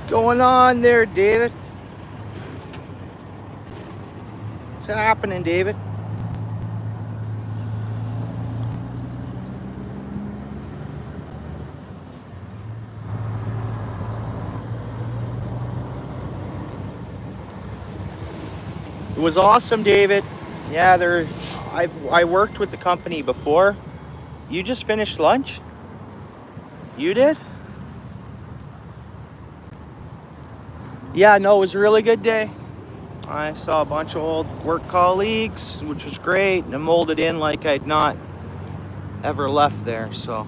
Going on there, David? What's happening, David? It was awesome, David. Yeah, I worked with the company before. You just finished lunch? You did? Yeah, no, it was a really good day. I saw a bunch of old work colleagues, which was great, and I molded in like I'd not ever left there. So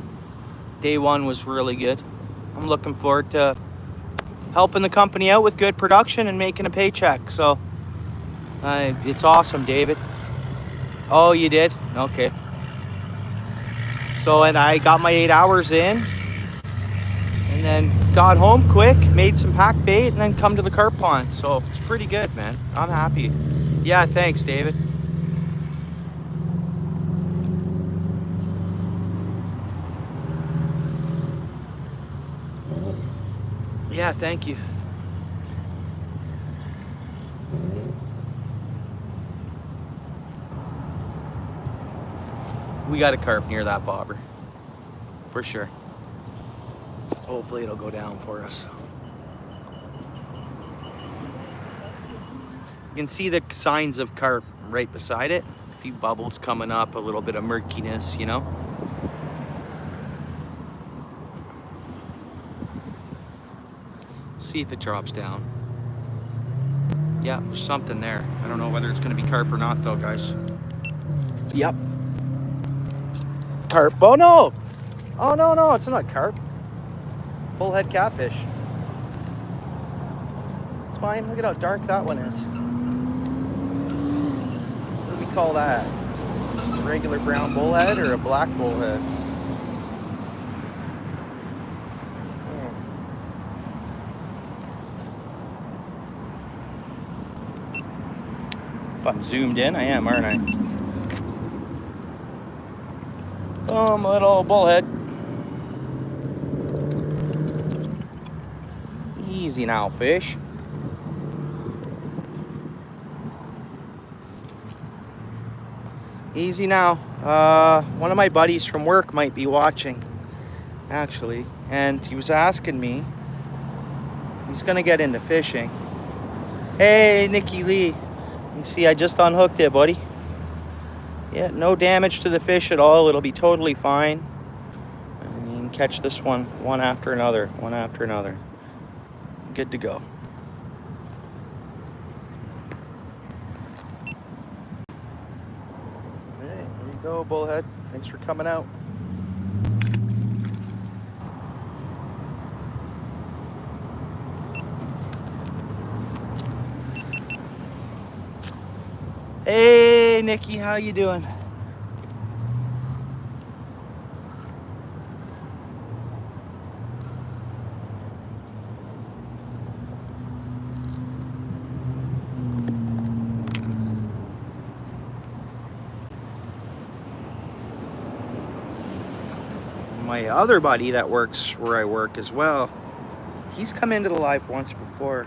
day one was really good. I'm looking forward to helping the company out with good production and making a paycheck. So it's awesome, David. Oh, you did? Okay. So, and I got my 8 hours in, and then got home quick, made some pack bait, and then come to the carp pond. So it's pretty good, man. I'm happy. Yeah, thanks, David. Yeah, thank you. We got a carp near that bobber, for sure. Hopefully it'll go down for us. You can see the signs of carp right beside it. A few bubbles coming up, a little bit of murkiness, you know. See if it drops down. Yeah, there's something there. I don't know whether it's gonna be carp or not though, guys. Yep. Carp. Oh no! Oh no, it's not carp. Bullhead catfish. It's fine. Look at how dark that one is. What do we call that? Just a regular brown bullhead or a black bullhead? If I'm zoomed in, I am, aren't I? Boom, a little bullhead. Easy now, fish. Easy now. One of my buddies from work might be watching, actually, and he was asking me. He's gonna get into fishing. Hey, Nikki Lee. You see, I just unhooked it, buddy. Yeah, no damage to the fish at all. It'll be totally fine. And you can catch this one after another, one after another. Good to go. Hey, there you go, bullhead. Thanks for coming out. Hey, Nikki, how you doing? My other buddy that works where I work as well, he's come into the live once before.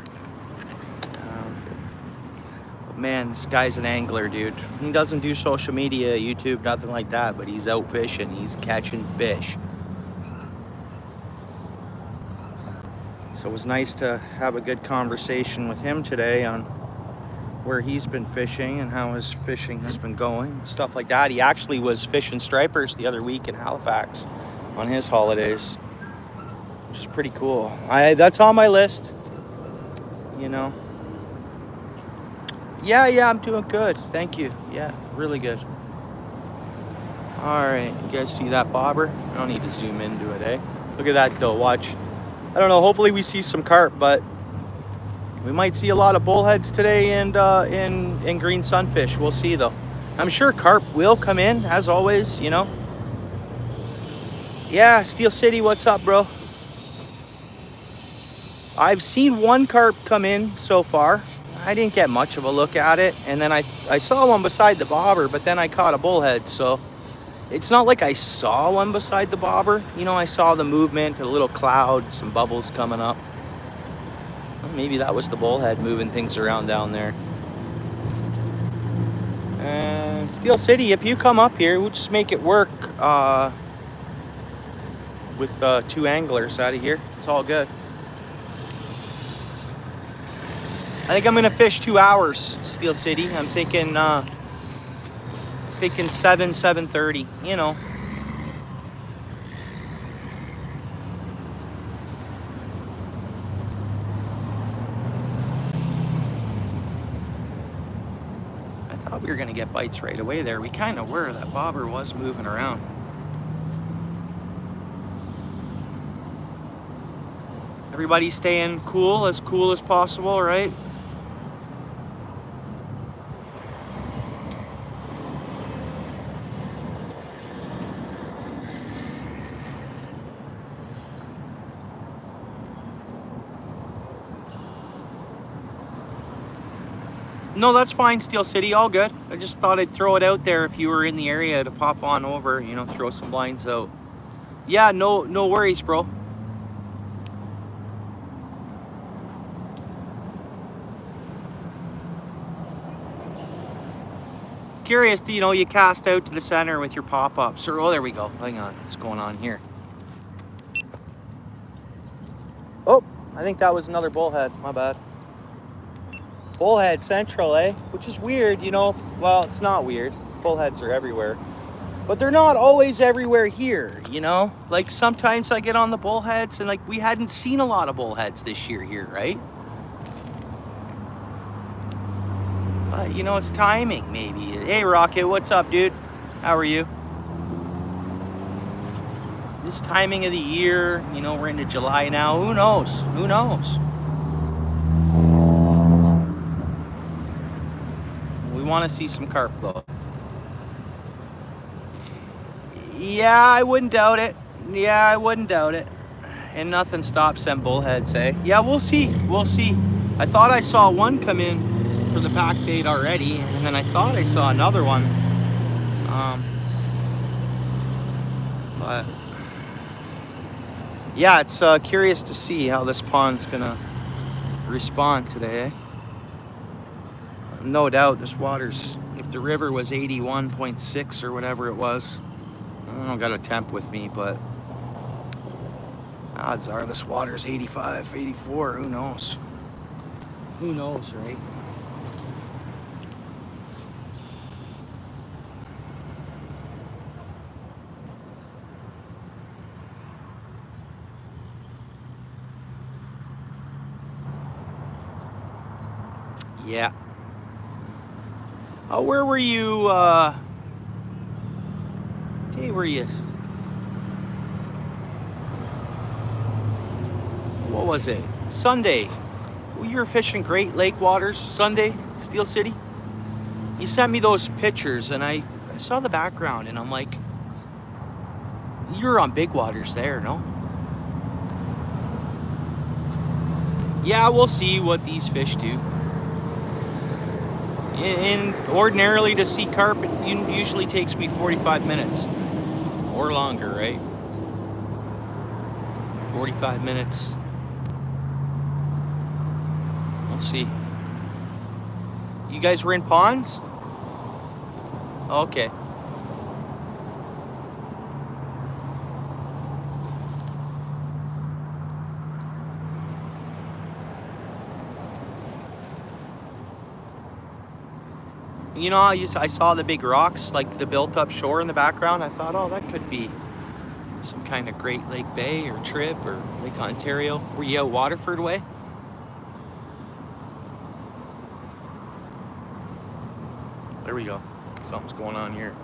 Man, this guy's an angler, dude. He doesn't do social media, YouTube, nothing like that, but he's out fishing. He's catching fish. So it was nice to have a good conversation with him today on where he's been fishing and how his fishing has been going, stuff like that. He actually was fishing stripers the other week in Halifax on his holidays, which is pretty cool. That's on my list, you know. Yeah, I'm doing good. Thank you. Yeah, really good. All right, you guys see that bobber? I don't need to zoom into it, eh? Look at that though, watch. I don't know, hopefully we see some carp, but we might see a lot of bullheads today and in green sunfish. We'll see though. I'm sure carp will come in, as always, you know. Yeah, Steel City, what's up, bro? I've seen one carp come in so far. I didn't get much of a look at it, and then I saw one beside the bobber, but then I caught a bullhead, so it's not like I saw one beside the bobber. You know, I saw the movement, a little cloud, some bubbles coming up. maybe that was the bullhead moving things around down there. And Steel City, if you come up here, we'll just make it work with 2 anglers out of here. It's all good. I think I'm gonna fish 2 hours, Steel City. I'm thinking 7:30, you know. I thought we were gonna get bites right away there. We kind of were. That bobber was moving around. Everybody staying cool as possible, right? No, that's fine, Steel City, all good. I just thought I'd throw it out there if you were in the area to pop on over, you know, throw some lines out. Yeah, no worries, bro. Curious, you know, you cast out to the center with your pop-ups. Oh, there we go. Hang on, what's going on here? Oh, I think that was another bullhead, my bad. Bullhead central, eh? Which is weird, you know. Well, it's not weird. Bullheads are everywhere. But they're not always everywhere here, you know? Like sometimes I get on the bullheads and like we hadn't seen a lot of bullheads this year here, right? But you know, it's timing maybe. Hey Rocket, what's up, dude? How are you? This timing of the year, you know, we're into July now. Who knows? Who knows? We want to see some carp though. Yeah, I woun't doubt it. Yeah, I wouldn't doubt it. And nothing stops them bullheads, eh? Yeah, we'll see. We'll see. I thought I saw one come in for the pack date already, and then I thought I saw another one. But yeah, it's curious to see how this pond's gonna respond today, eh? No doubt this water's, if the river was 81.6 or whatever it was, I don't got a temp with me, but odds are this water's 85, 84, who knows? Who knows, right? Yeah. Oh, where were you, hey, were you? What was it? Sunday. Well, you were fishing Great Lake waters Sunday, Steel City? You sent me those pictures and I saw the background and I'm like, you were on big waters there, no? Yeah, we'll see what these fish do. And ordinarily to see carp, it usually takes me 45 minutes or longer, right? 45 minutes. We'll see. You guys were in ponds? Okay. You know, I saw the big rocks, like the built-up shore in the background. I thought, oh, that could be some kind of Great Lake Bay or trip or Lake Ontario. Were you out Waterford way? There we go. Something's going on here.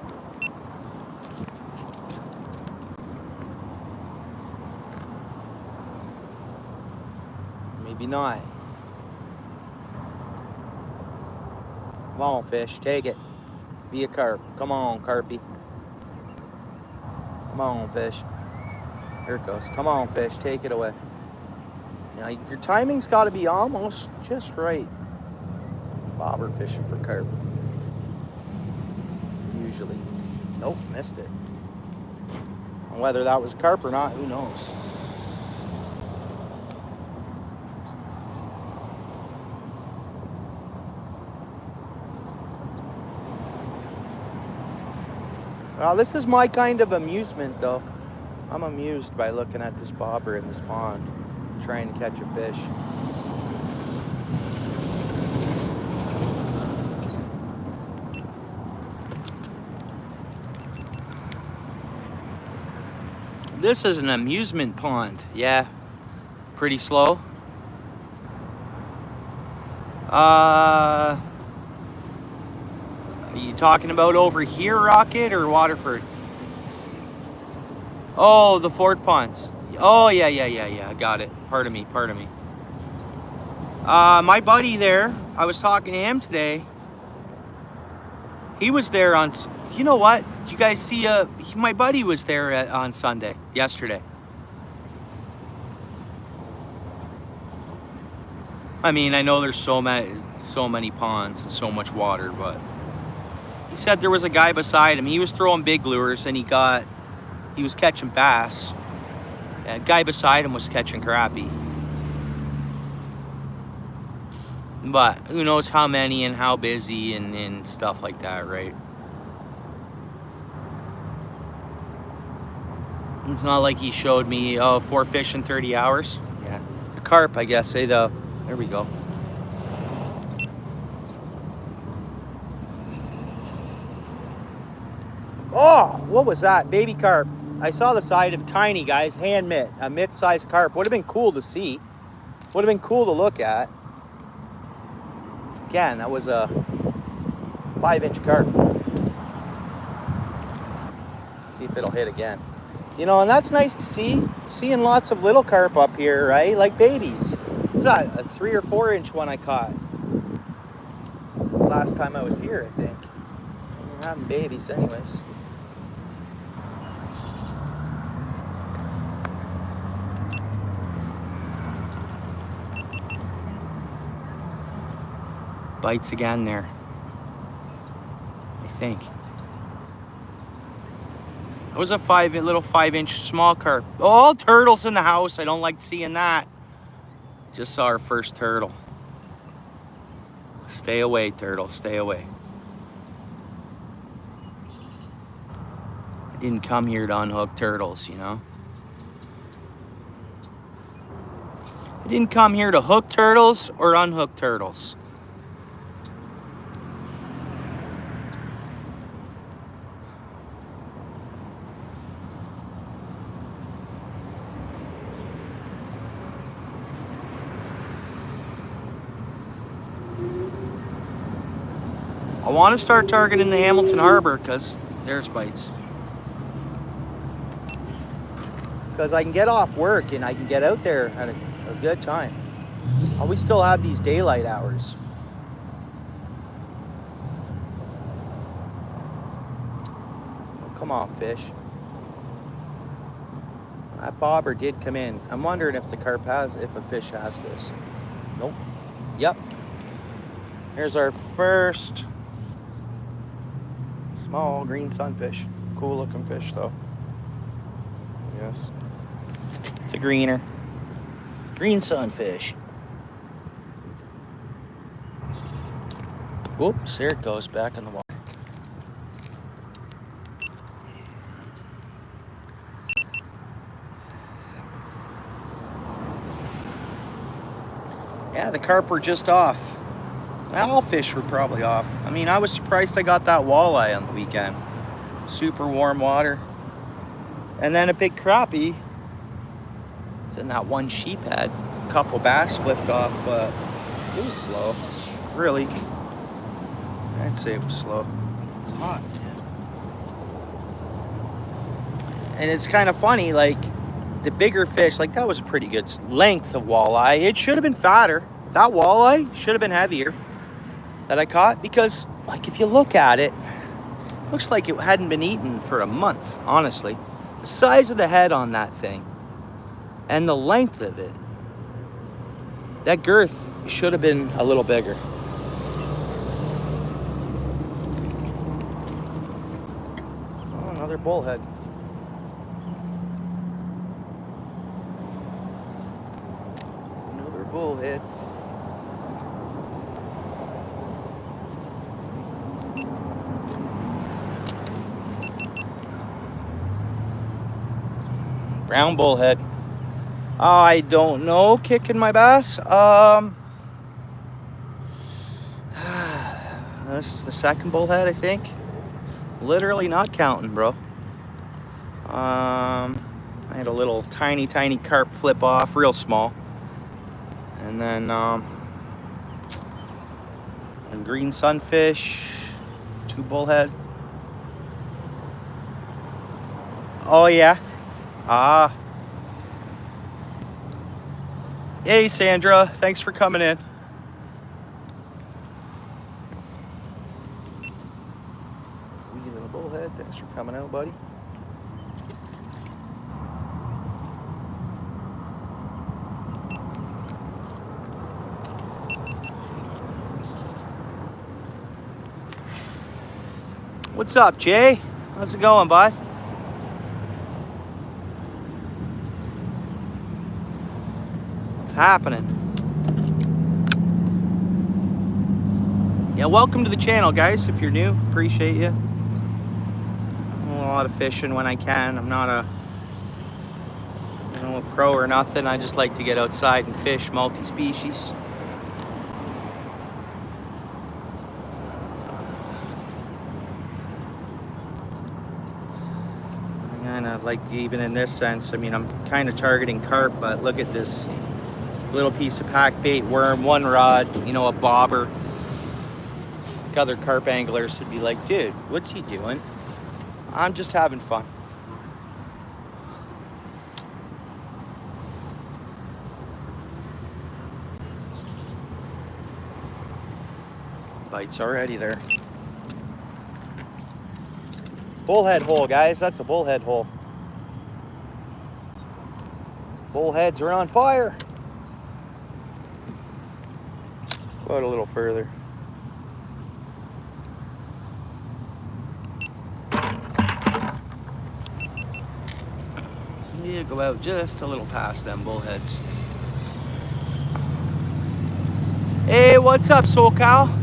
Maybe not. Come on, fish, take it. Be a carp. Come on, carpy. Come on, fish. Here it goes. Come on, fish, take it away. Now, your timing's got to be almost just right. Bobber fishing for carp. Usually. Nope, missed it. And whether that was carp or not, who knows? Well, this is my kind of amusement, though. I'm amused by looking at this bobber in this pond, trying to catch a fish. This is an amusement pond. Yeah, pretty slow. Are you talking about over here, Rocket, or Waterford? Oh, the Fort Ponds. Oh, yeah. Got it. Pardon me. My buddy there, I was talking to him today. He was there on, you know what? Did you guys see, my buddy was there on Sunday, yesterday. I mean, I know there's so many ponds and so much water, but he said there was a guy beside him. He was throwing big lures and he was catching bass. And a guy beside him was catching crappie. But who knows how many and how busy and stuff like that, right? It's not like he showed me, 4 fish in 30 hours. Yeah, the carp, I guess, there we go. Oh, what was that? Baby carp. I saw the side of tiny, guys, hand mitt, a mitt-sized carp. Would have been cool to see. Would have been cool to look at. Again, that was a 5-inch carp. Let's see if it'll hit again. You know, and that's nice to see. Seeing lots of little carp up here, right? Like babies. Was that a 3 or 4-inch one I caught last time I was here, I think. We're having babies anyways. Bites again there, I think. It was a little 5-inch small carp. Oh, turtles in the house. I don't like seeing that. Just saw our first turtle. Stay away, turtle, stay away. I didn't come here to unhook turtles, you know? I didn't come here to hook turtles or unhook turtles. I want to start targeting the Hamilton Harbor because there's bites. Because I can get off work and I can get out there at a good time. We still have these daylight hours. Oh, come on, fish. That bobber did come in. I'm wondering if if a fish has this. Nope. Yep. Here's our first small green sunfish. Cool looking fish though. Yes. It's a greener. Green sunfish. Whoops, there it goes back in the water. Yeah, the carp were just off. All fish were probably off. I mean, I was surprised I got that walleye on the weekend. Super warm water. And then a big crappie. Then that one sheephead. A couple bass flipped off, but it was slow. Really. I'd say it was slow. It's hot, man. And it's kind of funny, like, the bigger fish, like that was a pretty good length of walleye. It should have been fatter. That walleye should have been heavier that I caught because, like, if you look at it, looks like it hadn't been eaten for a month, honestly. The size of the head on that thing and the length of it, that girth should have been a little bigger. Oh, another bullhead. Another bullhead. Brown bullhead. I don't know, kicking my bass. This is the second bullhead, I think. Literally not counting, bro. I had a little tiny carp flip off, real small. And then a green sunfish, 2 bullhead. Oh yeah. Ah. Hey Sandra, thanks for coming in. Wee little bullhead, thanks for coming out, buddy. What's up, Jay? How's it going, bud? What's happening? Yeah, welcome to the channel, guys. If you're new, appreciate you. I'm a lot of fishing when I can. I'm not a pro or nothing. I just like to get outside and fish multi-species. Like even in this sense, I mean, I'm kind of targeting carp, but look at this little piece of pack bait worm, 1 rod, you know, a bobber. Like other carp anglers would be like, dude, what's he doing? I'm just having fun. Bites already there. Bullhead hole, guys, that's a bullhead hole. Bullheads are on fire. Go out a little further. Yeah, go out just a little past them bullheads. Hey, what's up, SoCal?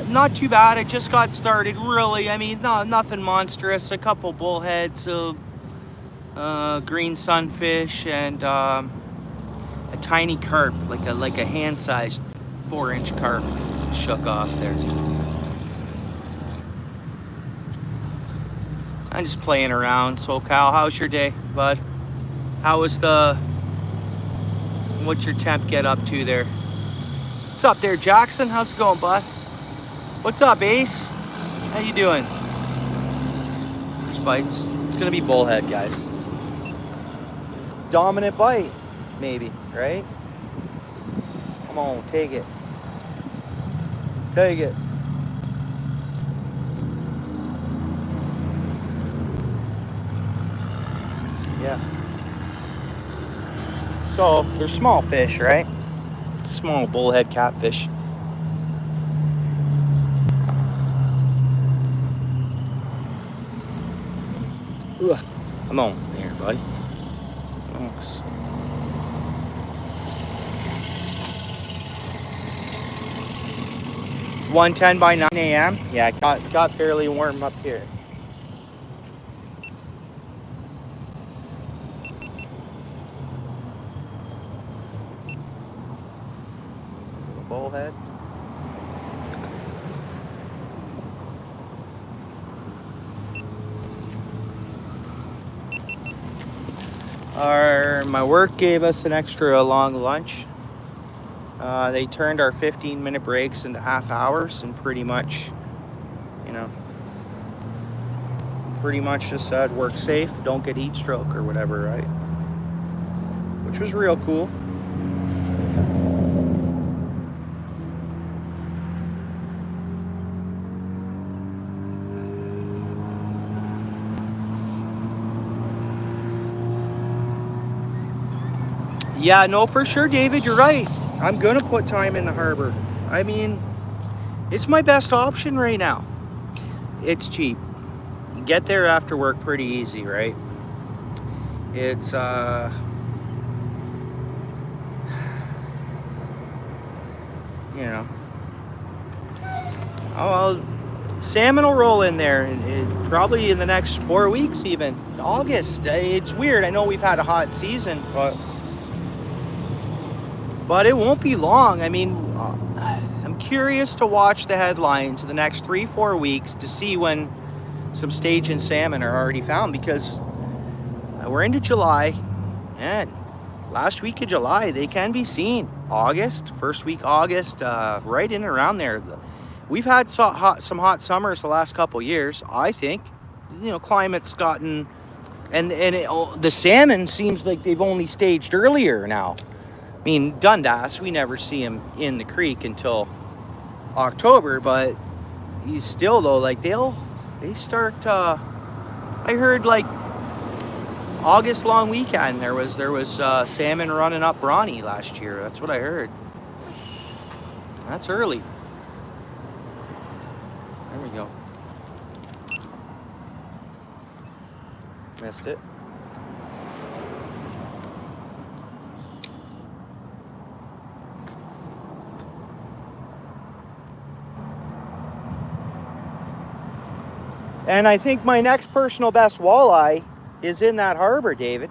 Not too bad. I just got started, really. I mean, nothing monstrous. A couple bullheads, green sunfish, and a tiny carp, like a hand-sized 4-inch carp, shook off there. I'm just playing around. SoCal, how's your day, bud? What's your temp get up to there? What's up there, Jackson? How's it going, bud? What's up, Ace? How you doing? There's bites. It's gonna be bullhead, guys. It's dominant bite, maybe, right? Come on, take it. Take it. Yeah. So, they're small fish, right? Small bullhead catfish. Ugh. Come on there, buddy. Nice. $110 by 9 a.m. Yeah, got fairly warm up here. Bullhead. My work gave us an extra long lunch. They turned our 15-minute breaks into half hours and pretty much just said work safe, don't get heat stroke or whatever, right? Which was real cool. Yeah, no, for sure, David, you're right. I'm gonna put time in the harbor. I mean, it's my best option right now. It's cheap. You get there after work pretty easy, right? It's salmon will roll in there, probably in the next 4 weeks, even August. It's weird. I know we've had a hot season, but it won't be long. I mean, I'm curious to watch the headlines in the next 3-4 weeks to see when some stage-in salmon are already found, because we're into July, and last week of July they can be seen. August, first week August, right in and around there. We've had some hot summers the last couple years. I think, you know, climate's gotten, and the salmon seems like they've only staged earlier now. I mean, Dundas, we never see him in the creek until October, but he's still, though, like they start. I heard like August long weekend there was salmon running up Brawny last year. That's what I heard. That's early. There we go. Missed it. And I think my next personal best walleye is in that harbor, David.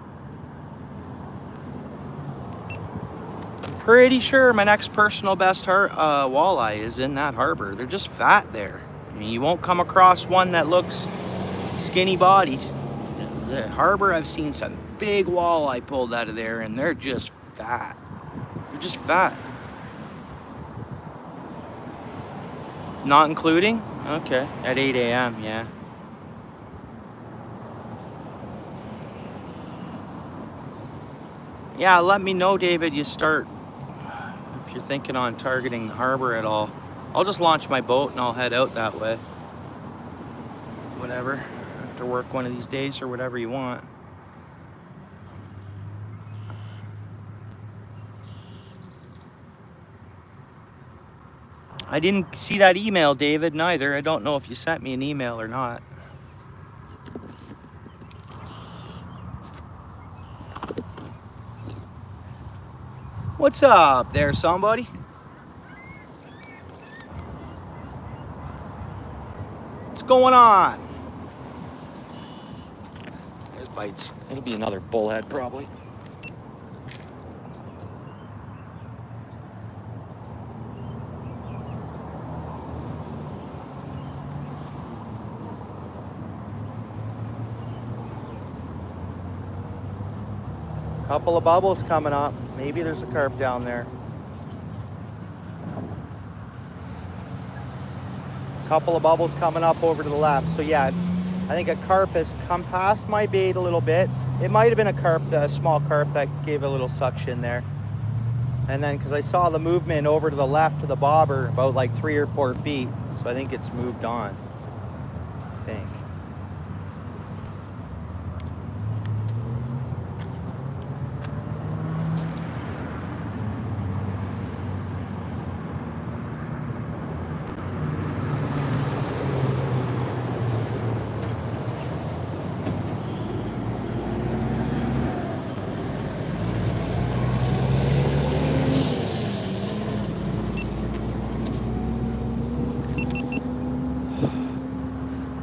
I'm pretty sure my next personal best walleye is in that harbor. They're just fat there. I mean, you won't come across one that looks skinny bodied. The harbor, I've seen some big walleye pulled out of there, and they're just fat. They're just fat. Not including? Okay, at 8 a.m., yeah. Yeah, let me know, David, you start, if you're thinking on targeting the harbor at all. I'll just launch my boat and I'll head out that way. Whatever, after work one of these days or whatever you want. I didn't see that email, David, neither. I don't know if you sent me an email or not. What's up there, somebody? What's going on? There's bites. It'll be another bullhead, probably. Couple of bubbles coming up. Maybe there's a carp down there. Couple of bubbles coming up over to the left. So yeah, I think a carp has come past my bait a little bit. It might have been a carp, a small carp that gave a little suction there. And then, because I saw the movement over to the left to the bobber about like 3 or 4 feet. So I think it's moved on, I think.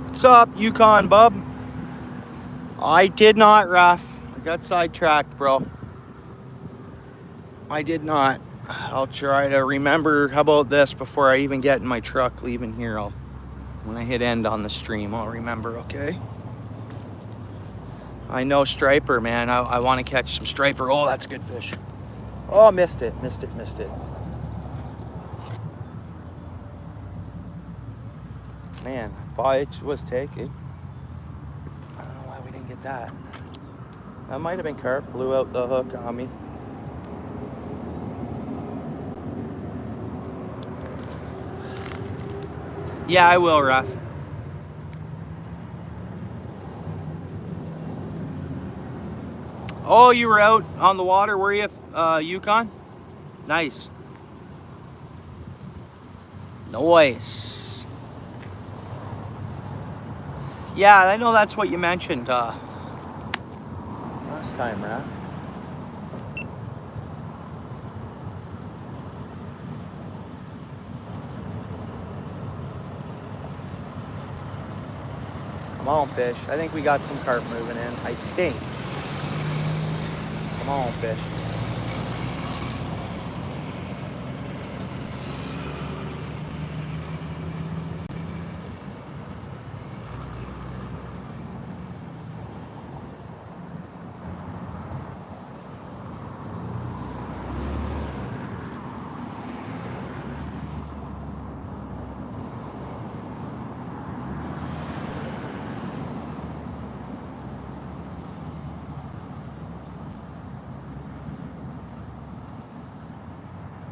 What's up, Yukon bub? I did not, Raf. I got sidetracked, bro. I did not. I'll try to remember. How about this before I even get in my truck leaving here? When I hit end on the stream, I'll remember, okay? I know striper, man. I want to catch some striper. Oh, that's good fish. Oh, missed it. Man, bite was taken. I don't know why we didn't get that. That might have been carp. Blew out the hook on me. Yeah, I will, Raf. Oh, you were out on the water, were you, Yukon? Nice. Nice. Yeah, I know that's what you mentioned last time, Raf. Come on, fish. I think we got some carp moving in. I think. Come on, fish.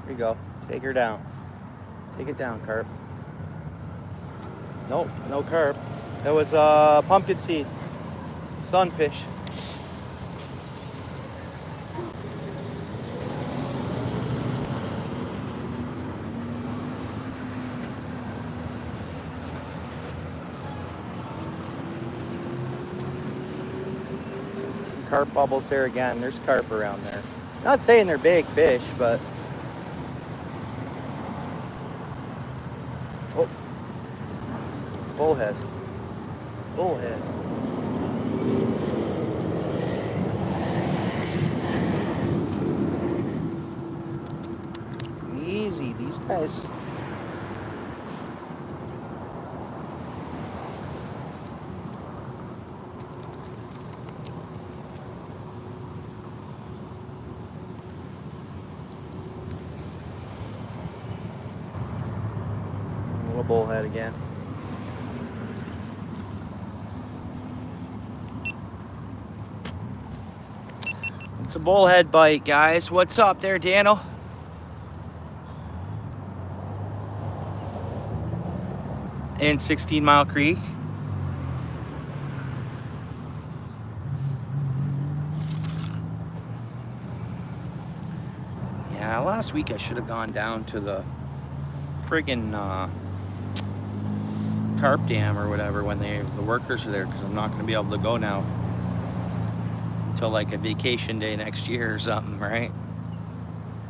Here you go. Take her down. Take it down, carp. Nope, no carp. That was pumpkin seed. Sunfish. Some carp bubbles there again. There's carp around there. Not saying they're big fish, but oh, bullhead. Bullhead. Easy, these guys. Little bullhead again. It's a bullhead bite, guys. What's up there, Daniel? In 16 Mile Creek. Yeah, last week I should have gone down to the friggin' carp dam or whatever when the workers are there, because I'm not going to be able to go now until like a vacation day next year or something, right?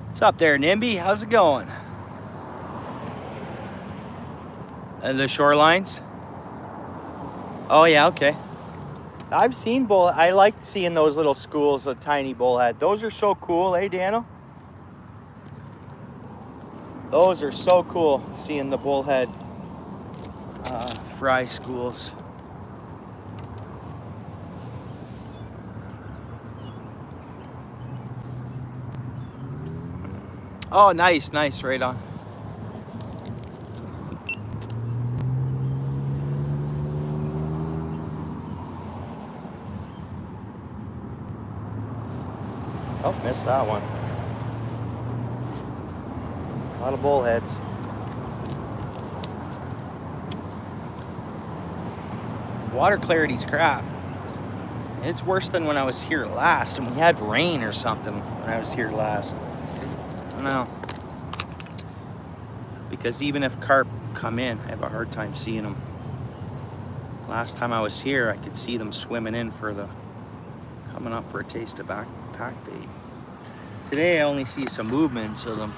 What's up there, Nimby? How's it going? And the shorelines? Oh yeah, okay. I've seen I like seeing those little schools of tiny bullhead. Those are so cool, eh, Daniel? Those are so cool, seeing the bullhead fry schools. Oh, nice, nice, right on. Oh, missed that one. A lot of bullheads. Water clarity's crap. It's worse than when I was here last, and we had rain or something when I was here last. I don't know. Because even if carp come in, I have a hard time seeing them. Last time I was here, I could see them swimming in coming up for a taste of backpack bait. Today I only see some movements of them.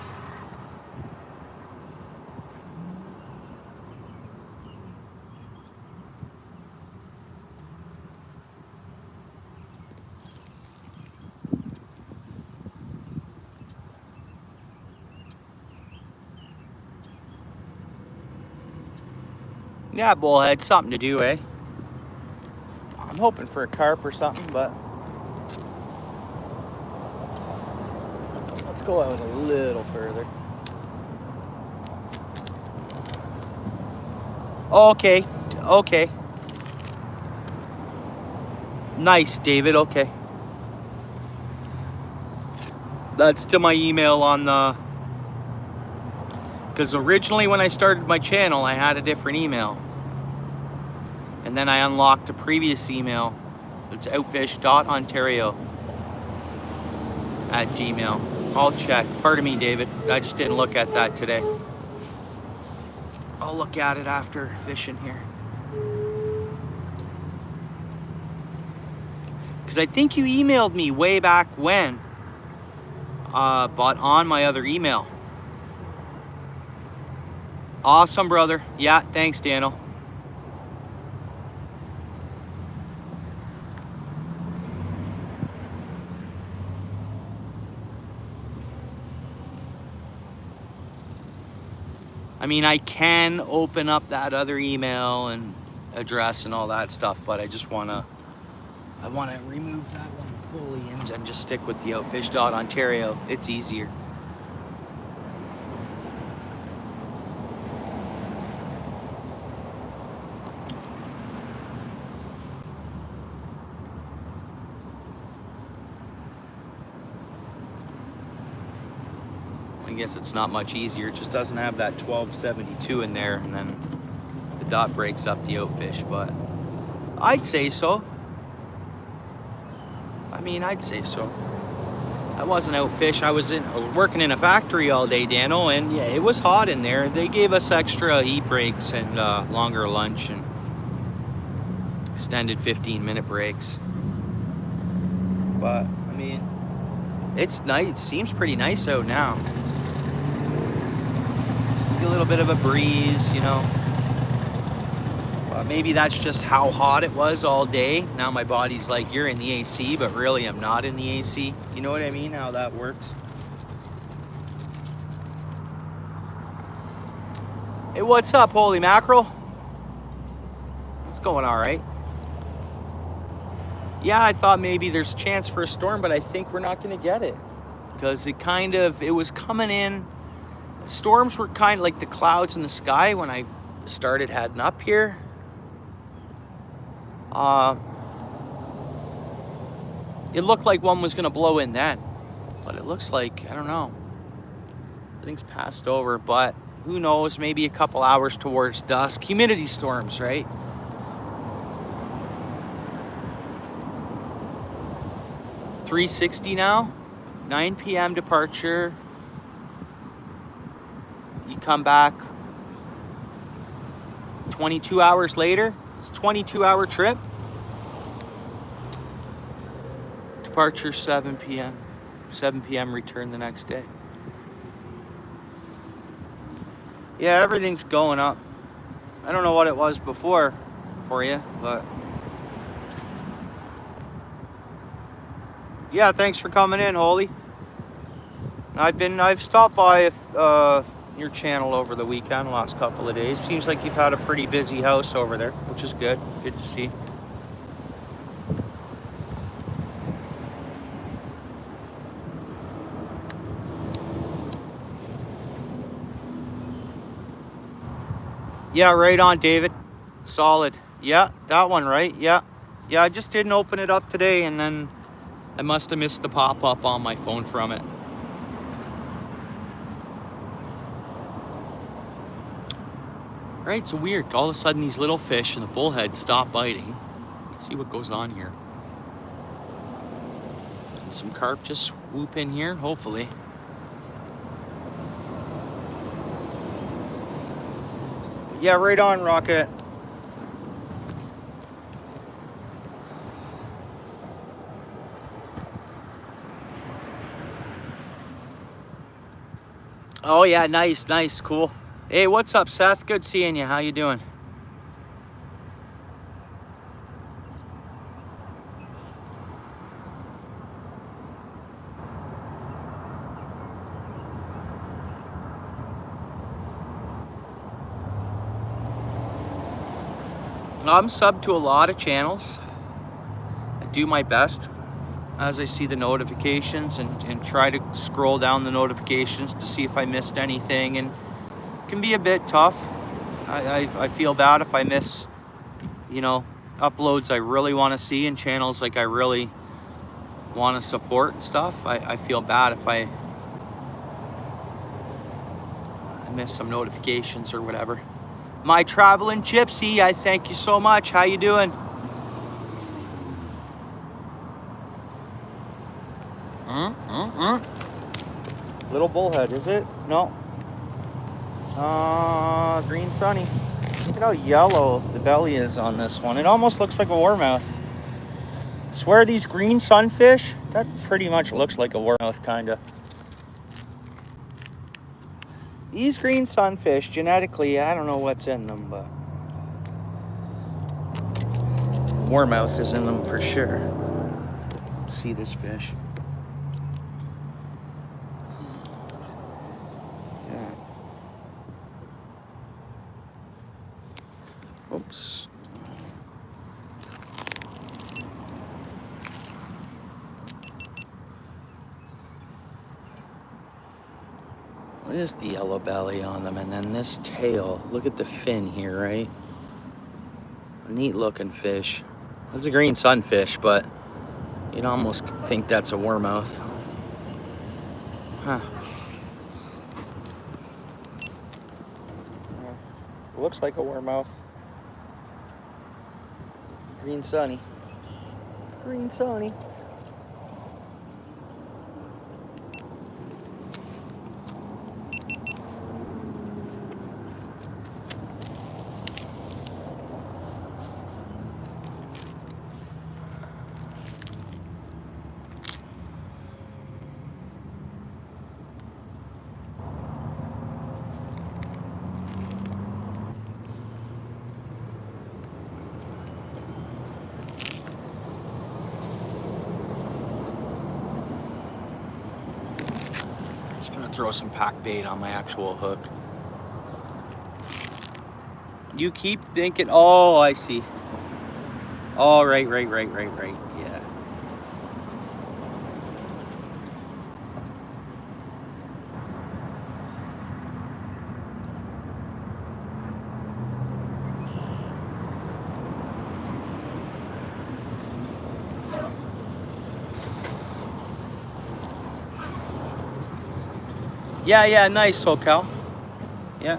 Yeah, bullhead, something to do, eh? I'm hoping for a carp or something, but let's go out a little further. Okay, okay. Nice, David, okay. That's to my email on the... Because originally when I started my channel, I had a different email. And then I unlocked a previous email. It's outfish.ontario@gmail. I'll check. Pardon me, David. I just didn't look at that today. I'll look at it after fishing here. Because I think you emailed me way back when. But on my other email. Awesome, brother. Yeah, thanks, Daniel. I mean, I can open up that other email and address and all that stuff, but I want to remove that one fully and just stick with the OUTFISH.Ontario. It's easier. I guess it's not much easier. It just doesn't have that 1272 in there, and then the dot breaks up the OUTFISH, but I'd say so. I mean, I'd say so. I wasn't OUTFISH. I was working in a factory all day, Dano, and yeah, it was hot in there. They gave us extra eat breaks and longer lunch and extended 15-minute breaks. But I mean, it's nice. It seems pretty nice out now. A little bit of a breeze, you know. Maybe that's just how hot it was all day. Now my body's like, you're in the AC, but really I'm not in the AC. You know what I mean? How that works. Hey, what's up, holy mackerel? It's going all right. Yeah, I thought maybe there's a chance for a storm, but I think we're not going to get it. Because it was coming in. Storms were kind of like the clouds in the sky when I started heading up here. It looked like one was going to blow in then, but it looks like, I don't know, everything's passed over, but who knows, maybe a couple hours towards dusk. Humidity storms, right? $360 now, 9 p.m. departure. You come back 22 hours later. It's a 22-hour trip. Departure 7 p.m. 7 p.m. return the next day. Yeah, everything's going up. I don't know what it was before for you, but yeah, thanks for coming in, Holy. I've stopped by your channel over the weekend, last couple of days. Seems like you've had a pretty busy house over there, which is good. Good to see. Yeah, right on, David. Solid. Yeah, that one, right? Yeah. Yeah, I just didn't open it up today, and then I must have missed the pop-up on my phone from it. Right, so weird. All of a sudden, these little fish and the bullhead stop biting. Let's see what goes on here. And some carp just swoop in here, hopefully. Yeah, right on, Rocket. Oh yeah, nice, cool. Hey, what's up, Seth? Good seeing you. How you doing? I'm subbed to a lot of channels. I do my best as I see the notifications and try to scroll down the notifications to see if I missed anything, and it can be a bit tough. I feel bad if I miss, you know, uploads I really want to see and channels like I really want to support and stuff. I feel bad if I miss some notifications or whatever. My traveling gypsy, I thank you so much. How you doing? Little bullhead, is it? No. Green sunny. Look at how yellow the belly is on this one. It almost looks like a warmouth. Swear these green sunfish, that pretty much looks like a warmouth, kinda. These green sunfish, genetically, I don't know what's in them, but warmouth is in them for sure. Let's see this fish. Yeah. Oops. What is the yellow belly on them? And then this tail, look at the fin here, right? A neat looking fish. That's a green sunfish, but you'd almost think that's a warmouth. Huh. It looks like a warmouth. Green sunny. Green sunny. Throw some pack bait on my actual hook. You keep thinking, oh, I see. Oh, right. Yeah. Yeah, nice, SoCal. Yeah.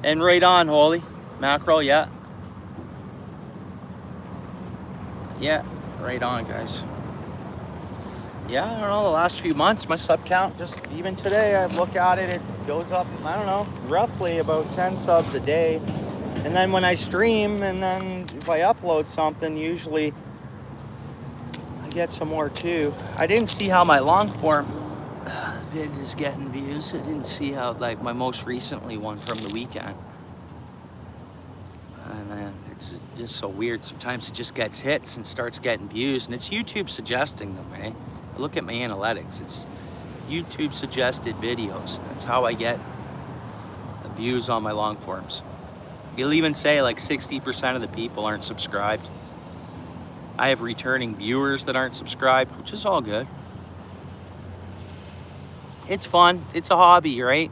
And right on, Holy. Mackerel, yeah. Yeah, right on, guys. Yeah, I don't know, the last few months, my sub count, just even today, I look at it, it goes up, I don't know, roughly about 10 subs a day. And then when I stream, and then if I upload something, usually I get some more too. I didn't see how my long form vid is getting views. I didn't see how, like, my most recently one from the weekend. Man, it's just so weird. Sometimes it just gets hits and starts getting views, and it's YouTube suggesting them, eh? I look at my analytics. It's YouTube suggested videos. That's how I get the views on my long forms. You'll even say like 60% of the people aren't subscribed. I have returning viewers that aren't subscribed, which is all good. It's fun. It's a hobby, right?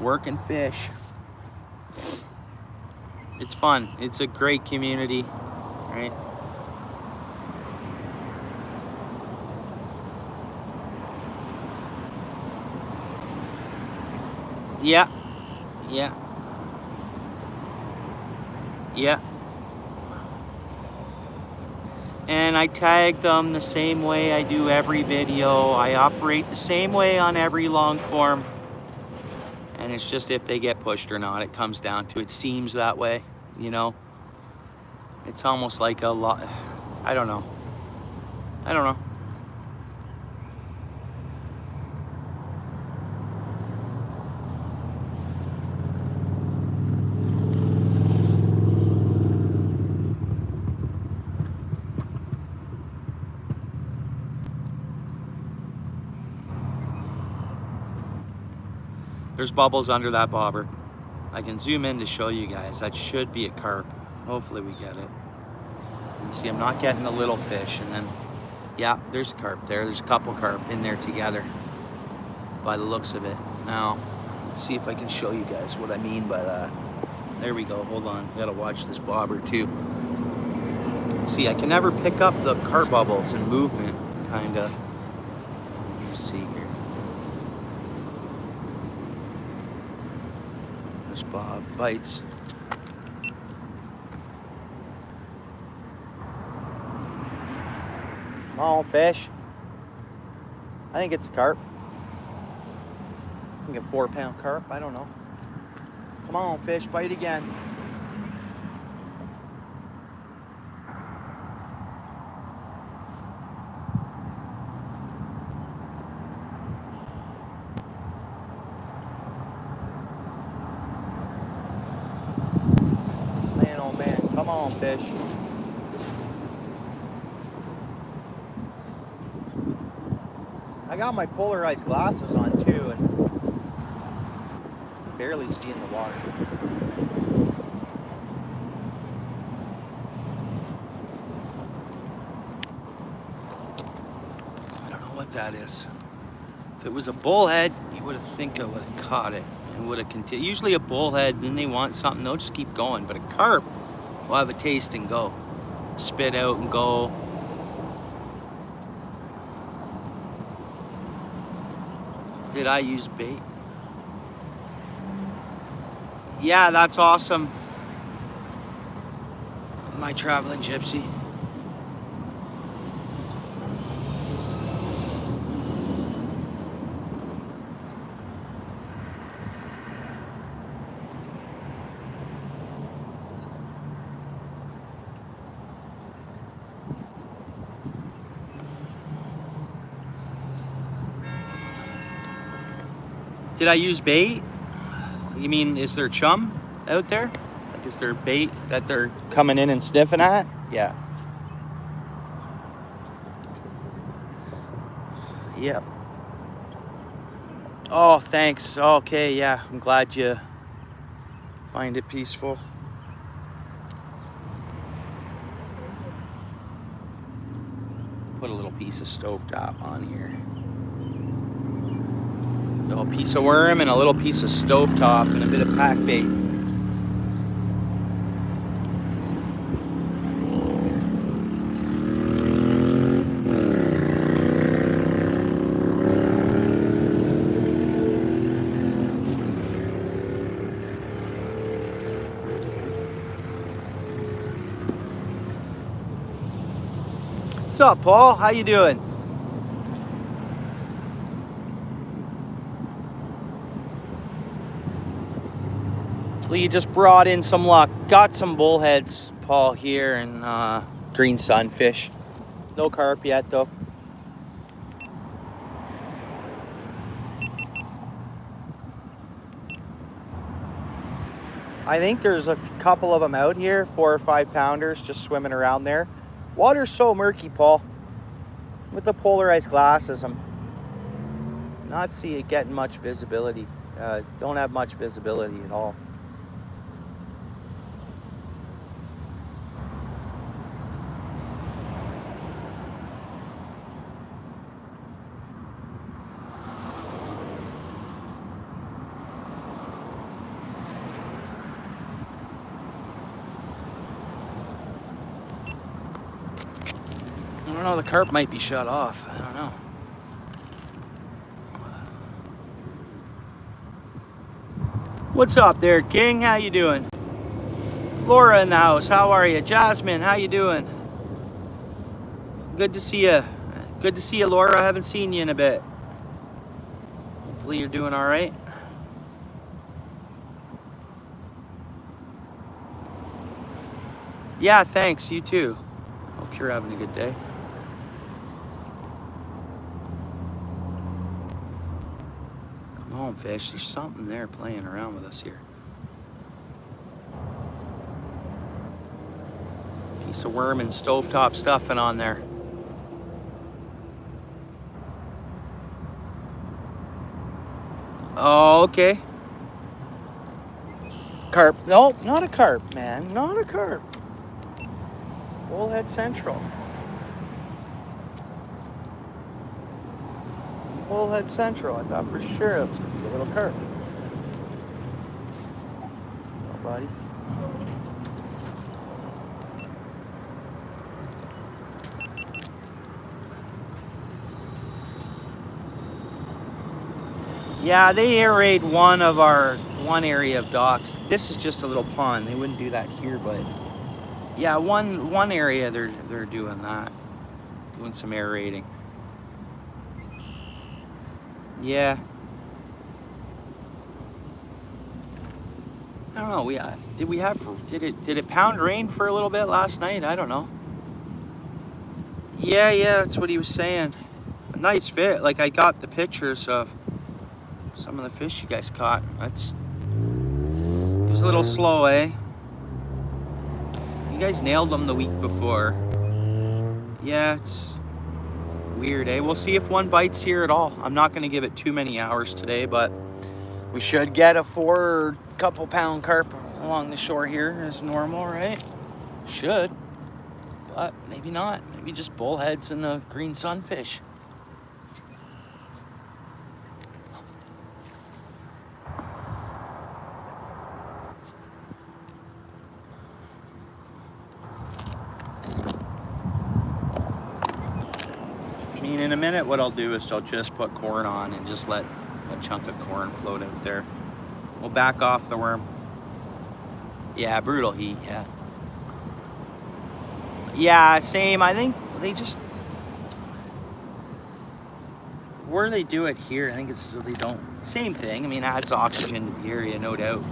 Working fish. It's fun. It's a great community, right? Yeah. And I tag them the same way I do every video. I operate the same way on every long form. And it's just if they get pushed or not, it comes down to, it seems that way, you know? It's almost like a lot, I don't know. There's bubbles under that bobber. I can zoom in to show you guys. That should be a carp. Hopefully we get it. And see, I'm not getting the little fish. And then, yeah, there's a carp there. There's a couple carp in there together by the looks of it. Now, let's see if I can show you guys what I mean by that. There we go. Hold on. I gotta watch this bobber too. See, I can never pick up the carp bubbles and movement, kinda. Let's see here. There's Bob bites. Come on, fish. I think it's a carp. I think a 4-pound carp. I don't know. Come on, fish, bite again. Man, oh man, come on, fish. I got my polarized glasses on too, and barely see in the water. I don't know what that is. If it was a bullhead, you would have caught it and would have continued. Usually a bullhead, then they want something, they'll just keep going. But a carp will have a taste and go. Spit out and go. Did I use bait? Yeah, that's awesome. My traveling gypsy. Did I use bait? You mean, is there chum out there? Like, is there bait that they're coming in and sniffing at? Yeah. Yep. Oh, thanks. Okay, yeah. I'm glad you find it peaceful. Put a little piece of stovetop on here. A little piece of worm and a little piece of stovetop and a bit of pack bait. What's up, Paul? How you doing? You just brought in some luck. Got some bullheads, Paul, here, and green sunfish. No carp yet, though. I think there's a couple of them out here, 4 or 5 pounders, just swimming around there. Water's so murky, Paul. With the polarized glasses, I'm not getting much visibility. Don't have much visibility at all. I don't know, the carp might be shut off. I don't know. What's up there, King? How you doing? Laura in the house, how are you? Jasmine, how you doing? Good to see you. Good to see you, Laura. I haven't seen you in a bit. Hopefully you're doing all right. Yeah, thanks. You too. Hope you're having a good day. Come on, fish. There's something there playing around with us here. Piece of worm and stovetop stuffing on there. Oh, okay. Carp. No, not a carp, man. Not a carp. Bullhead Central. Bullhead Central. I thought for sure it was going to be a little carp. Oh, buddy. Yeah, they aerate one area of docks. This is just a little pond. They wouldn't do that here, but yeah, one area they're doing that, doing some aerating. Yeah. I don't know. Did it pound rain for a little bit last night? I don't know. Yeah, that's what he was saying. A nice fit. Like, I got the pictures of some of the fish you guys caught. It was a little slow, eh? You guys nailed them the week before. Yeah, it's weird, eh? We'll see if one bites here at all. I'm not going to give it too many hours today, but We should get a 4 or couple pound carp along the shore here as normal, right? Should, but maybe not. Maybe just bullheads and the green sunfish. I mean, in a minute, what I'll do is I'll just put corn on and just let a chunk of corn float out there. We'll back off the worm. Yeah, brutal heat, yeah. Yeah, same. I think they just, where they do it here, I think it's so they don't, same thing. I mean, it adds oxygen to the area, no doubt.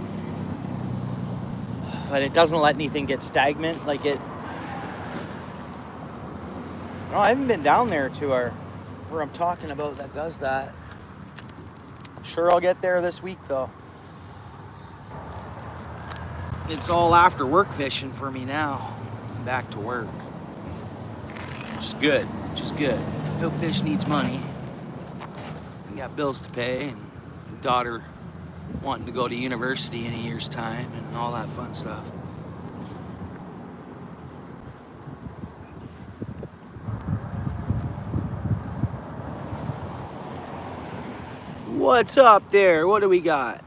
But it doesn't let anything get stagnant like it. No, I haven't been down there to where I'm talking about that does that. I'm sure I'll get there this week though. It's all after work fishing for me now. I'm back to work. Which is good, which is good. OUTFISH needs money. We got bills to pay and daughter wanting to go to university in a year's time and all that fun stuff. What's up there? What do we got?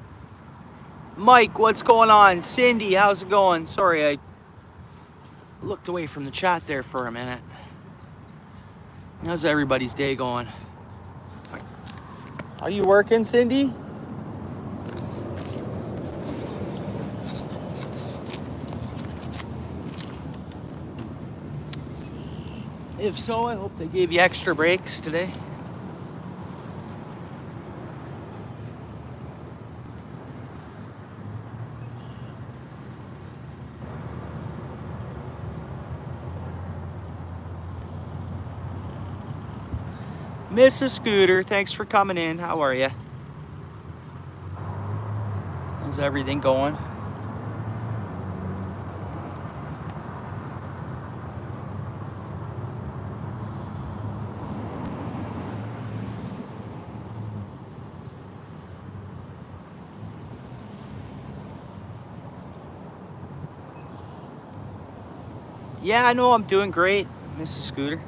Mike, what's going on? Cindy, how's it going? Sorry, I looked away from the chat there for a minute. How's everybody's day going? Are you working, Cindy? If so, I hope they gave you extra breaks today. Mrs. Scooter, thanks for coming in. How are you? How's everything going? Yeah, I know I'm doing great, Mrs. Scooter.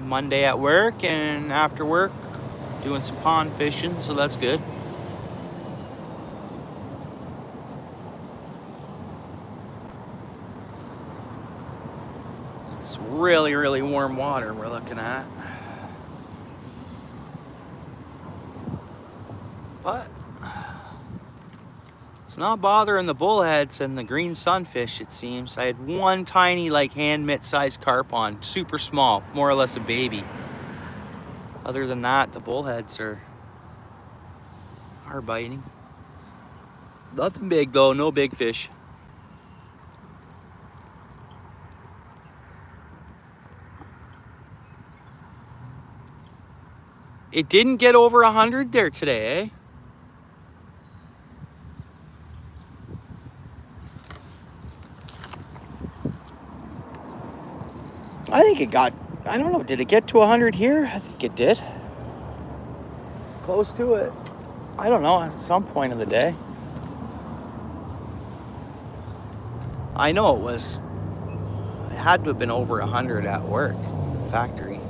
Monday at work and after work doing some pond fishing, so that's good. It's really, really warm water we're looking at. But it's not bothering the bullheads and the green sunfish, it seems. I had one tiny, like hand mitt sized carp on, super small, more or less a baby. Other than that, the bullheads are biting. Nothing big though, no big fish. It didn't get over 100 there today, eh? I think it got, I don't know, did it get to 100 here? I think it did. Close to it. I don't know, at some point of the day. I know it had to have been over 100 at work, factory.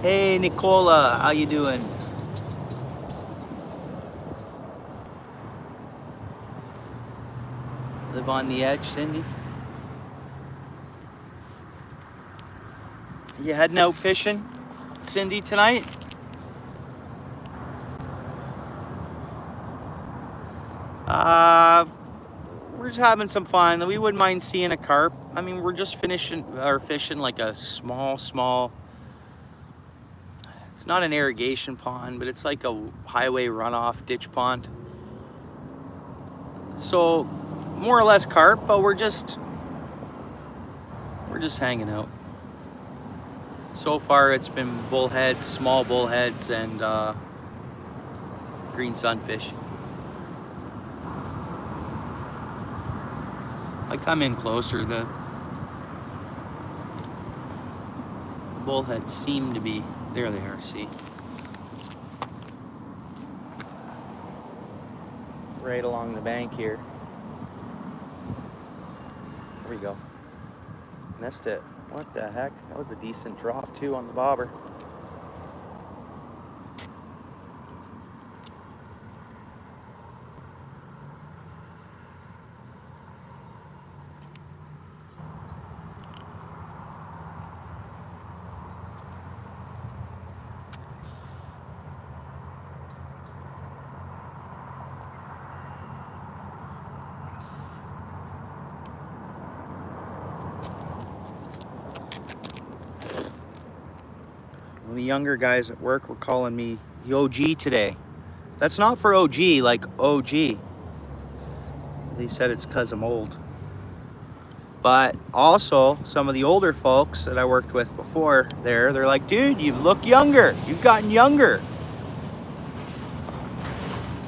Hey, Nicola, how you doing? Live on the edge, Cindy? You heading out fishing, Cindy, tonight? We're just having some fun. We wouldn't mind seeing a carp. I mean, we're just fishing like a small, it's not an irrigation pond, but it's like a highway runoff ditch pond. So more or less carp, but we're just hanging out. So far it's been bullheads, small bullheads, and green sunfish. I come in closer, the bullheads seem to be. There they are, see? Right along the bank here. There we go. Missed it. What the heck? That was a decent drop too on the bobber. One of the younger guys at work were calling me the OG today. That's not for OG, like OG. They said it's because I'm old. But also, some of the older folks that I worked with before they're like, dude, you look younger. You've gotten younger.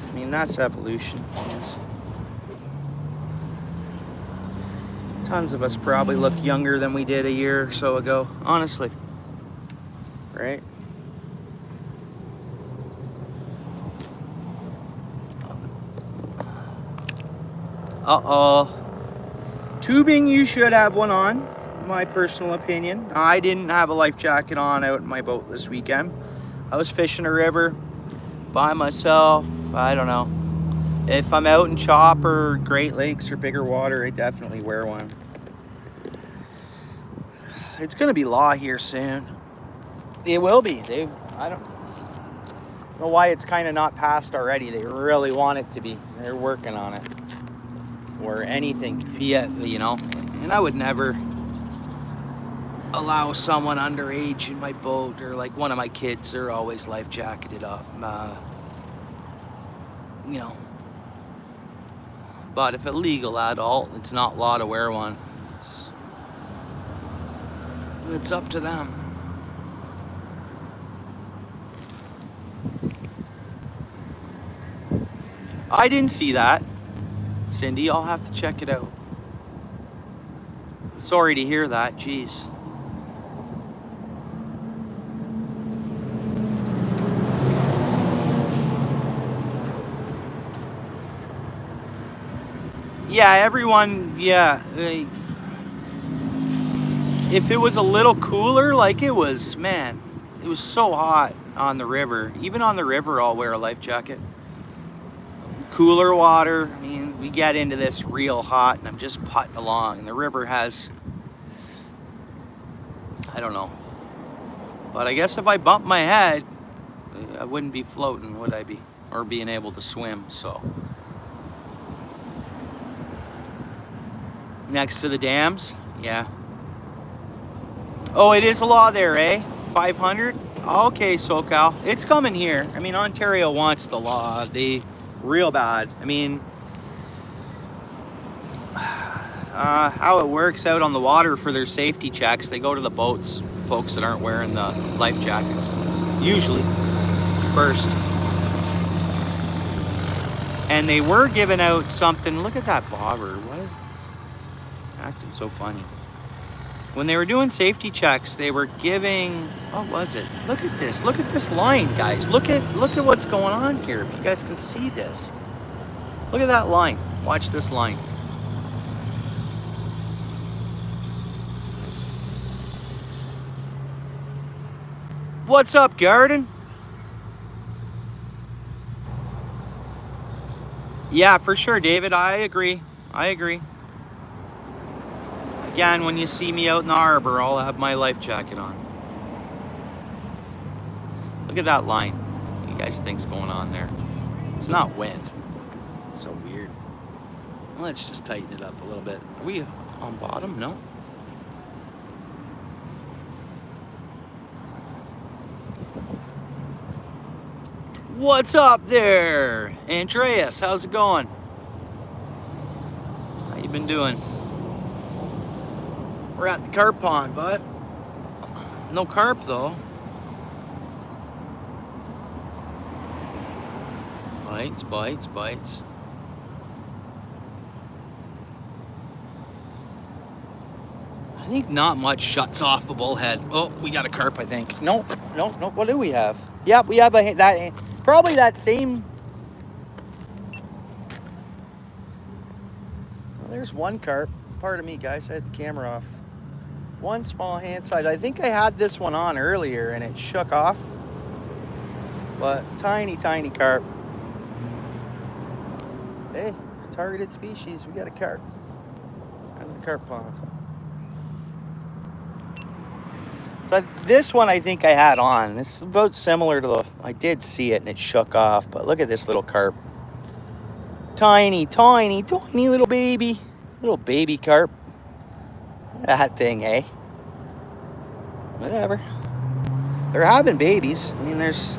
I mean, that's evolution. Yes. Tons of us probably look younger than we did a year or so ago, honestly. Right? Uh-oh. Tubing, you should have one on, my personal opinion. I didn't have a life jacket on out in my boat this weekend. I was fishing a river by myself. I don't know. If I'm out in Chop or Great Lakes or bigger water, I definitely wear one. It's gonna be law here soon. It will be. I don't know why it's kind of not passed already. They really want it to be. They're working on it. Or anything, yeah, you know. And I would never allow someone underage in my boat, or like one of my kids. They're always life jacketed up, you know. But if a legal adult, it's not law to wear one. It's up to them. I didn't see that. Cindy, I'll have to check it out. Sorry to hear that, jeez. Yeah, everyone, yeah. If it was a little cooler, like it was, man, it was so hot on the river. Even on the river, I'll wear a life jacket. Cooler water, I mean, we get into this real hot and I'm just putting along. And the river has, I don't know. But I guess if I bumped my head, I wouldn't be floating, would I be? Or being able to swim, so. Next to the dams, yeah. Oh, it is a law there, eh? 500? Okay, SoCal. It's coming here. I mean, Ontario wants the law. They real bad. I mean, how it works out on the water for their safety checks, they go to the boats, folks that aren't wearing the life jackets. Usually, first. And they were giving out something. Look at that bobber. What is acting so funny? When they were doing safety checks, they were giving, what was it? Look at this. Look at this line, guys. Look at what's going on here. If you guys can see this. Look at that line. Watch this line. What's up, Garden? Yeah, for sure, David. I agree. Again, when you see me out in the harbor, I'll have my life jacket on. Look at that line. What do you guys think's going on there? It's not wind. It's so weird. Let's just tighten it up a little bit. Are we on bottom? No? What's up there? Andreas, how's it going? How you been doing? We're at the carp pond, bud. No carp, though. Bites, bites, bites. I think not much shuts off the bullhead. Oh, we got a carp, I think. No. What do we have? Yeah, we have probably that same. Well, there's one carp. Pardon me, guys. I had the camera off. One small hand size. I think I had this one on earlier and it shook off. But tiny carp. Hey, targeted species. We got a carp. Out of the carp pond. So this one I think I had on. This is about similar to the. I did see it and it shook off. But look at this little carp. Tiny little baby. Little baby carp. That thing, eh? Whatever. They're having babies. I mean, there's...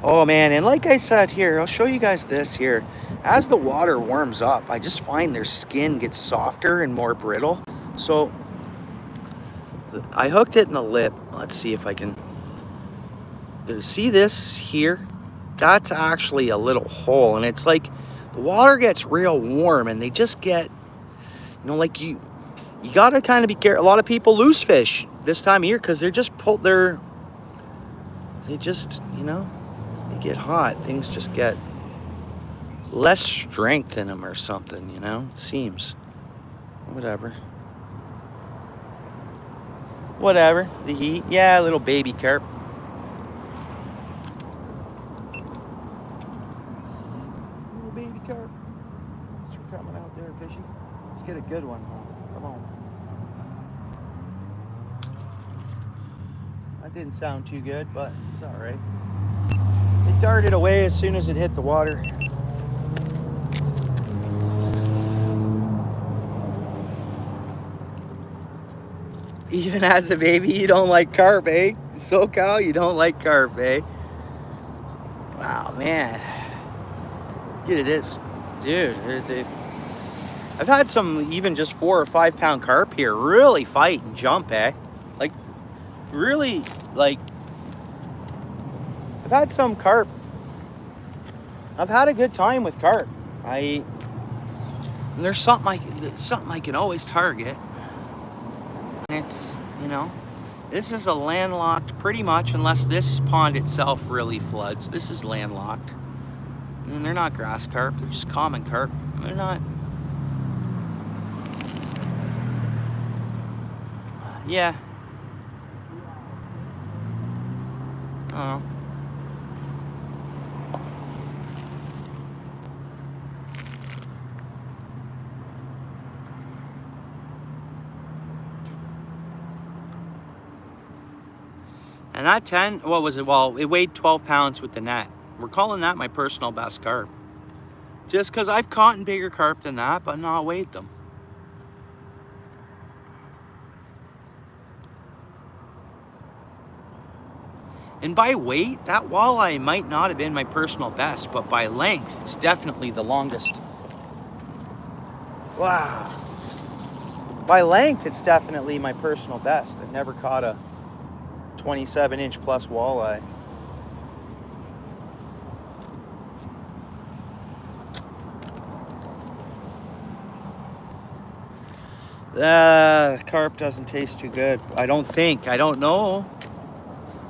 Oh, man. And like I said here, I'll show you guys this here. As the water warms up, I just find their skin gets softer and more brittle. So, I hooked it in the lip. Let's see if I can... See this here? That's actually a little hole. And it's like the water gets real warm and they just get... You know, like you got to kind of be careful. A lot of people lose fish this time of year because they're just they just, you know, they get hot. Things just get less strength in them or something, you know, it seems. Whatever. The heat. Yeah, little baby carp. Little baby carp. Thanks for coming out there fishing. Let's get a good one. Come on. That didn't sound too good, but it's all right. It darted away as soon as it hit the water. Even as a baby, you don't like carp, eh? SoCal, you don't like carp, eh? Wow, man. Look at this. Dude, I've had some even just 4 or 5 pound carp here really fight and jump, eh? Like, really, like, I've had some carp. I've had a good time with carp. And there's something I can always target. And it's, you know, this is a landlocked, pretty much, unless this pond itself really floods. This is landlocked. And they're not grass carp, they're just common carp. They're not. Yeah. Oh. And that 10, what was it? Well, it weighed 12 pounds with the net. We're calling that my personal best carp. Just because I've caught bigger carp than that, but not weighed them. And by weight, that walleye might not have been my personal best, but by length, it's definitely the longest. Wow. By length, it's definitely my personal best. I've never caught a 27-inch plus walleye. Carp doesn't taste too good. I don't think. I don't know.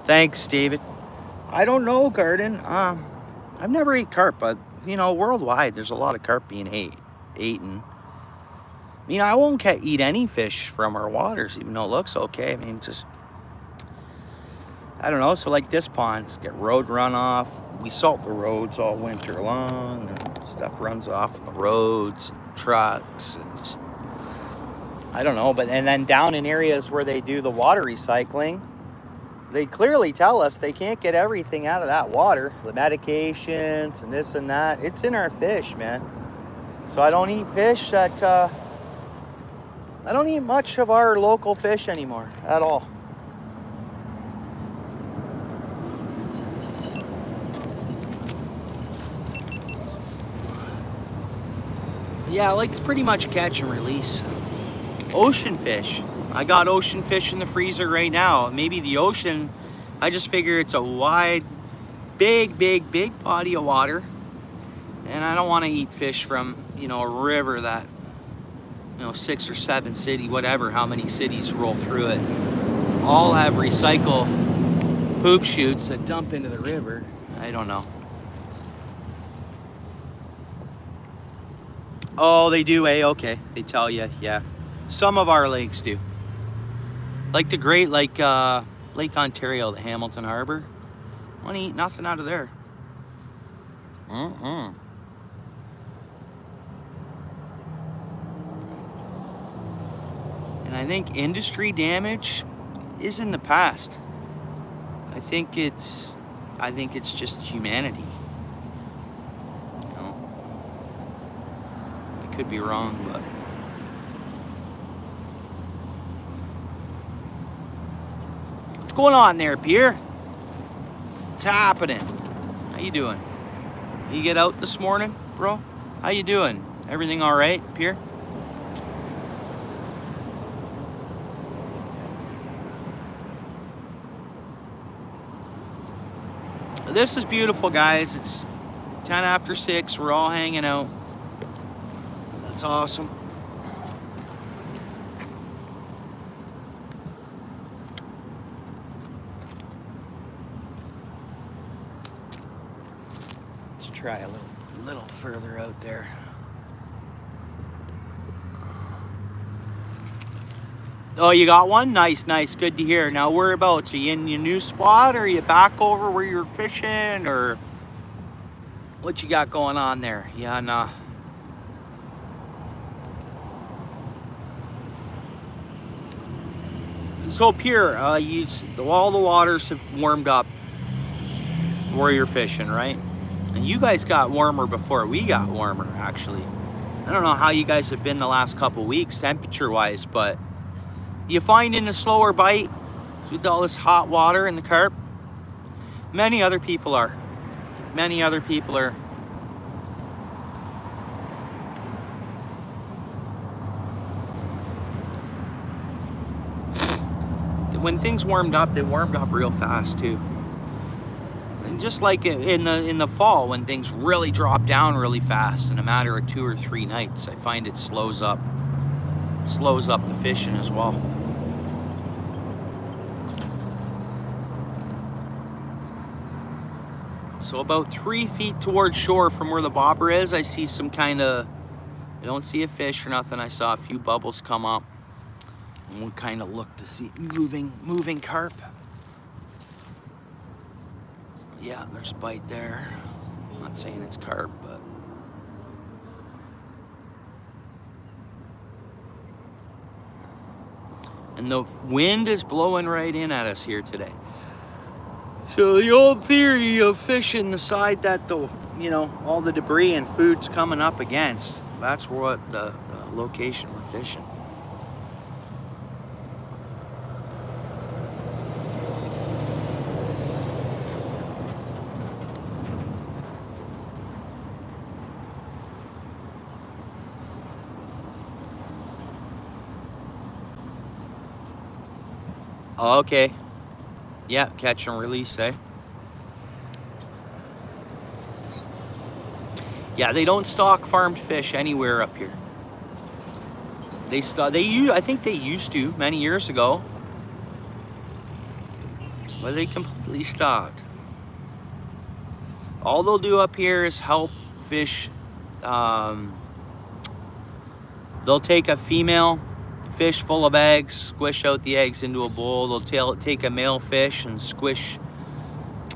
Thanks, David. I don't know, Garden. I've never ate carp, but, you know, worldwide, there's a lot of carp being eaten. I mean, I won't eat any fish from our waters, even though it looks okay. I mean, just, I don't know. So, like this pond, just get road runoff. We salt the roads all winter long. And stuff runs off on the roads, and trucks, and just, I don't know. And then down in areas where they do the water recycling, they clearly tell us they can't get everything out of that water. The medications and this and that. It's in our fish, man. So I don't eat fish that... I don't eat much of our local fish anymore at all. Yeah, I like to pretty much catch and release. Ocean fish. I got ocean fish in the freezer right now. Maybe the ocean, I just figure it's a wide, big body of water. And I don't want to eat fish from, you know, a river that you know, 6 or 7 city, whatever, how many cities roll through it, all have recycle poop chutes that dump into the river. I don't know. Oh, they do, eh? Okay, they tell you, yeah. Some of our lakes do. Like the Great Lake, Lake Ontario, the Hamilton Harbor. Want to eat nothing out of there. And I think industry damage is in the past. I think it's just humanity. You know, I could be wrong, but what's going on there, Pierre? What's happening? How you doing? You get out this morning, bro? How you doing? Everything all right, Pierre? This is beautiful, guys. It's 10 after 6. We're all hanging out. That's awesome. Let's try a little further out there. Oh, you got one? Nice, nice. Good to hear. Now, whereabouts? Are you in your new spot, or are you back over where you're fishing, or what you got going on there? Yeah, nah. So, Pierre, all the waters have warmed up where you're fishing, right? And you guys got warmer before we got warmer, actually. I don't know how you guys have been the last couple weeks, temperature-wise, but you finding a slower bite with all this hot water in the carp? Many other people are. Many other people are. When things warmed up, they warmed up real fast too. And just like in the fall, when things really drop down really fast in a matter of 2 or 3 nights, I find it slows up the fishing as well. So about 3 feet towards shore from where the bobber is, I see some kind of, I don't see a fish or nothing. I saw a few bubbles come up. And we'll kind of look to see moving carp. Yeah, there's a bite there. I'm not saying it's carp, but and the wind is blowing right in at us here today. So the old theory of fishing the side that all the debris and food's coming up against, that's what the location we're fishing. Oh, okay. Yeah, catch and release, eh? Yeah, they don't stock farmed fish anywhere up here. I think they used to many years ago, but they completely stopped. All they'll do up here is help fish. They'll take a female fish full of eggs, squish out the eggs into a bowl. They'll take a male fish and squish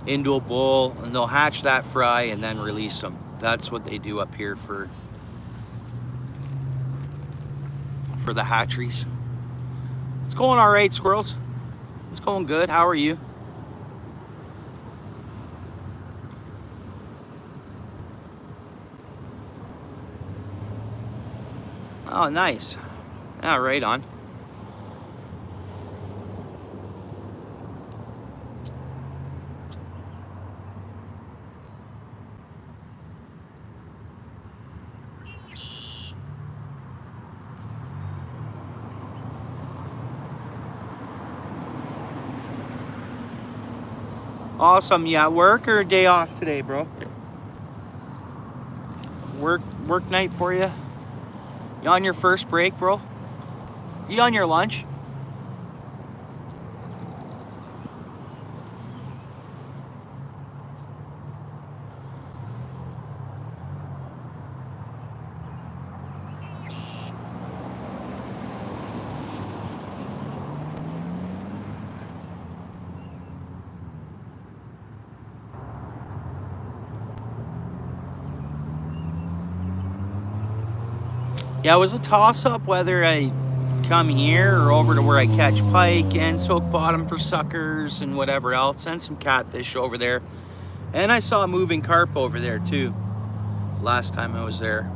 into a bowl, and they'll hatch that fry and then release them. That's what they do up here for the hatcheries. It's going all right, squirrels. It's going good. How are you? Oh, nice. Yeah, right on. Awesome. You at work or a day off today, bro? Work night for you? You on your first break, bro? You on your lunch? Yeah, it was a toss-up whether I come here or over to where I catch pike and soak bottom for suckers and whatever else, and some catfish over there. And I saw a moving carp over there too last time I was there.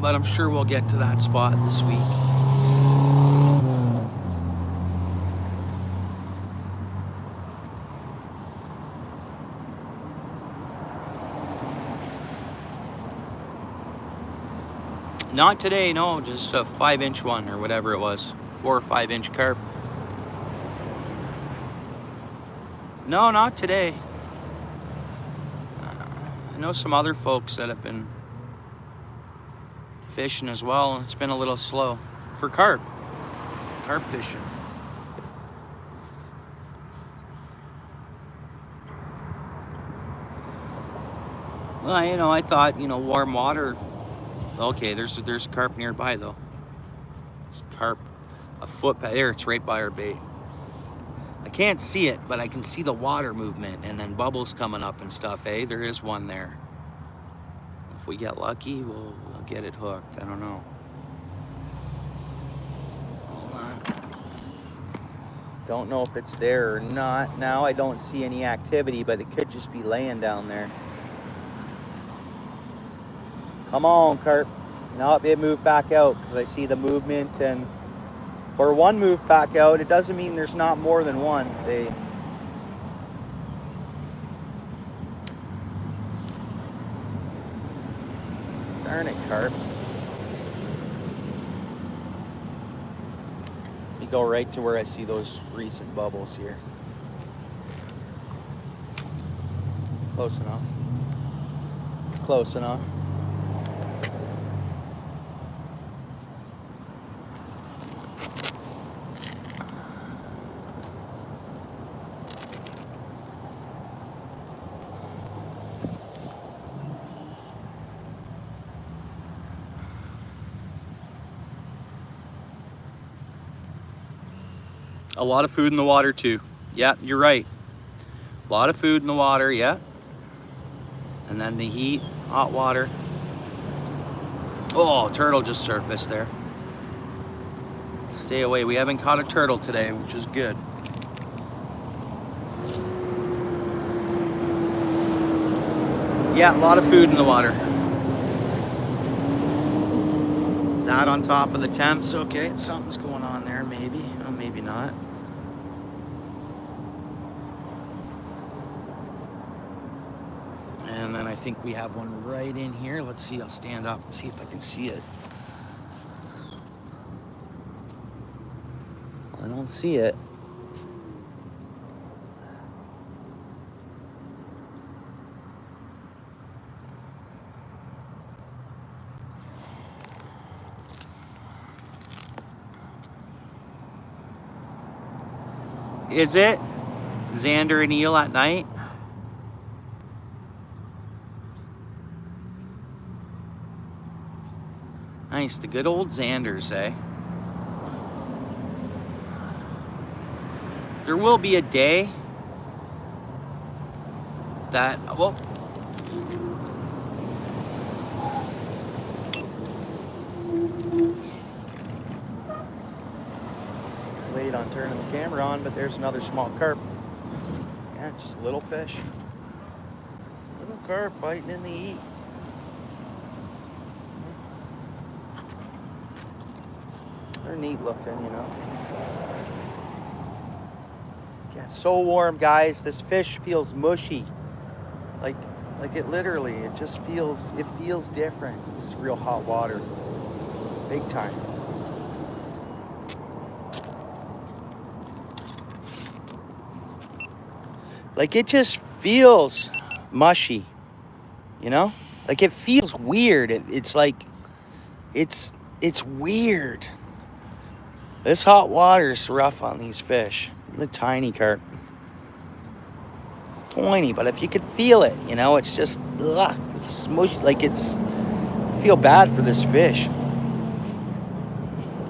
But I'm sure we'll get to that spot this week. Not today, no, just a 5-inch one or whatever it was. 4 or 5-inch carp. No, not today. I know some other folks that have been fishing as well. It's been a little slow for carp fishing. Well, you know, I thought, you know, warm water. Okay, there's carp nearby though. There's carp a foot there. It's right by our bait. I can't see it, but I can see the water movement and then bubbles coming up and stuff. Eh, there is one there. If we get lucky, we'll get it hooked. I don't know. Hold on. Don't know if it's there or not. Now I don't see any activity, but it could just be laying down there. Come on, carp. No, it moved back out because I see the movement, and or one moved back out. It doesn't mean there's not more than one. Darn it, carp. Let me go right to where I see those recent bubbles here. Close enough. It's close enough. A lot of food in the water too. Yeah, you're right. A lot of food in the water, yeah. And then the heat, hot water. Oh, turtle just surfaced there. Stay away. We haven't caught a turtle today, which is good. Yeah, a lot of food in the water. That on top of the temps, okay, something's going on there, maybe. Oh, maybe not. And then I think we have one right in here. Let's see, I'll stand up and see if I can see it. I don't see it. Is it Xander and eel at night? Nice, the good old Xanders, eh? There will be a day that, well, late on turning the camera on, but there's another small carp. Yeah, just little fish. Little carp biting in the heat. They're neat looking, you know. Yeah, so warm, guys. This fish feels mushy. Like it literally, it just feels, it feels different. It's real hot water. Big time. Like it just feels mushy, you know? Like, it feels weird. It's like, it's weird. This hot water is rough on these fish. The tiny carp. Tiny, but if you could feel it, you know, it's just, ugh, it's smushy. Like, I feel bad for this fish.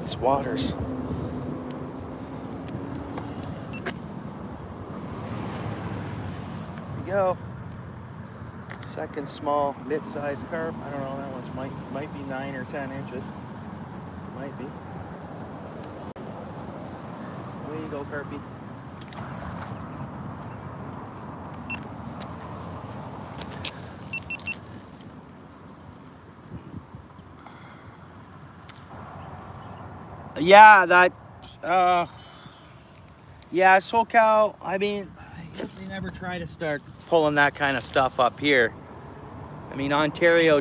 These waters. Here we go. Second small, mid-sized carp. I don't know, that one might be 9 or 10 inches. Might be. There you go, carpy. Yeah, yeah, SoCal, I mean, I guess they never try to start pulling that kind of stuff up here. I mean, Ontario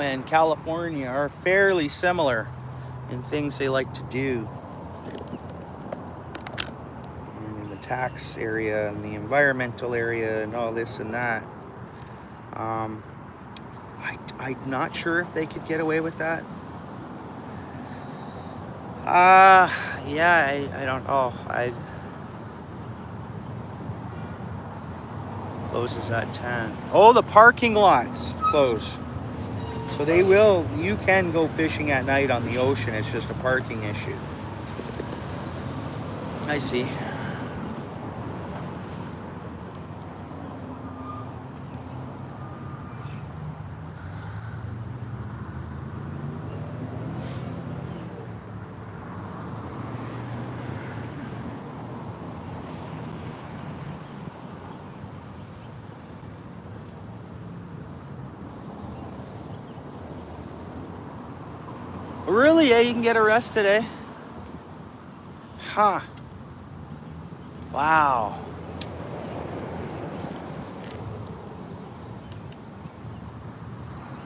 and California are fairly similar in things they like to do. And in the tax area and the environmental area and all this and that. I'm not sure if they could get away with that. Yeah, I don't know. Closes at 10. Oh, the parking lots close. So you can go fishing at night on the ocean. It's just a parking issue. I see. Really? Yeah, you can get arrested today. Huh. Wow.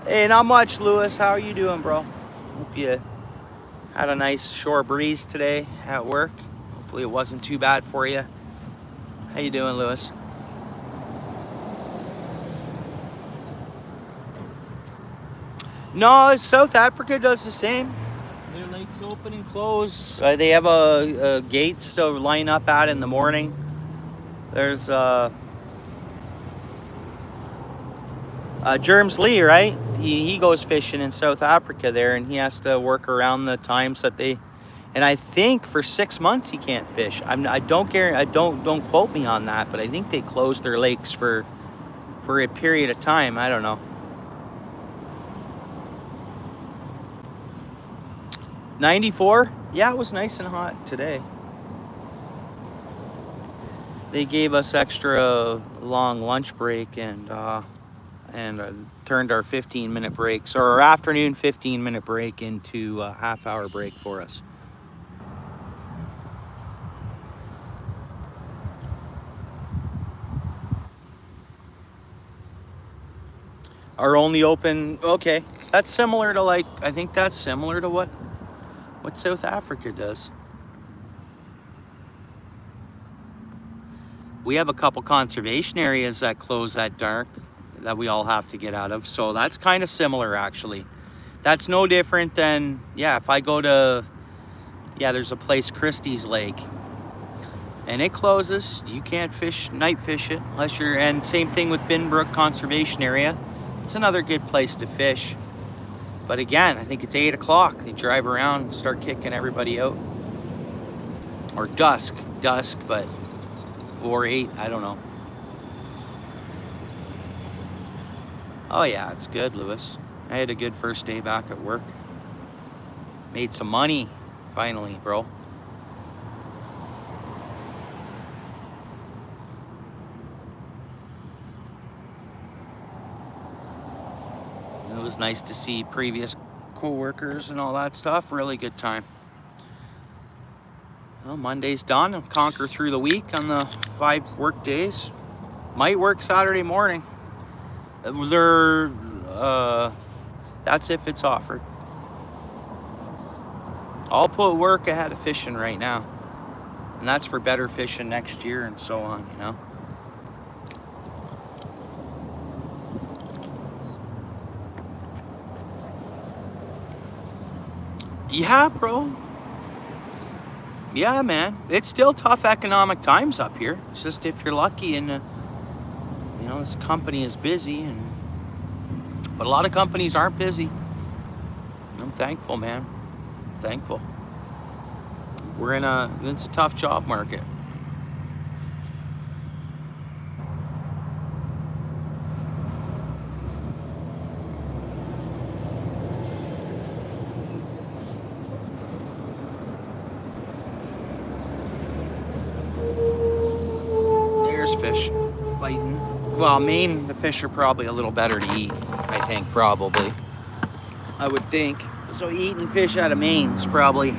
Hey, not much, Lewis. How are you doing, bro? Hope you had a nice shore breeze today at work. Hopefully it wasn't too bad for you. How you doing, Lewis? No, South Africa does the same. Their lakes open and close. They have a gates to line up at in the morning. There's Jerms Lee, right? He goes fishing in South Africa there, and he has to work around the times that they. And I think for 6 months he can't fish. Don't quote me on that, but I think they close their lakes for a period of time. I don't know. 94? Yeah, it was nice and hot today. They gave us extra long lunch break and turned our 15-minute breaks, or our afternoon 15-minute break, into a half-hour break for us. Our only open, okay. That's similar to I think that's similar to what South Africa does. We have a couple conservation areas that close at dark that we all have to get out of. So that's kind of similar, actually. That's no different than, yeah, if I go to, yeah, there's a place, Christie's Lake, and it closes. You can't night fish it unless you're, and same thing with Binbrook Conservation Area. It's another good place to fish. But again, I think it's 8 o'clock. They drive around and start kicking everybody out. Or dusk, but, or 8, I don't know. Oh yeah, it's good, Lewis. I had a good first day back at work. Made some money, finally, bro. It was nice to see previous co-workers and all that stuff. Really good time. Well, Monday's done. I'll conquer through the week on the 5 work days. Might work Saturday morning. That's if it's offered. I'll put work ahead of fishing right now. And that's for better fishing next year and so on, you know. Yeah, bro. Yeah, man. It's still tough economic times up here. It's just if you're lucky and, you know, this company is busy, but a lot of companies aren't busy. I'm thankful, man. Thankful. It's a tough job market. There's fish biting. Well, Maine, the fish are probably a little better to eat, I think, probably. I would think. So eating fish out of Maine is probably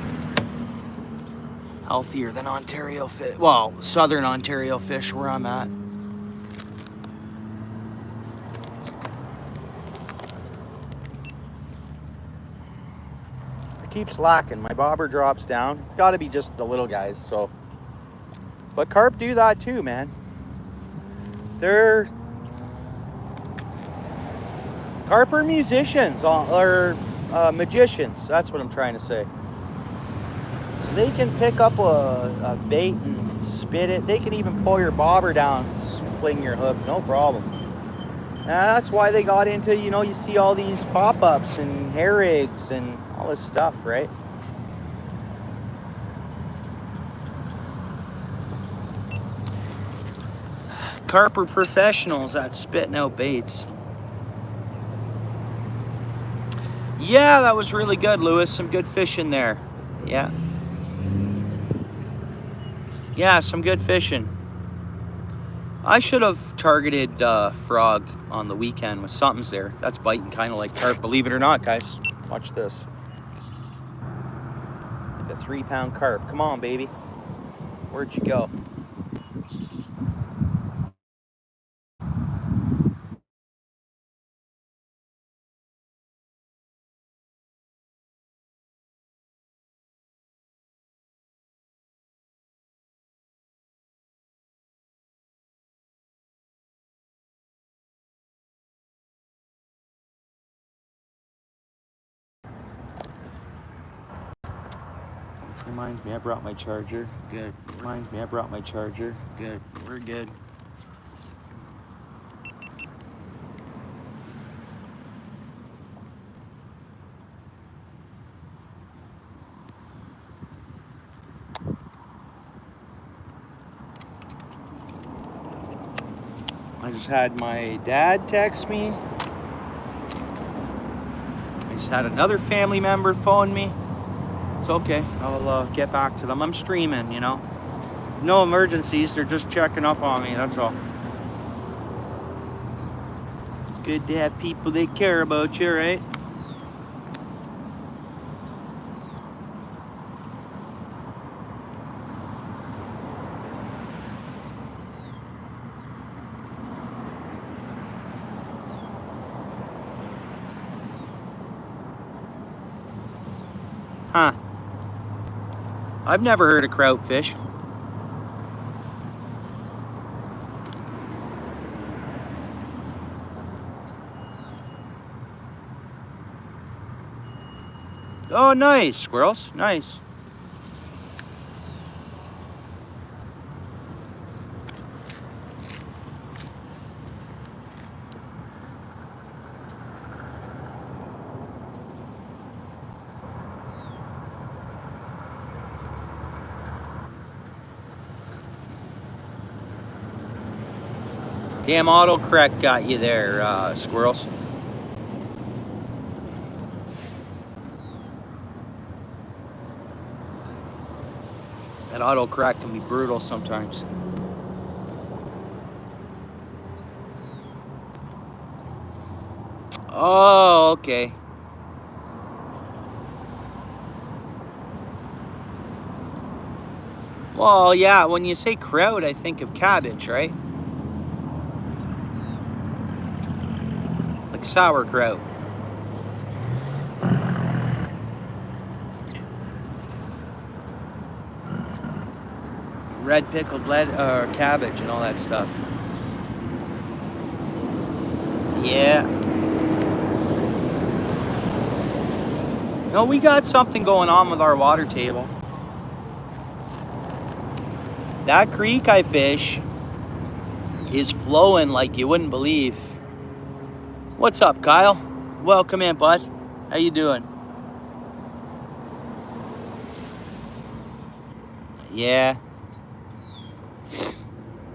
healthier than Ontario fish. Well, southern Ontario fish where I'm at. It keeps slacking. My bobber drops down. It's got to be just the little guys, so. But carp do that too, man. Carp are musicians, or magicians. That's what I'm trying to say. They can pick up a bait and spit it. They can even pull your bobber down, fling your hook, no problem. And that's why they got into, you know, you see all these pop-ups and hair rigs and all this stuff, right? Carp are professionals at spitting out baits. Yeah, that was really good, Lewis. Some good fish in there. Yeah. Yeah, some good fishing. I should have targeted frog on the weekend with something's there. That's biting kind of like carp, believe it or not, guys. Watch this. The 3-pound carp. Come on, baby. Where'd you go? Reminds me I brought my charger. Good. Reminds me I brought my charger. Good. We're good. I just had my dad text me. I just had another family member phone me. It's okay. I'll get back to them. I'm streaming, you know. No emergencies. They're just checking up on me. That's all. It's good to have people that care about you, right? Huh. I've never heard of trout fish. Oh, nice, squirrels. Nice. Damn autocorrect got you there, squirrels. That autocorrect can be brutal sometimes. Oh, okay. Well, yeah, when you say kraut, I think of cabbage, right? Like sauerkraut. Red pickled cabbage and all that stuff. Yeah. No, we got something going on with our water table. That creek I fish is flowing like you wouldn't believe. What's up, Kyle? Welcome in, bud. How you doing? Yeah.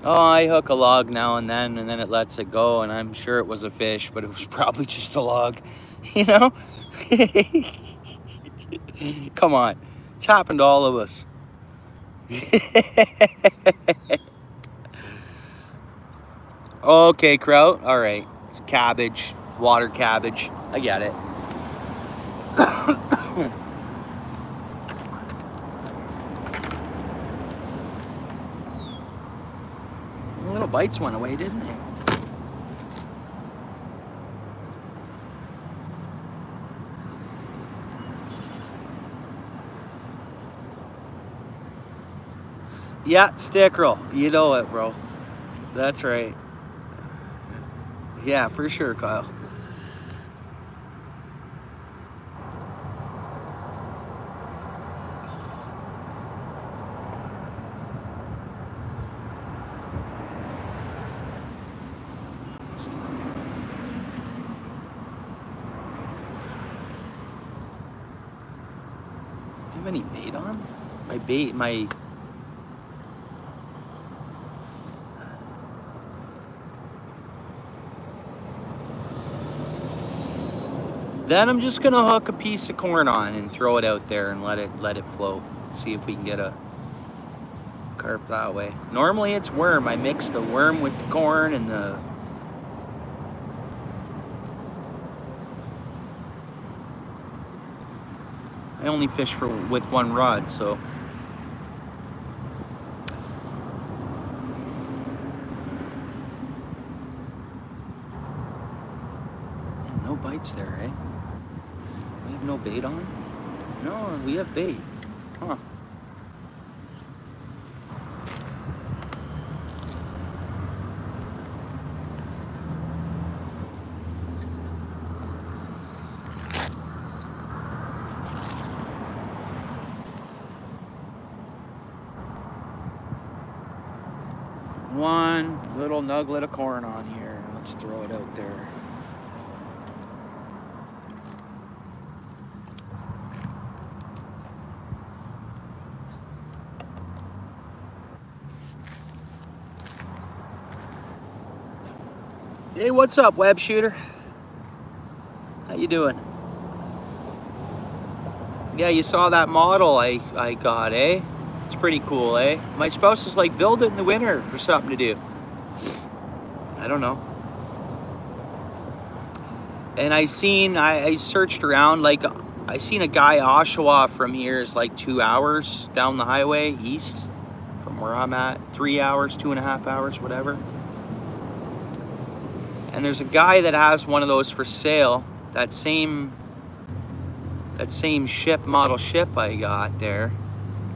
Oh, I hook a log now and then it lets it go, and I'm sure it was a fish, but it was probably just a log, you know? Come on. It's happened to all of us. Okay, kraut. All right. It's cabbage, water cabbage. I get it. Little bites went away, didn't they? Yeah, stick roll. You know it, bro. That's right. Yeah, for sure, Kyle. Do you have any bait on? My Then I'm just gonna hook a piece of corn on and throw it out there and let it float. See if we can get a carp that way. Normally it's worm. I mix the worm with the corn and the I only fish with one rod, so yeah, no bites there, eh? We have no bait on? No, we have bait. Huh. One little nuglet of corn on here. Let's throw it out there. Hey, what's up, web shooter? How you doing? Yeah, you saw that model I got, eh? It's pretty cool, eh? My spouse is like, build it in the winter for something to do. I don't know. And I searched around, like, I seen a guy, Oshawa from here is like 2 hours down the highway east from where I'm at. 3 hours, 2.5 hours, whatever. And there's a guy that has one of those for sale. That same model ship I got there.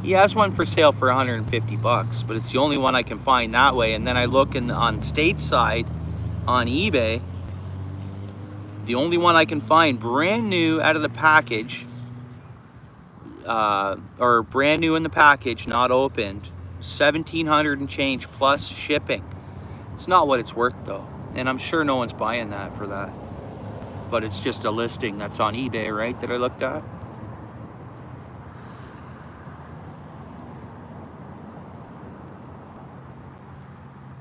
He has one for sale for 150 bucks, but it's the only one I can find that way. And then I look on stateside on eBay. The only one I can find brand new out of the package, or brand new in the package, not opened, 1,700 and change plus shipping. It's not what it's worth though. And I'm sure no one's buying that for that. But it's just a listing that's on eBay, right, that I looked at.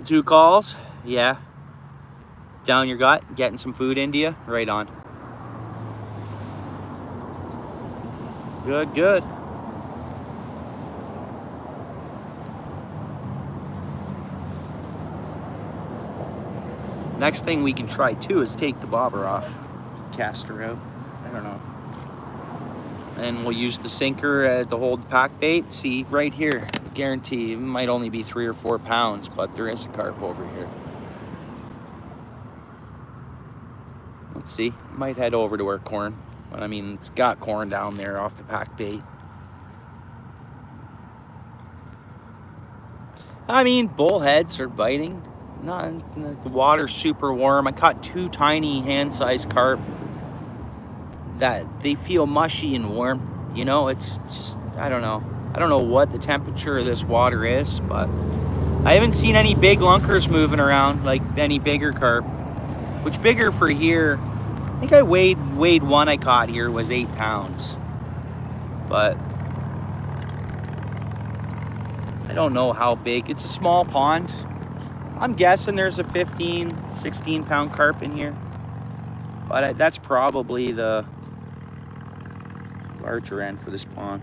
Two calls, yeah. Down your gut, getting some food into you, right on. Good, good. Next thing we can try too is take the bobber off, cast her out. I don't know. And we'll use the sinker to hold the pack bait. See, right here, I guarantee it might only be 3 or 4 pounds, but there is a carp over here. Let's see, might head over to our corn. But I mean, it's got corn down there off the pack bait. I mean, bullheads are biting. The water's super warm. I caught 2 tiny hand-sized carp that they feel mushy and warm. You know, it's just, I don't know. I don't know what the temperature of this water is, but I haven't seen any big lunkers moving around, like any bigger carp. Which bigger for here, I think I weighed one I caught here was 8 pounds. But I don't know how big. It's a small pond. I'm guessing there's a 15, 16 pound carp in here. But that's probably the larger end for this pond.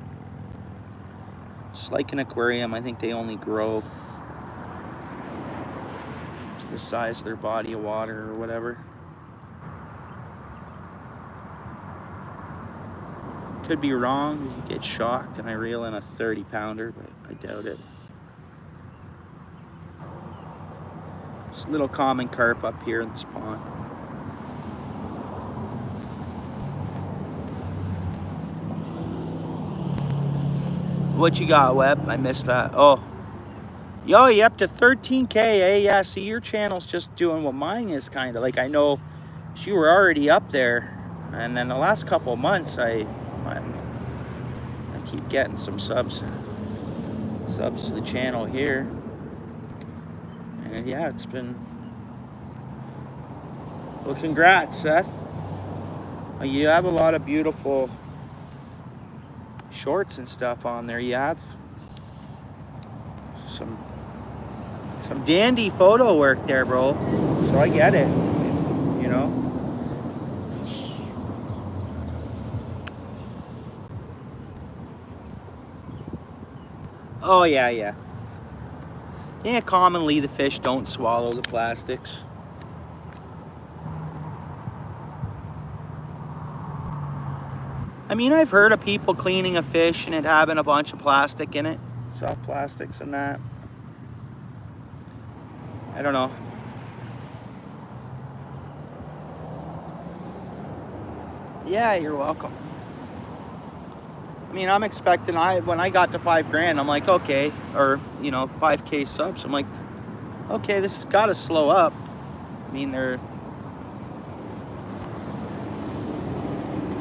Just like an aquarium, I think they only grow to the size of their body of water or whatever. Could be wrong. You get shocked and I reel in a 30 pounder, but I doubt it. Just a little common carp up here in this pond. What you got, Webb? I missed that. Oh. Yo, you up to 13K, eh? Yeah, so your channel's just doing what mine is, kind of. Like, I know you were already up there. And then the last couple of months, I keep getting some subs to the channel here. And yeah, it's been... Well, congrats, Seth. You have a lot of beautiful shorts and stuff on there. You have some dandy photo work there, bro. So I get it, you know. Oh yeah, yeah. Yeah, commonly the fish don't swallow the plastics. I mean, I've heard of people cleaning a fish and it having a bunch of plastic in it. Soft plastics and that. I don't know. Yeah, you're welcome. I mean, I'm expecting, when I got to 5 grand, I'm like, okay, or, you know, 5K subs, I'm like, okay, this has got to slow up. I mean,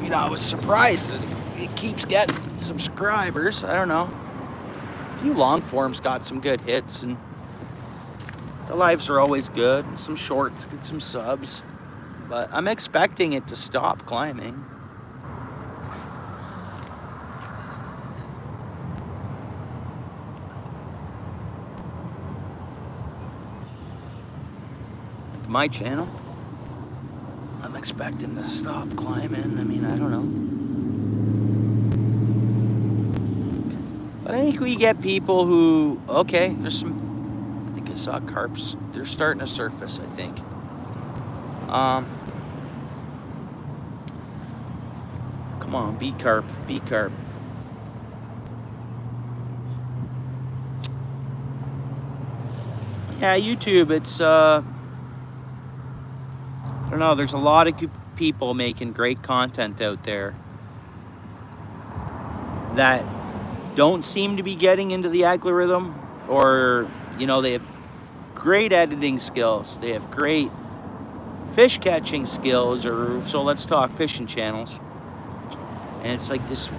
you know, I was surprised that it keeps getting subscribers. I don't know. A few long forms got some good hits, and the lives are always good. Some shorts get some subs, but I'm expecting it to stop climbing. Like my channel, I'm expecting to stop climbing. I mean, I don't know. But I think we get people who, okay, there's some, I think I saw carps. They're starting to surface, I think. Come on, be carp, be carp. Yeah, YouTube, it's, I don't know, there's a lot of people making great content out there that don't seem to be getting into the algorithm, or, you know, they have great editing skills, they have great fish catching skills, or so let's talk fishing channels. And it's like this,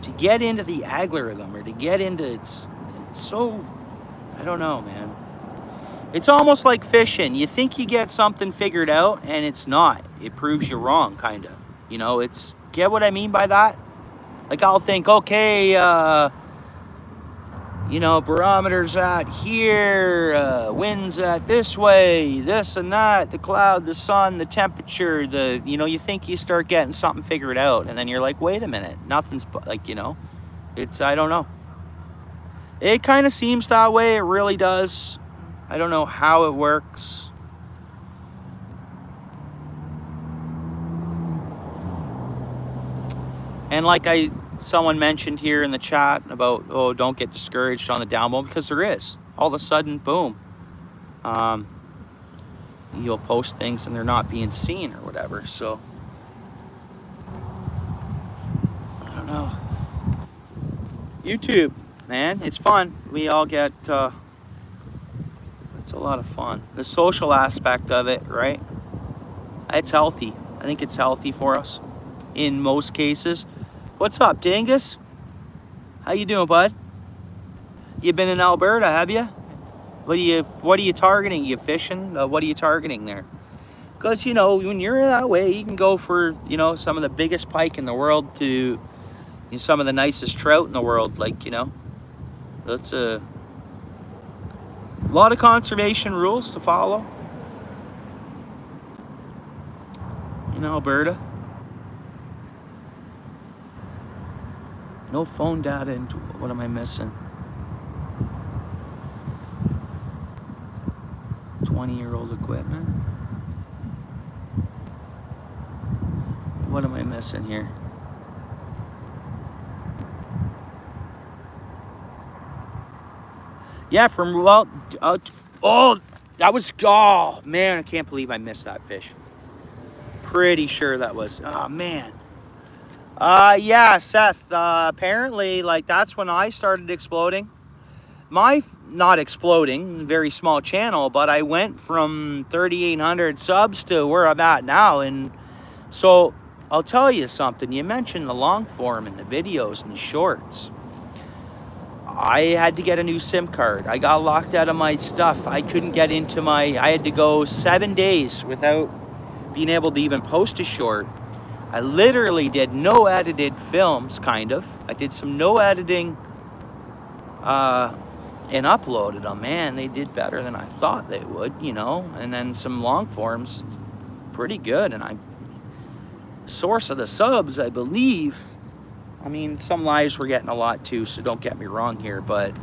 to get into the algorithm, or to get into, it's so, I don't know, man. It's almost like fishing. You think you get something figured out, and it's not. It proves you wrong, kind of. You know, it's, get what I mean by that? Like, I'll think, okay, you know, barometer's at here, wind's at this way, this and that, the cloud, the sun, the temperature, you know, you think you start getting something figured out, and then you're like, wait a minute, nothing's, like, you know, it's, I don't know. It kind of seems that way, it really does. I don't know how it works. And like someone mentioned here in the chat about, oh, don't get discouraged on the download, because there is. All of a sudden, boom. You'll post things and they're not being seen or whatever, so. I don't know. YouTube, man, it's fun. We all get, it's a lot of fun. The social aspect of it, right? It's healthy. I think it's healthy for us. in most cases. What's up, Dingus? How you doing, bud? You been in Alberta, have you? What are you targeting? You fishing? What are you targeting there? Because, you know, when you're that way, you can go for, you know, some of the biggest pike in the world to, you know, some of the nicest trout in the world. Like, you know, that's a lot of conservation rules to follow in Alberta. No phone data, and what am I missing? 20-year-old equipment. What am I missing here? Yeah, from, well, oh, that was, oh, man, I can't believe I missed that fish. Pretty sure that was, oh, man. Yeah, Seth, apparently, like, that's when I started exploding. Not exploding, very small channel, but I went from 3,800 subs to where I'm at now. And so I'll tell you something. You mentioned the long form and the videos and the shorts. I had to get a new SIM card. I got locked out of my stuff. I couldn't get into I had to go 7 days without being able to even post a short. I literally did no edited films, kind of. I did some no editing and uploaded them. Man, they did better than I thought they would, you know. And then some long forms, pretty good. And source of the subs, I believe. I mean, some lives were getting a lot too, so don't get me wrong here, but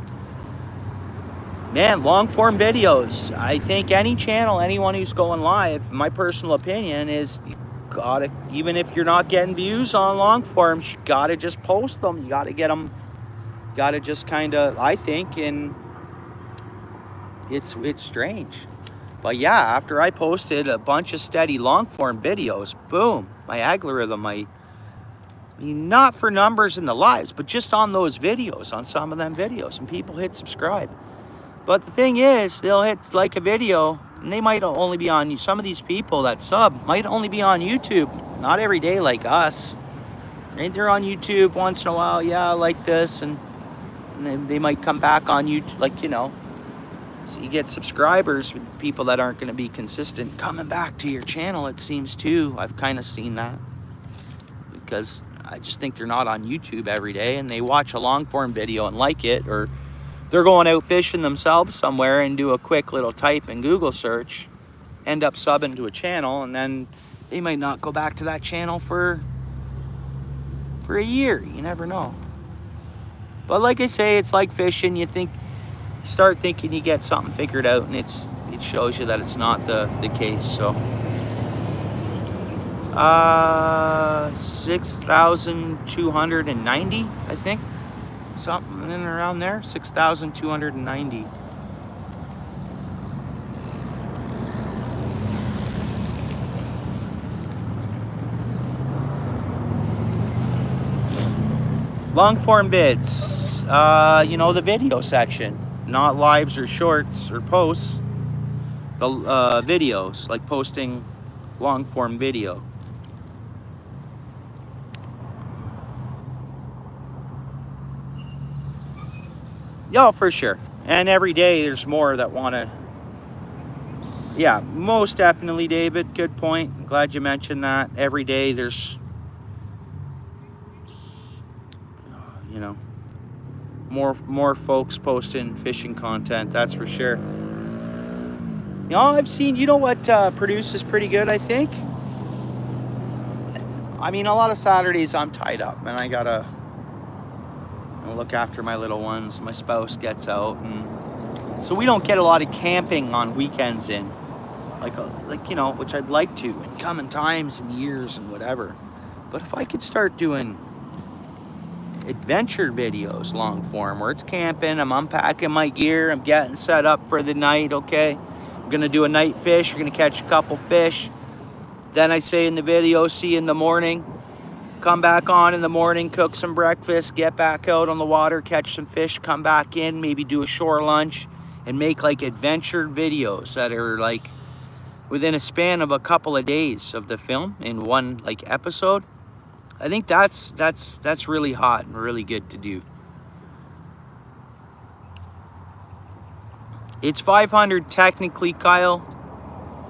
man, long form videos. I think any channel, anyone who's going live, my personal opinion is, you gotta, even if you're not getting views on long forms, you gotta just post them. You gotta get them, gotta just kind of, I think, and it's strange. But yeah, after I posted a bunch of steady long form videos, boom, my algorithm, not for numbers in the lives, but just on those videos, on some of them videos, and people hit subscribe. But the thing is, they'll hit like a video, and they might only be on, some of these people that sub might only be on YouTube, not every day like us. Right? They're on YouTube once in a while, yeah, I like this, and then they might come back on YouTube, like, you know. So you get subscribers with people that aren't going to be consistent coming back to your channel, it seems, too. I've kind of seen that. Because I just think they're not on YouTube every day, and they watch a long form video and like it, or they're going out fishing themselves somewhere and do a quick little type in Google search, end up subbing to a channel, and then they might not go back to that channel for a year. You never know. But like I say, it's like fishing. You start thinking you get something figured out, and it shows you that it's not the case. So 6,290, I think, something in and around there. 6,290. Long form bids, you know, the video section, not lives or shorts or posts, the videos, like posting long form video. Yeah, for sure. And every day there's more that want to, yeah, most definitely, David, good point. I'm glad you mentioned that. Every day there's, you know, more folks posting fishing content, that's for sure. You know, I've seen, you know what produces pretty good, I think? I mean, a lot of Saturdays I'm tied up, and I gotta look after my little ones. My spouse gets out, and so we don't get a lot of camping on weekends in, like you know, which I'd like to in coming times and years and whatever. But if I could start doing adventure videos, long form, where it's camping, I'm unpacking my gear, I'm getting set up for the night, okay? I'm gonna do a night fish, we're gonna catch a couple fish. Then I say in the video, see you in the morning. Come back on in the morning, cook some breakfast, get back out on the water, catch some fish, come back in, maybe do a shore lunch, and make like adventure videos that are like within a span of a couple of days of the film in one like episode. I think that's really hot and really good to do. It's 500 technically, Kyle.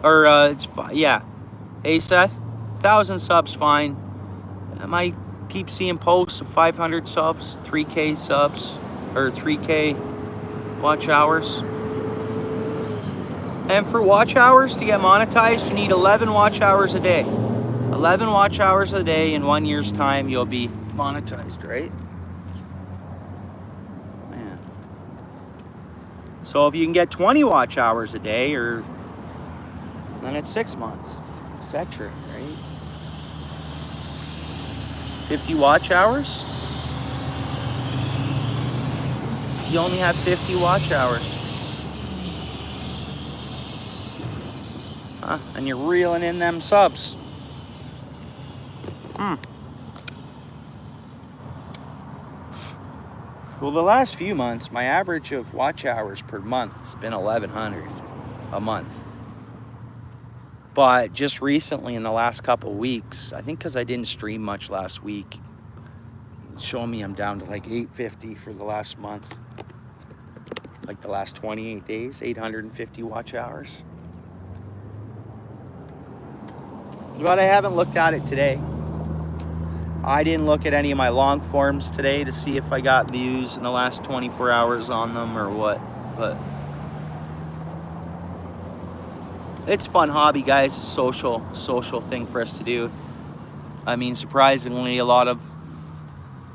Or yeah. Hey Seth, 1,000 subs fine. I might keep seeing posts of 500 subs, 3K subs, or 3K watch hours. And for watch hours to get monetized, you need 11 watch hours a day. 11 watch hours a day. In 1 year's time, you'll be monetized, right? Man. So if you can get 20 watch hours a day, or then it's 6 months, etc. Right? 50 watch hours. You only have 50 watch hours. And you're reeling in them subs. Well, the last few months, my average of watch hours per month has been 1,100 a month. But just recently, in the last couple weeks, I think because I didn't stream much last week, it's showing me I'm down to like 850 for the last month. Like the last 28 days, 850 watch hours. But I haven't looked at it today. I didn't look at any of my long forms today to see if I got views in the last 24 hours on them or what. But it's a fun hobby, guys. Social thing for us to do. I mean, surprisingly, a lot of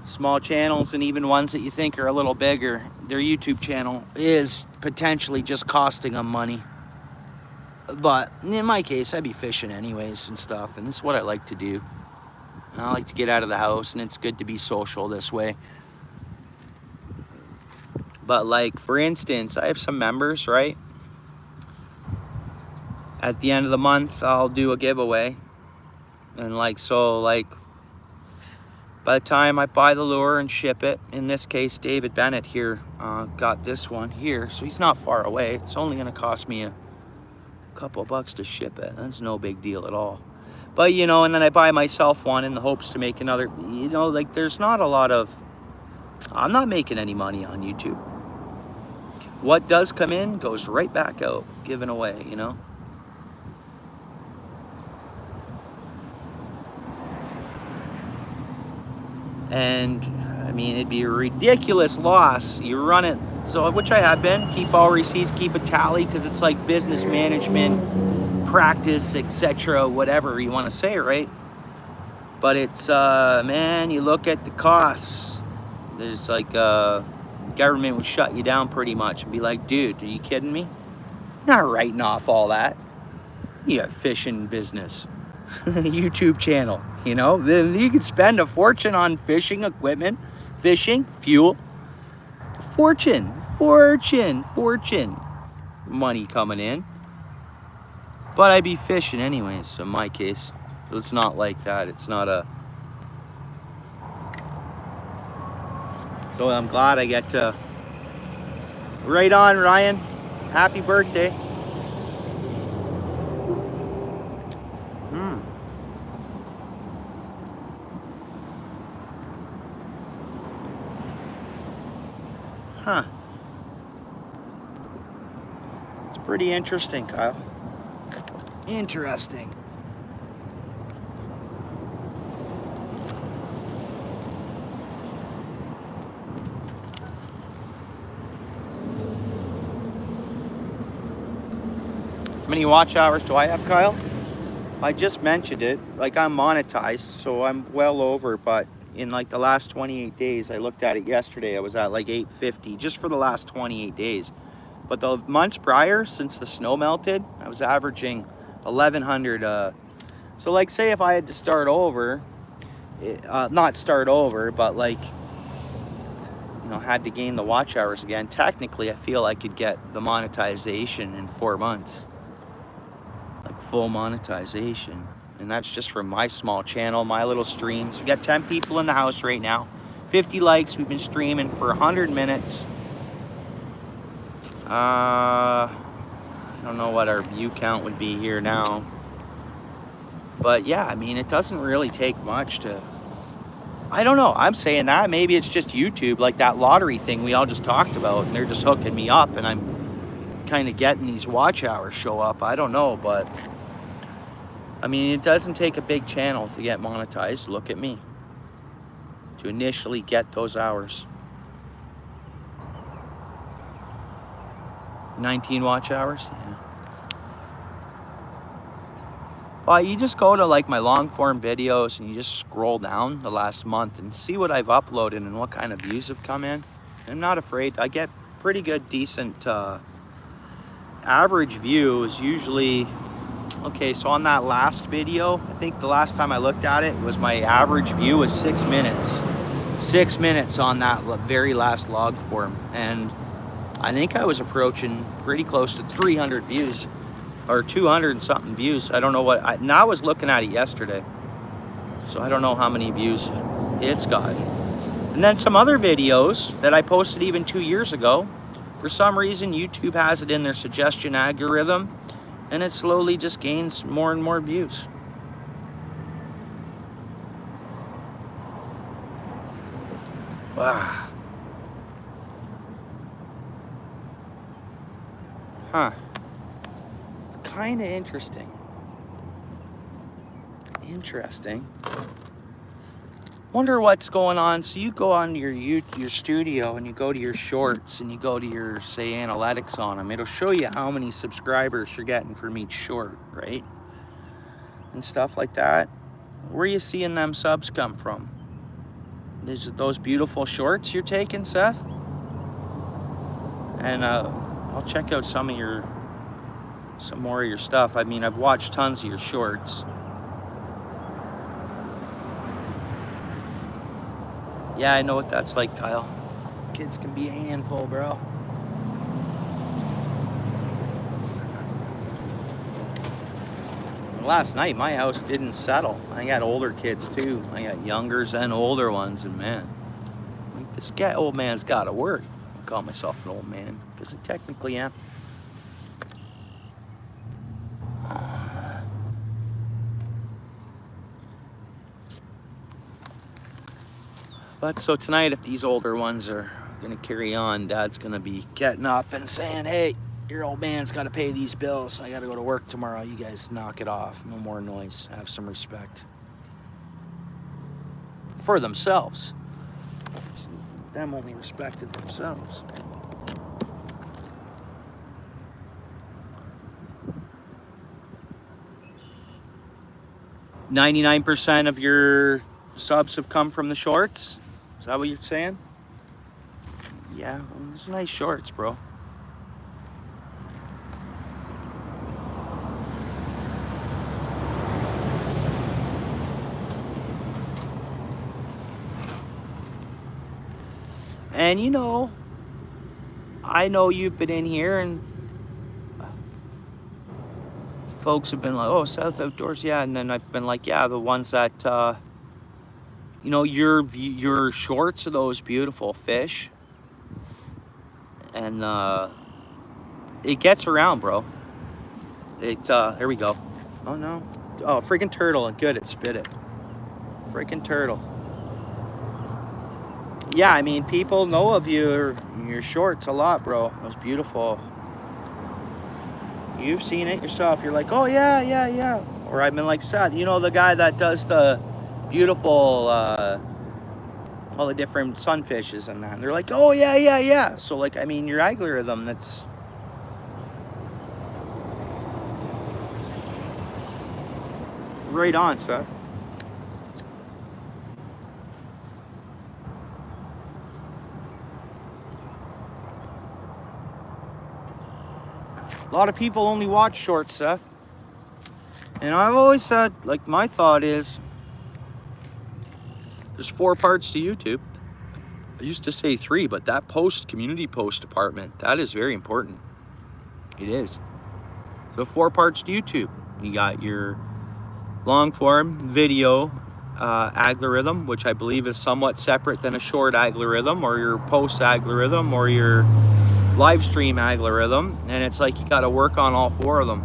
small channels and even ones that you think are a little bigger, their YouTube channel is potentially just costing them money. But in my case, I'd be fishing anyways and stuff, and it's what I like to do. And I like to get out of the house, and it's good to be social this way. But like, for instance, I have some members, right? At the end of the month, I'll do a giveaway. And like, so like, by the time I buy the lure and ship it, in this case, David Bennett here got this one here, so he's not far away. It's only gonna cost me a couple bucks to ship it. That's no big deal at all. But you know, and then I buy myself one in the hopes to make another. You know, like, there's not a lot of, I'm not making any money on YouTube. What does come in goes right back out, given away, you know. And I mean, it'd be a ridiculous loss. You run it, so which I have been, keep all receipts, keep a tally, because it's like business management, practice, etc., whatever you want to say, right? But it's, man, you look at the costs. There's like, government would shut you down pretty much and be like, dude, are you kidding me? Not writing off all that. You have fishing business. YouTube channel, you know, then you could spend a fortune on fishing equipment, fishing, fuel, fortune, money coming in. But I'd be fishing anyways, so in my case, it's not like that. It's not a, so I'm glad I get to, right on, Ryan, happy birthday. Huh. It's pretty interesting, Kyle. Interesting. How many watch hours do I have, Kyle? I just mentioned it. Like, I'm monetized, so I'm well over, but in like the last 28 days, I looked at it yesterday, I was at like 850 just for the last 28 days. But the months prior, since the snow melted, I was averaging 1,100. So like, say if I had to start over, not start over, but like, you know, had to gain the watch hours again, technically I feel I could get the monetization in 4 months. Like full monetization. And that's just from my small channel, my little streams. We got 10 people in the house right now, 50 likes. We've been streaming for 100 minutes. I don't know what our view count would be here now. But yeah, I mean, it doesn't really take much to I don't know. I'm saying that. Maybe it's just YouTube, like that lottery thing we all just talked about, and they're just hooking me up, and I'm kind of getting these watch hours show up. I don't know, but I mean, it doesn't take a big channel to get monetized. Look at me. To initially get those hours. 19 watch hours? Yeah. Well, you just go to like my long form videos and you just scroll down the last month and see what I've uploaded and what kind of views have come in. I'm not afraid. I get pretty good, decent average view is usually, okay, so on that last video, I think the last time I looked at it was my average view was 6 minutes. 6 minutes on that very last log form. And I think I was approaching pretty close to 300 views. Or 200 and something views. I don't know what, now I was looking at it yesterday. So I don't know how many views it's gotten. And then some other videos that I posted even 2 years ago, for some reason YouTube has it in their suggestion algorithm and it slowly just gains more and more views. Wow. Huh. Kind of interesting. Wonder what's going on. So you go on your studio and you go to your shorts and you go to your, say, analytics on them. It'll show you how many subscribers you're getting from each short, right? And stuff like that. Where are you seeing them subs come from? Is it those beautiful shorts you're taking, Seth? And I'll check out some more of your stuff. I mean, I've watched tons of your shorts. Yeah, I know what that's like, Kyle. Kids can be a handful, bro. Last night, my house didn't settle. I got older kids too. I got youngers and older ones, and man, like this guy, old man's got to work. I call myself an old man because I technically am. But so tonight, if these older ones are gonna carry on, Dad's gonna be getting up and saying, hey, your old man's gotta pay these bills. I gotta go to work tomorrow. You guys knock it off. No more noise. Have some respect. For themselves. It's them only respected themselves. "99% of your subs have come from the shorts." Is that what you're saying? Yeah, well, those are nice shorts, bro. And you know, I know you've been in here and folks have been like, oh, South Outdoors, yeah. And then I've been like, yeah, the ones that, you know, your shorts are those beautiful fish. And it gets around, bro. There we go. Oh no. Oh, freaking turtle. Good, it spit it. Freaking turtle. Yeah, I mean, people know of your shorts a lot, bro. Those beautiful. You've seen it yourself. You're like, oh yeah, yeah, yeah. Or I've been like, Seth, you know the guy that does the beautiful, all the different sunfishes and that. And they're like, oh yeah, yeah, yeah. So like, I mean, your algorithm, that's right on, Seth. A lot of people only watch shorts, Seth. And I've always said, like, my thought is, there's 4 parts to YouTube. I used to say 3, but that community post department, that is very important. It is. So 4 parts to YouTube. You got your long form video algorithm, which I believe is somewhat separate than a short algorithm, or your post algorithm, or your live stream algorithm. And it's like you got to work on all 4 of them.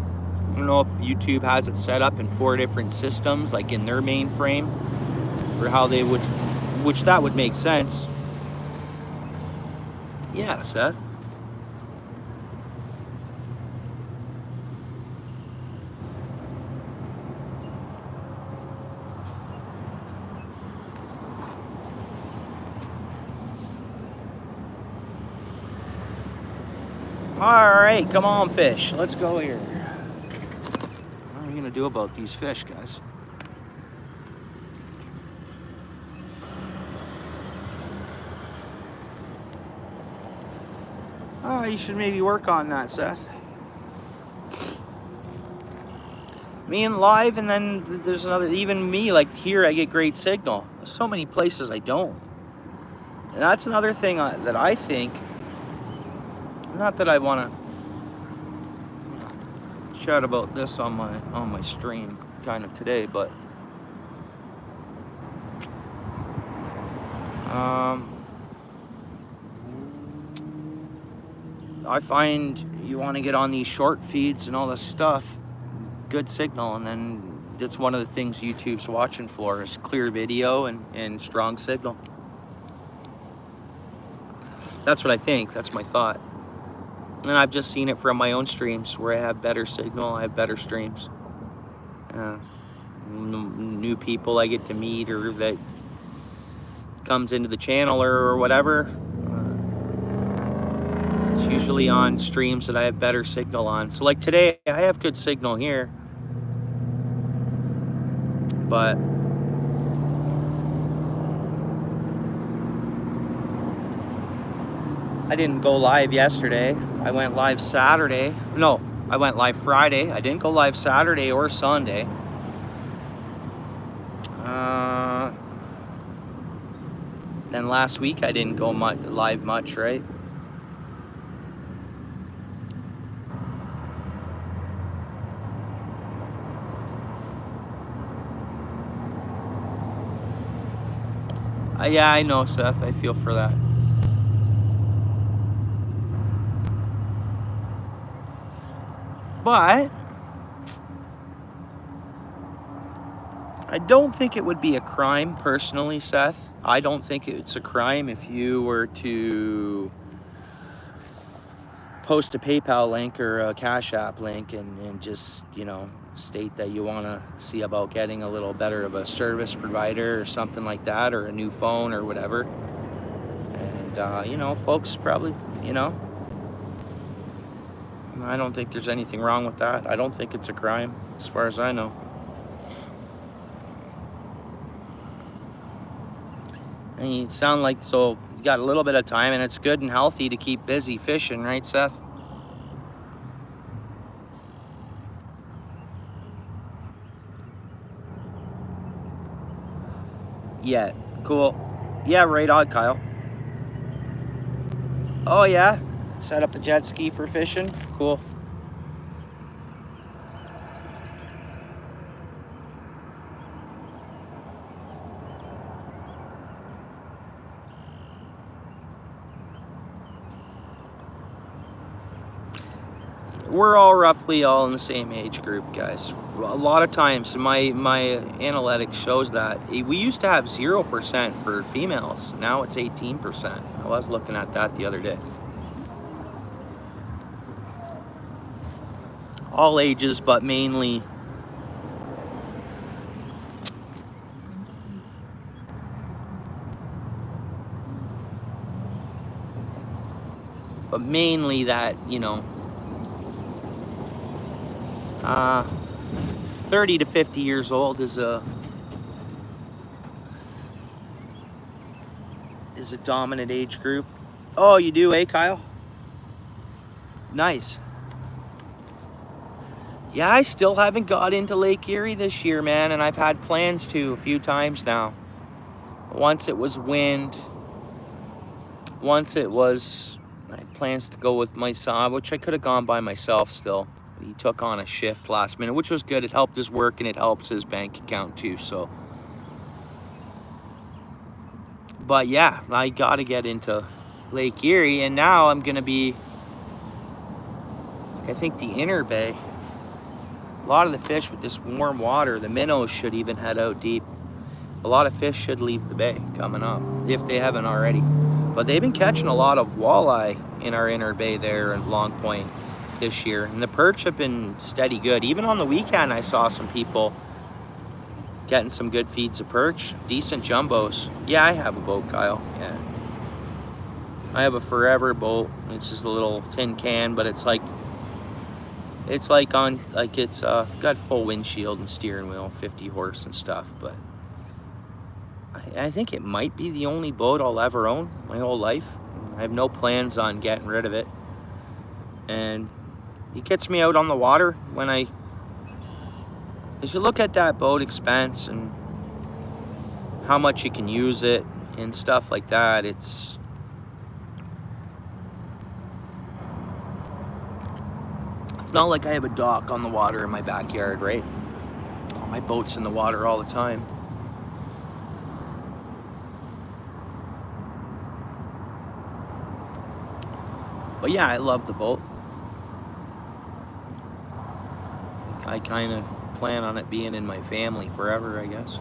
I don't know if YouTube has it set up in 4 different systems, like in their mainframe, or how they would which that would make sense. Yeah, Seth. All right, come on, fish. Let's go here. What are we gonna do about these fish, guys? Oh, you should maybe work on that, Seth. Me and live, and then there's another, even me, like here I get great signal. There's so many places I don't. And that's another thing that I think, not that I want to chat about this on my stream kind of today, but I find you want to get on these short feeds and all this stuff, good signal, and then that's one of the things YouTube's watching for is clear video and strong signal. That's what I think. That's my thought. And I've just seen it from my own streams where I have better signal, I have better streams. New people I get to meet or that comes into the channel or whatever. It's usually on streams that I have better signal on. So like today, I have good signal here. But I didn't go live yesterday. I went live Saturday. No, I went live Friday. I didn't go live Saturday or Sunday. Then last week I didn't go live much, right? Yeah, I know, Seth. I feel for that. But I don't think it would be a crime, personally, Seth. I don't think it's a crime if you were to post a PayPal link or a Cash App link and just, you know, state that you want to see about getting a little better of a service provider or something like that, or a new phone or whatever. And, you know, folks probably, you know, I don't think there's anything wrong with that. I don't think it's a crime, as far as I know. And you sound like, so you got a little bit of time, and it's good and healthy to keep busy fishing, right, Seth? Yeah, cool. Yeah, right on, Kyle. Oh, yeah? Set up the jet ski for fishing? Cool. We're all roughly all in the same age group, guys. A lot of times, my analytics shows that we used to have 0% for females. Now it's 18%. I was looking at that the other day. All ages, but mainly that, you know, 30 to 50 years old is a dominant age group. Oh, you do, eh, Kyle? Nice. Yeah, I still haven't got into Lake Erie this year, man, and I've had plans to a few times now. Once it was wind. Once it was, I had plans to go with my son, which I could have gone by myself still. He took on a shift last minute, which was good. It helped his work and it helps his bank account too, so. But yeah, I gotta get into Lake Erie, and now I'm gonna be, I think, the inner bay. A lot of the fish with this warm water, the minnows should even head out deep. a lot of fish should leave the bay coming up, if they haven't already. But they've been catching a lot of walleye in our inner bay there in Long Point this year. And the perch have been steady good. Even on the weekend, I saw some people getting some good feeds of perch, decent jumbos. Yeah, I have a boat, Kyle, yeah. I have a Forever boat. It's just a little tin can, but it's got full windshield and steering wheel, 50 horse and stuff. But I think it might be the only boat I'll ever own my whole life. I have no plans on getting rid of it. And it gets me out on the water when as you look at that boat expense and how much you can use it and stuff like that, it's not like I have a dock on the water in my backyard, right? Oh, my boat's in the water all the time. But yeah, I love the boat. I kind of plan on it being in my family forever, I guess.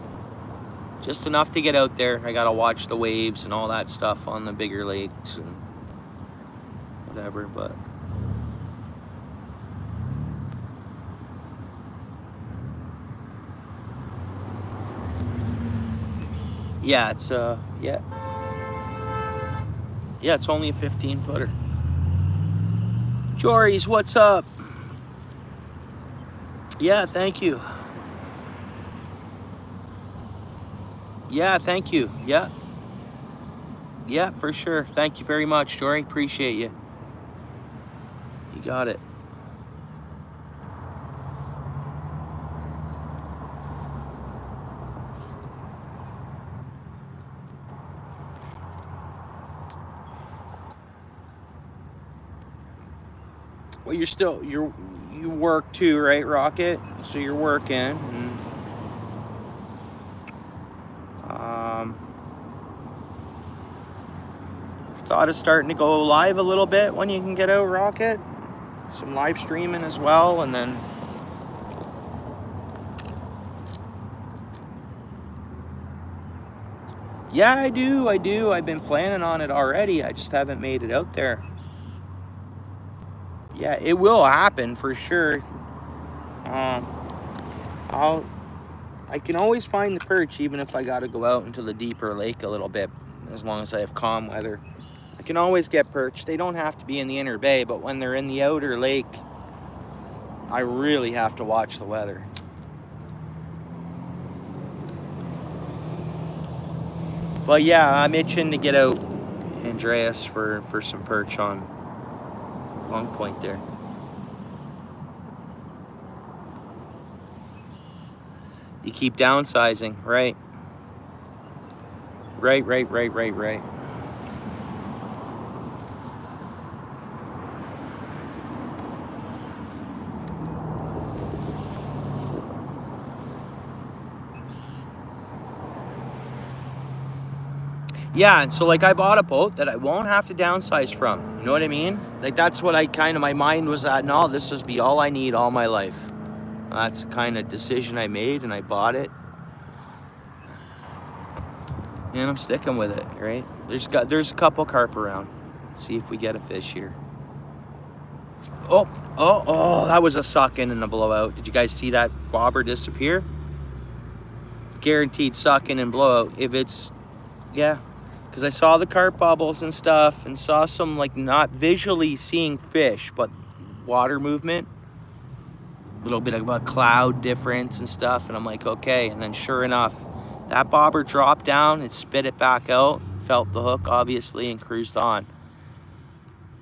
Just enough to get out there. I gotta watch the waves and all that stuff on the bigger lakes and whatever, but yeah, it's it's only a 15-footer. Jory's, what's up? Yeah, thank you. Yeah, thank you. Yeah. Yeah, for sure. Thank you very much, Jory. Appreciate you. You got it. Well, you work too, right, Rocket? So you're working. And, thought of starting to go live a little bit when you can get out, Rocket. Some live streaming as well, and then yeah, I do. I've been planning on it already. I just haven't made it out there. Yeah, it will happen for sure. I can always find the perch even if I gotta go out into the deeper lake a little bit, as long as I have calm weather. I can always get perch. They don't have to be in the inner bay, but when they're in the outer lake, I really have to watch the weather. But yeah, I'm itching to get out, Andreas, for some perch on Long Point there. You keep downsizing, right? Right. Yeah, and so like I bought a boat that I won't have to downsize from. You know what I mean? Like that's what my mind was at. No, this will be all I need all my life. That's the kind of decision I made, and I bought it. And I'm sticking with it, right? There's a couple carp around. Let's see if we get a fish here. Oh, that was a suck in and a blowout. Did you guys see that bobber disappear? Guaranteed suck in and blowout. If it's, yeah. Because I saw the carp bubbles and stuff and saw some like not visually seeing fish, but water movement. A little bit of a cloud difference and stuff. And I'm like, okay. And then sure enough, that bobber dropped down and spit it back out. Felt the hook, obviously, and cruised on.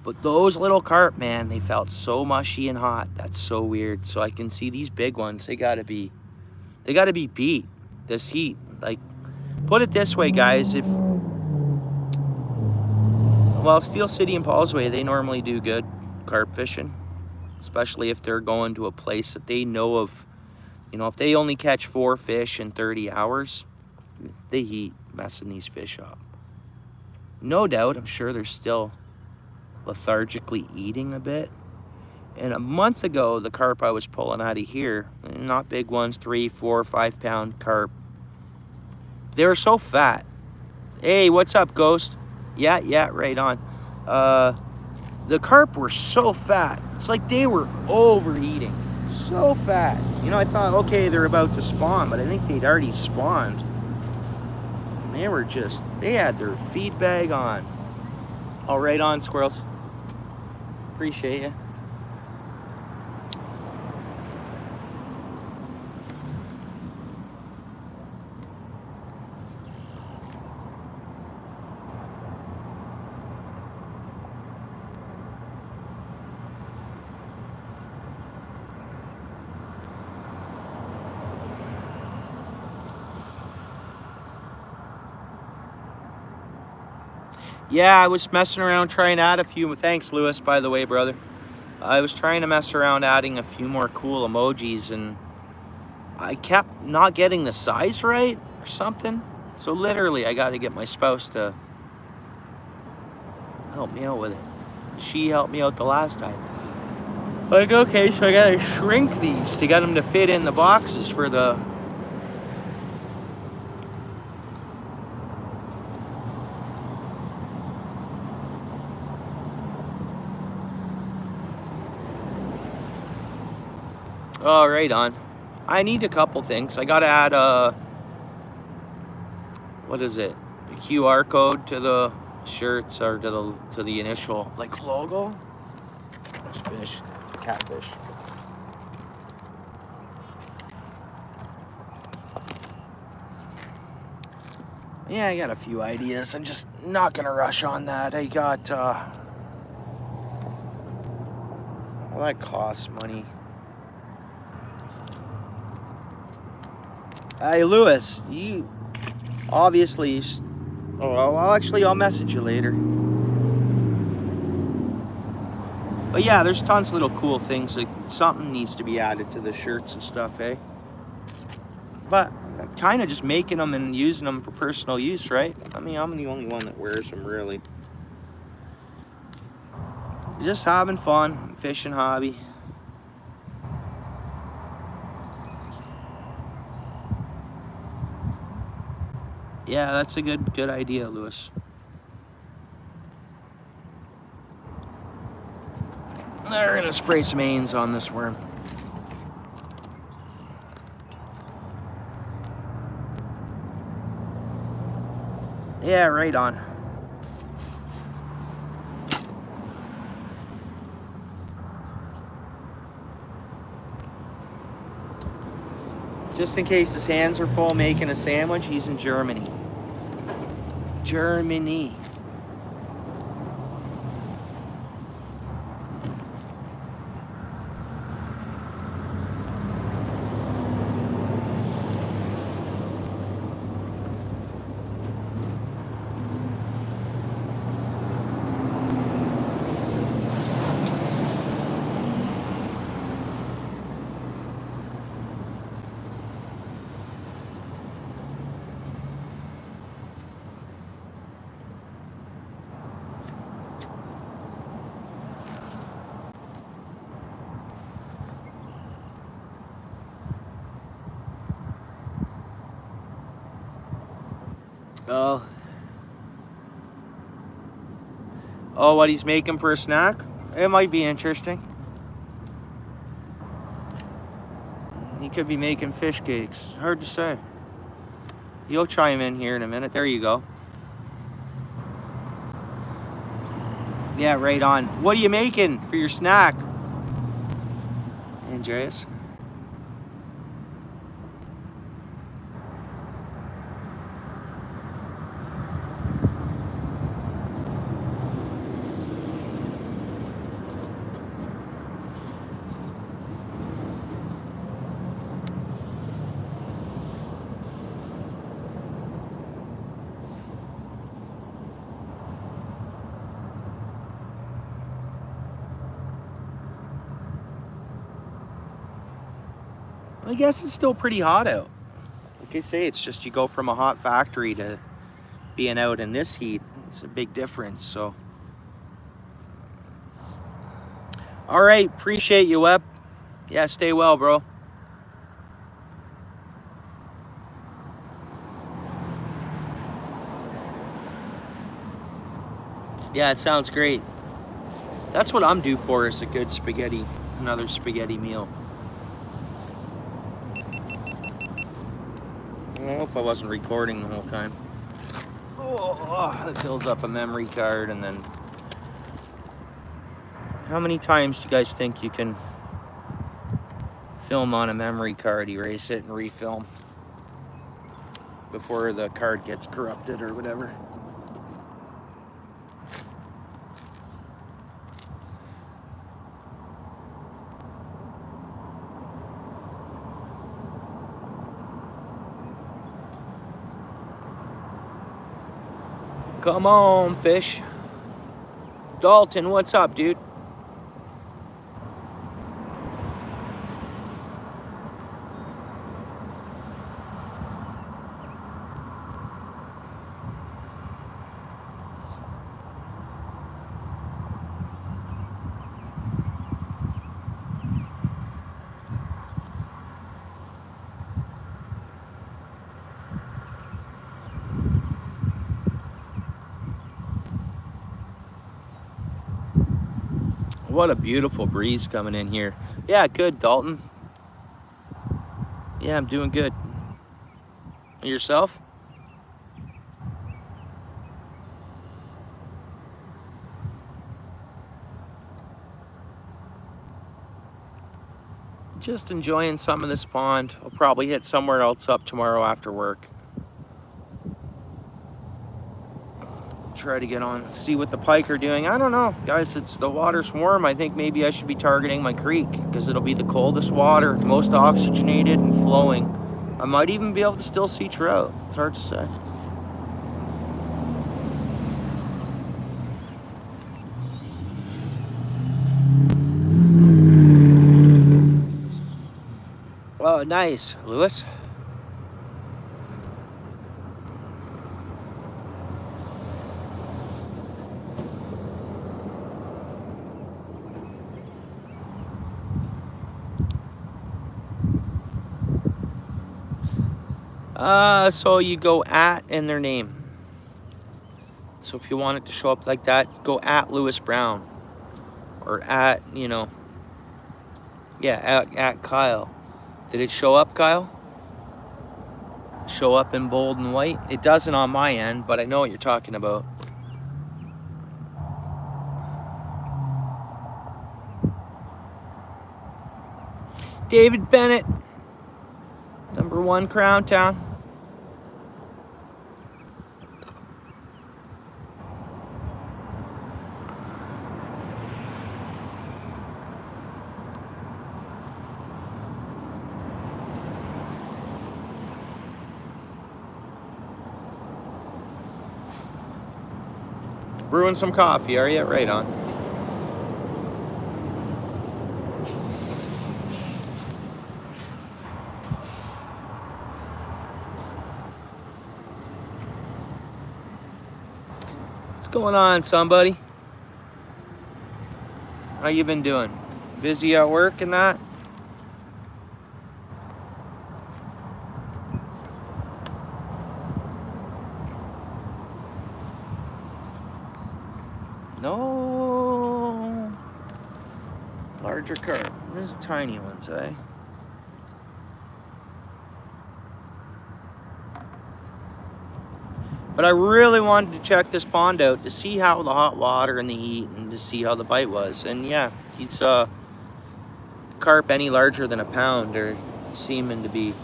But those little carp, man, they felt so mushy and hot. That's so weird. So I can see these big ones. They gotta be beat. This heat. Like, put it this way, guys. Well, Steel City and Paulsway, they normally do good carp fishing, especially if they're going to a place that they know of. You know, if they only catch 4 fish in 30 hours, the heat messing these fish up. No doubt, I'm sure they're still lethargically eating a bit. And a month ago, the carp I was pulling out of here, not big ones, 3, 4, 5 pound carp, They were so fat. Hey, what's up, Ghost? Yeah, right on. The carp were so fat. It's like they were overeating. So fat. You know, I thought, okay, they're about to spawn, but I think they'd already spawned. They were just, they had their feed bag on. All right on, squirrels. Appreciate you. Yeah, I was messing around trying to add a few. Thanks, Lewis, by the way, brother. I was trying to mess around adding a few more cool emojis, and I kept not getting the size right or something. So literally, I got to get my spouse to help me out with it. She helped me out the last time. Like, okay, so I got to shrink these to get them to fit in the boxes for the... Oh, right on. I need a couple things. I gotta add a, what is it? A QR code to the shirts or to the initial like logo. There's fish, catfish. Yeah, I got a few ideas. I'm just not gonna rush on that. I got well, that costs money. Hey, Lewis, you obviously... Oh, well, actually, I'll message you later. But yeah, there's tons of little cool things. Like, something needs to be added to the shirts and stuff, eh? But I'm kind of just making them and using them for personal use, right? I mean, I'm the only one that wears them, really. Just having fun, fishing hobby. Yeah, that's a good idea, Lewis. We're gonna spray some Ains on this worm. Yeah, right on. Just in case his hands are full making a sandwich, he's in Germany. Germany. Oh, what he's making for a snack? It might be interesting. He could be making fish cakes. Hard to say. You'll chime in here in a minute. There you go. Yeah, right on. What are you making for your snack, Andreas? I guess it's still pretty hot out. Like I say, it's just you go from a hot factory to being out in this heat. It's a big difference, so. All right, appreciate you, Webb. Yeah, stay well, bro. Yeah, it sounds great. That's what I'm due for, is a good spaghetti, another spaghetti meal. I hope I wasn't recording the whole time. Oh, that fills up a memory card, and then how many times do you guys think you can film on a memory card, erase it, and refilm before the card gets corrupted or whatever? Come on, fish. Dalton, what's up, dude? What a beautiful breeze coming in here. Yeah, good, Dalton. Yeah, I'm doing good. And yourself? Just enjoying some of this pond. I'll probably hit somewhere else up tomorrow after work. Try to get on, see what the pike are doing. I don't know, guys, it's the water's warm. I think maybe I should be targeting my creek because it'll be the coldest water, most oxygenated and flowing. I might even be able to still see trout. It's hard to say. Oh, nice, Lewis. So you go at in their name. So if you want it to show up like that, go at Lewis Brown. Or at, you know, yeah, at Kyle. Did it show up, Kyle? Show up in bold and white? It doesn't on my end, but I know what you're talking about. David Bennett, #1 Crown Town. Brewing some coffee, are you? Right on. What's going on, somebody? How you been doing? Busy at work and that? No. Larger carp. This is tiny ones, eh? But I really wanted to check this pond out to see how the hot water and the heat, and to see how the bite was. And yeah, he's carp any larger than a pound are seeming to be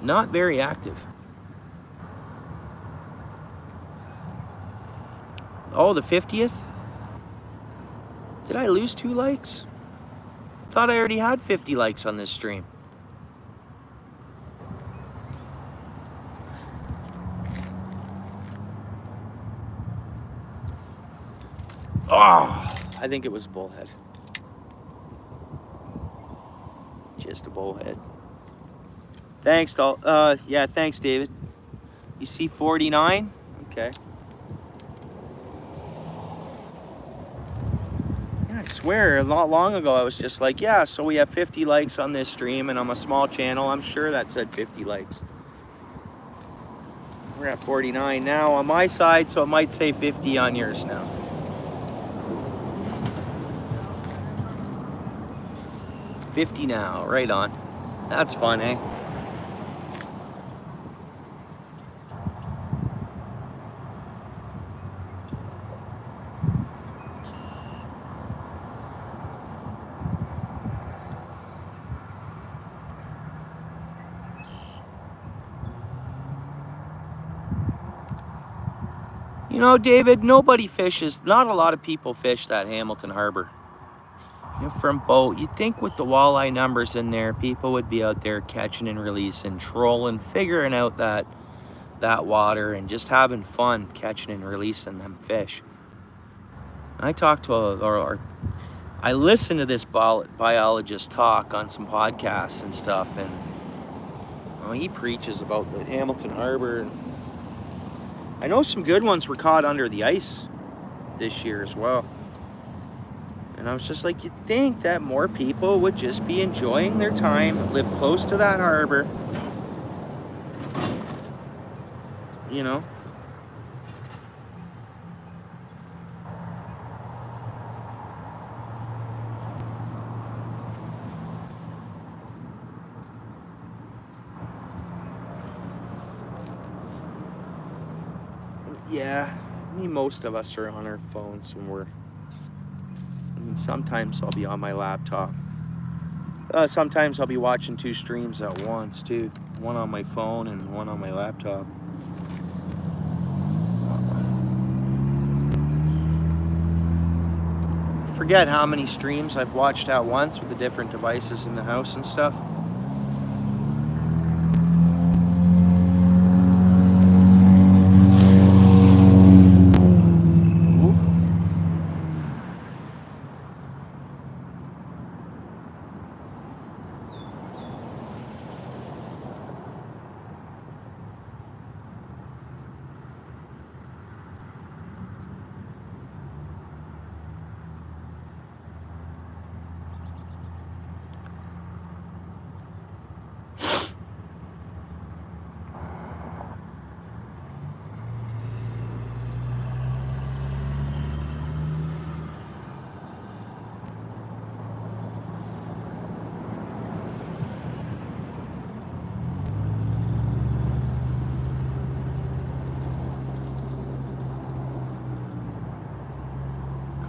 not very active. Oh, the 50th? Did I lose 2 likes? Thought I already had 50 likes on this stream. Oh, I think it was a bullhead. Just a bullhead. Thanks, yeah, thanks, David. You see 49? Okay. Yeah, I swear, not long ago, I was just like, yeah, so we have 50 likes on this stream, and I'm a small channel. I'm sure that said 50 likes. We're at 49 now on my side, so it might say 50 on yours now. $50 now, right on. That's fun, eh? You know, David, nobody fishes, not a lot of people fish that Hamilton Harbor. You know, from boat, you'd think with the walleye numbers in there, people would be out there catching and releasing, trolling, figuring out that water and just having fun catching and releasing them fish. I talked to I listened to this biologist talk on some podcasts and stuff, and he preaches about the Hamilton Harbor. And I know some good ones were caught under the ice this year as well. And I was just like, you'd think that more people would just be enjoying their time, live close to that harbor. You know? Yeah, I mean, most of us are on our phones when we're... I mean, sometimes I'll be on my laptop. Sometimes I'll be watching 2 streams at once, too. One on my phone and one on my laptop. I forget how many streams I've watched at once with the different devices in the house and stuff.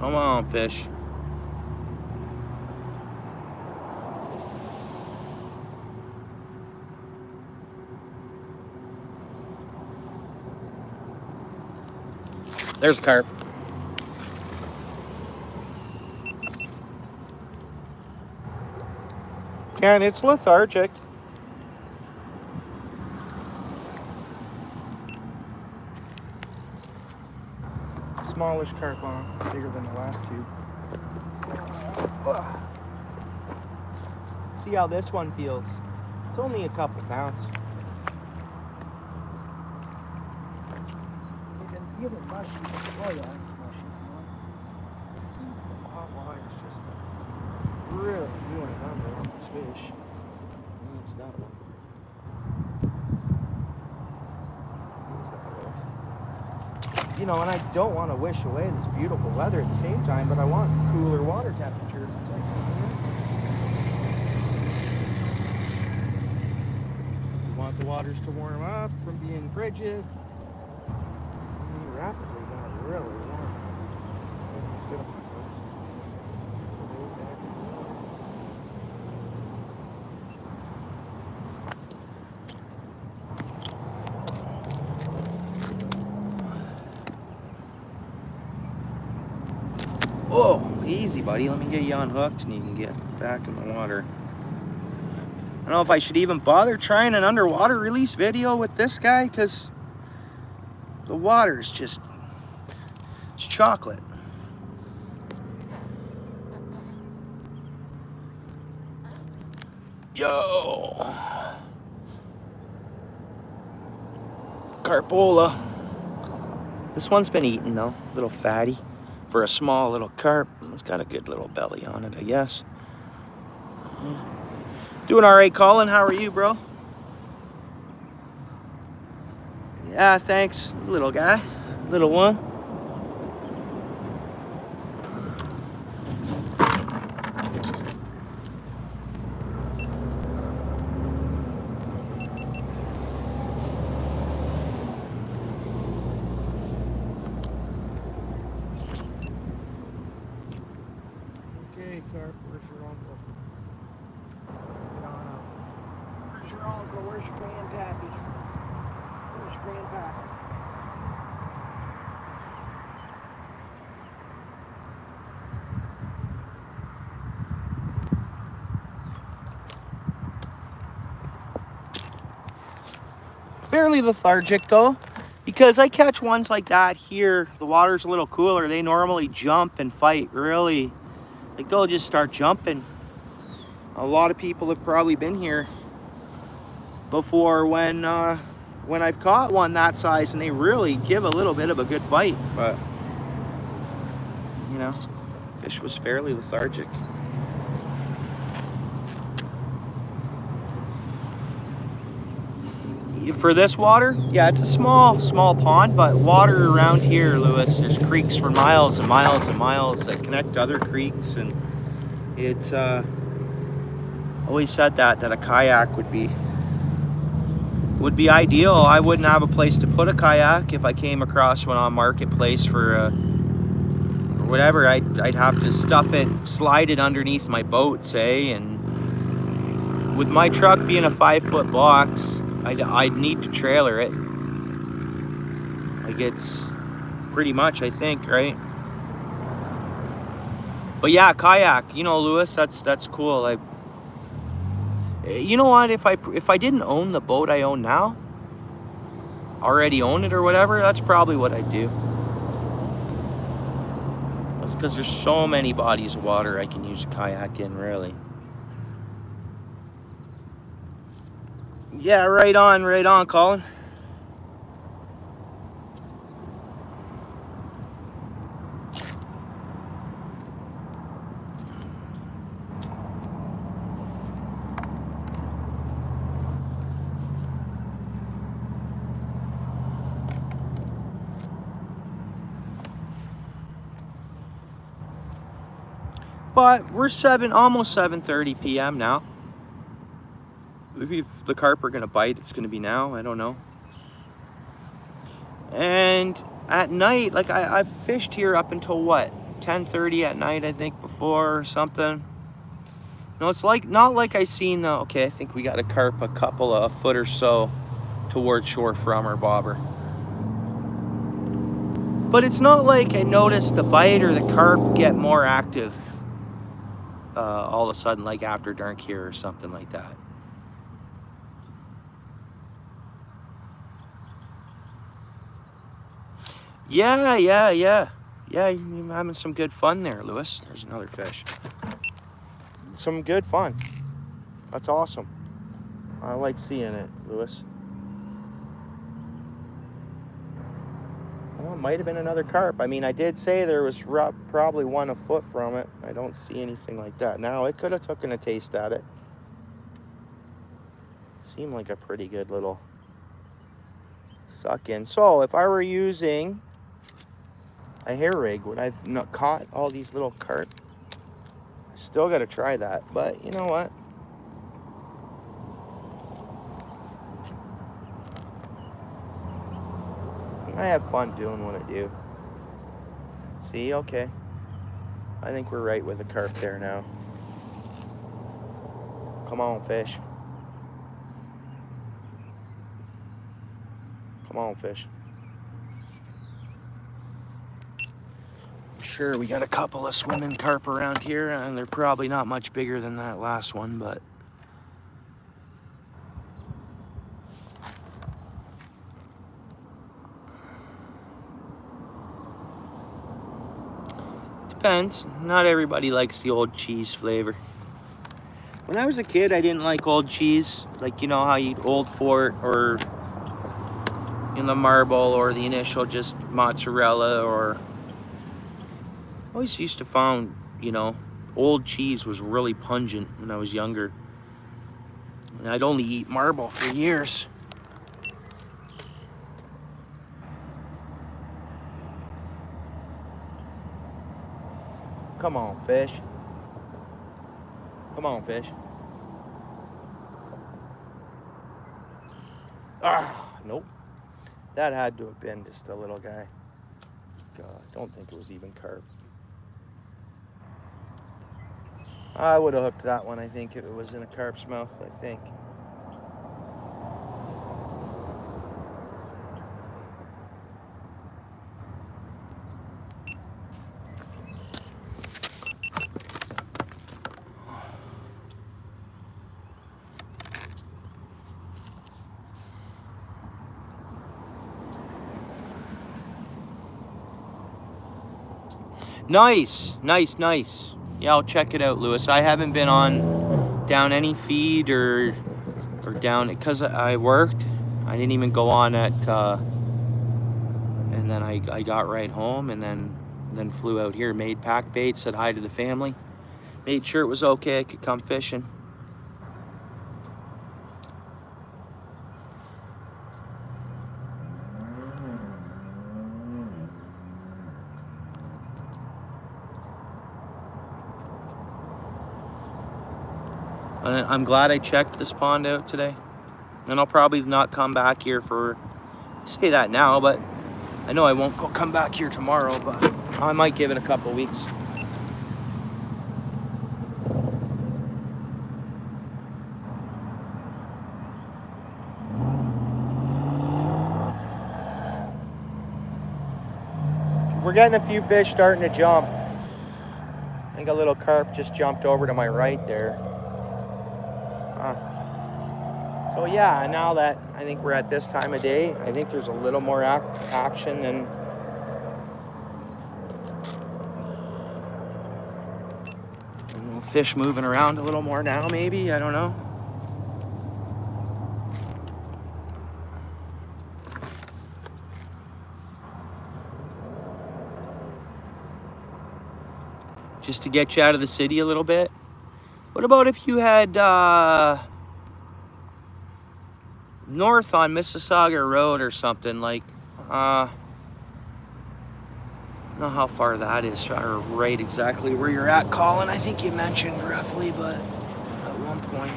Come on, fish. There's carp. And it's lethargic. Smallish carp on, bigger than the last 2. See how this one feels. It's only a couple pounds. You can feel it mushy. Oh yeah, it's mushy. The hot water's just really doing a number on this fish. It's that one. You know, and I don't want to wish away this beautiful weather at the same time, but I want cooler water temperatures. It's like, you want the waters to warm up from being frigid. Rapidly got really warm. It's good. Oh, easy, buddy. Let me get you unhooked and you can get back in the water. I don't know if I should even bother trying an underwater release video with this guy, because the water is just, it's chocolate. Yo! Carpola. This one's been eaten though, a little fatty. For a small little carp, it's got a good little belly on it, I guess. Yeah. Doing all right, Colin. How are you, bro? Yeah, thanks, little guy. Little one. Okay, Carp, where's your uncle? Get on up. Where's your uncle? Where's your grandpappy? Where's grandpa? Fairly lethargic though, because I catch ones like that here. The water's a little cooler. They normally jump and fight really. Like they'll just start jumping. A lot of people have probably been here before when I've caught one that size, and they really give a little bit of a good fight. But you know, fish was fairly lethargic. For this water, yeah, it's a small pond, but water around here, Lewis, there's creeks for miles and miles and miles that connect to other creeks, and it's always said that a kayak would be ideal. I wouldn't have a place to put a kayak if I came across one on Marketplace for or whatever. I'd have to stuff it, slide it underneath my boat, say, and with my truck being a 5-foot box, I'd need to trailer it. Like it's pretty much, I think, right? But yeah, kayak, you know, Lewis, that's cool. You know what? If I didn't own the boat I own now, already own it or whatever, that's probably what I'd do. That's because there's so many bodies of water I can use a kayak in, really. Yeah, right on, Colin. But we're almost 7:30 p.m. now. Maybe if the carp are gonna bite, it's gonna be now. I don't know. And at night, like I've fished here up until what, 10:30 at night, I think, before or something. No, it's like not like I seen the. Okay, I think we got a carp a foot or so towards shore from her bobber. But it's not like I noticed the bite or the carp get more active all of a sudden, like after dark here or something like that. Yeah, you're having some good fun there, Lewis. There's another fish. Some good fun. That's awesome. I like seeing it, Lewis. Well, it might have been another carp. I mean, I did say there was probably one a foot from it. I don't see anything like that. Now, it could have taken a taste at it. Seemed like a pretty good little suck in. So, if I were using a hair rig, would I have not caught all these little carp? I still got to try that, but you know what? I have fun doing what I do. See, okay. I think we're right with a carp there now. Come on, fish. Come on, fish. Sure, we got a couple of swimming carp around here, and they're probably not much bigger than that last one, but depends. Not everybody likes the old cheese flavor. When I was a kid, I didn't like old cheese. Like, you know how you eat Old Fort or in the marble or the initial just mozzarella, or I always used to find, you know, old cheese was really pungent when I was younger. And I'd only eat marble for years. Come on, fish. Come on, fish. Ah, nope. That had to have been just a little guy. God, don't think it was even carp. I would have hooked that one, I think, if it was in a carp's mouth, I think. Nice, nice, nice. Yeah, I'll check it out, Lewis. I haven't been on down any feed or down, because I worked. I didn't even go on at, and then I got right home and then flew out here, made pack bait, said hi to the family, made sure it was okay, I could come fishing. I'm glad I checked this pond out today. And I'll probably not come back here for, say that now, but I know I won't come back here tomorrow, but I might give it a couple weeks. We're getting a few fish starting to jump. I think a little carp just jumped over to my right there. So yeah, now that I think we're at this time of day, I think there's a little more action and fish moving around a little more now, maybe, I don't know. Just to get you out of the city a little bit. What about if you had north on Mississauga Road or something, like, I don't know how far that is, or right exactly where you're at, Colin. I think you mentioned roughly, but at one point.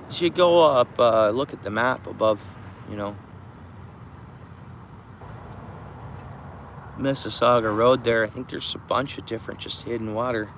You should go up, look at the map above, you know, Mississauga Road there. I think there's a bunch of different just hidden water.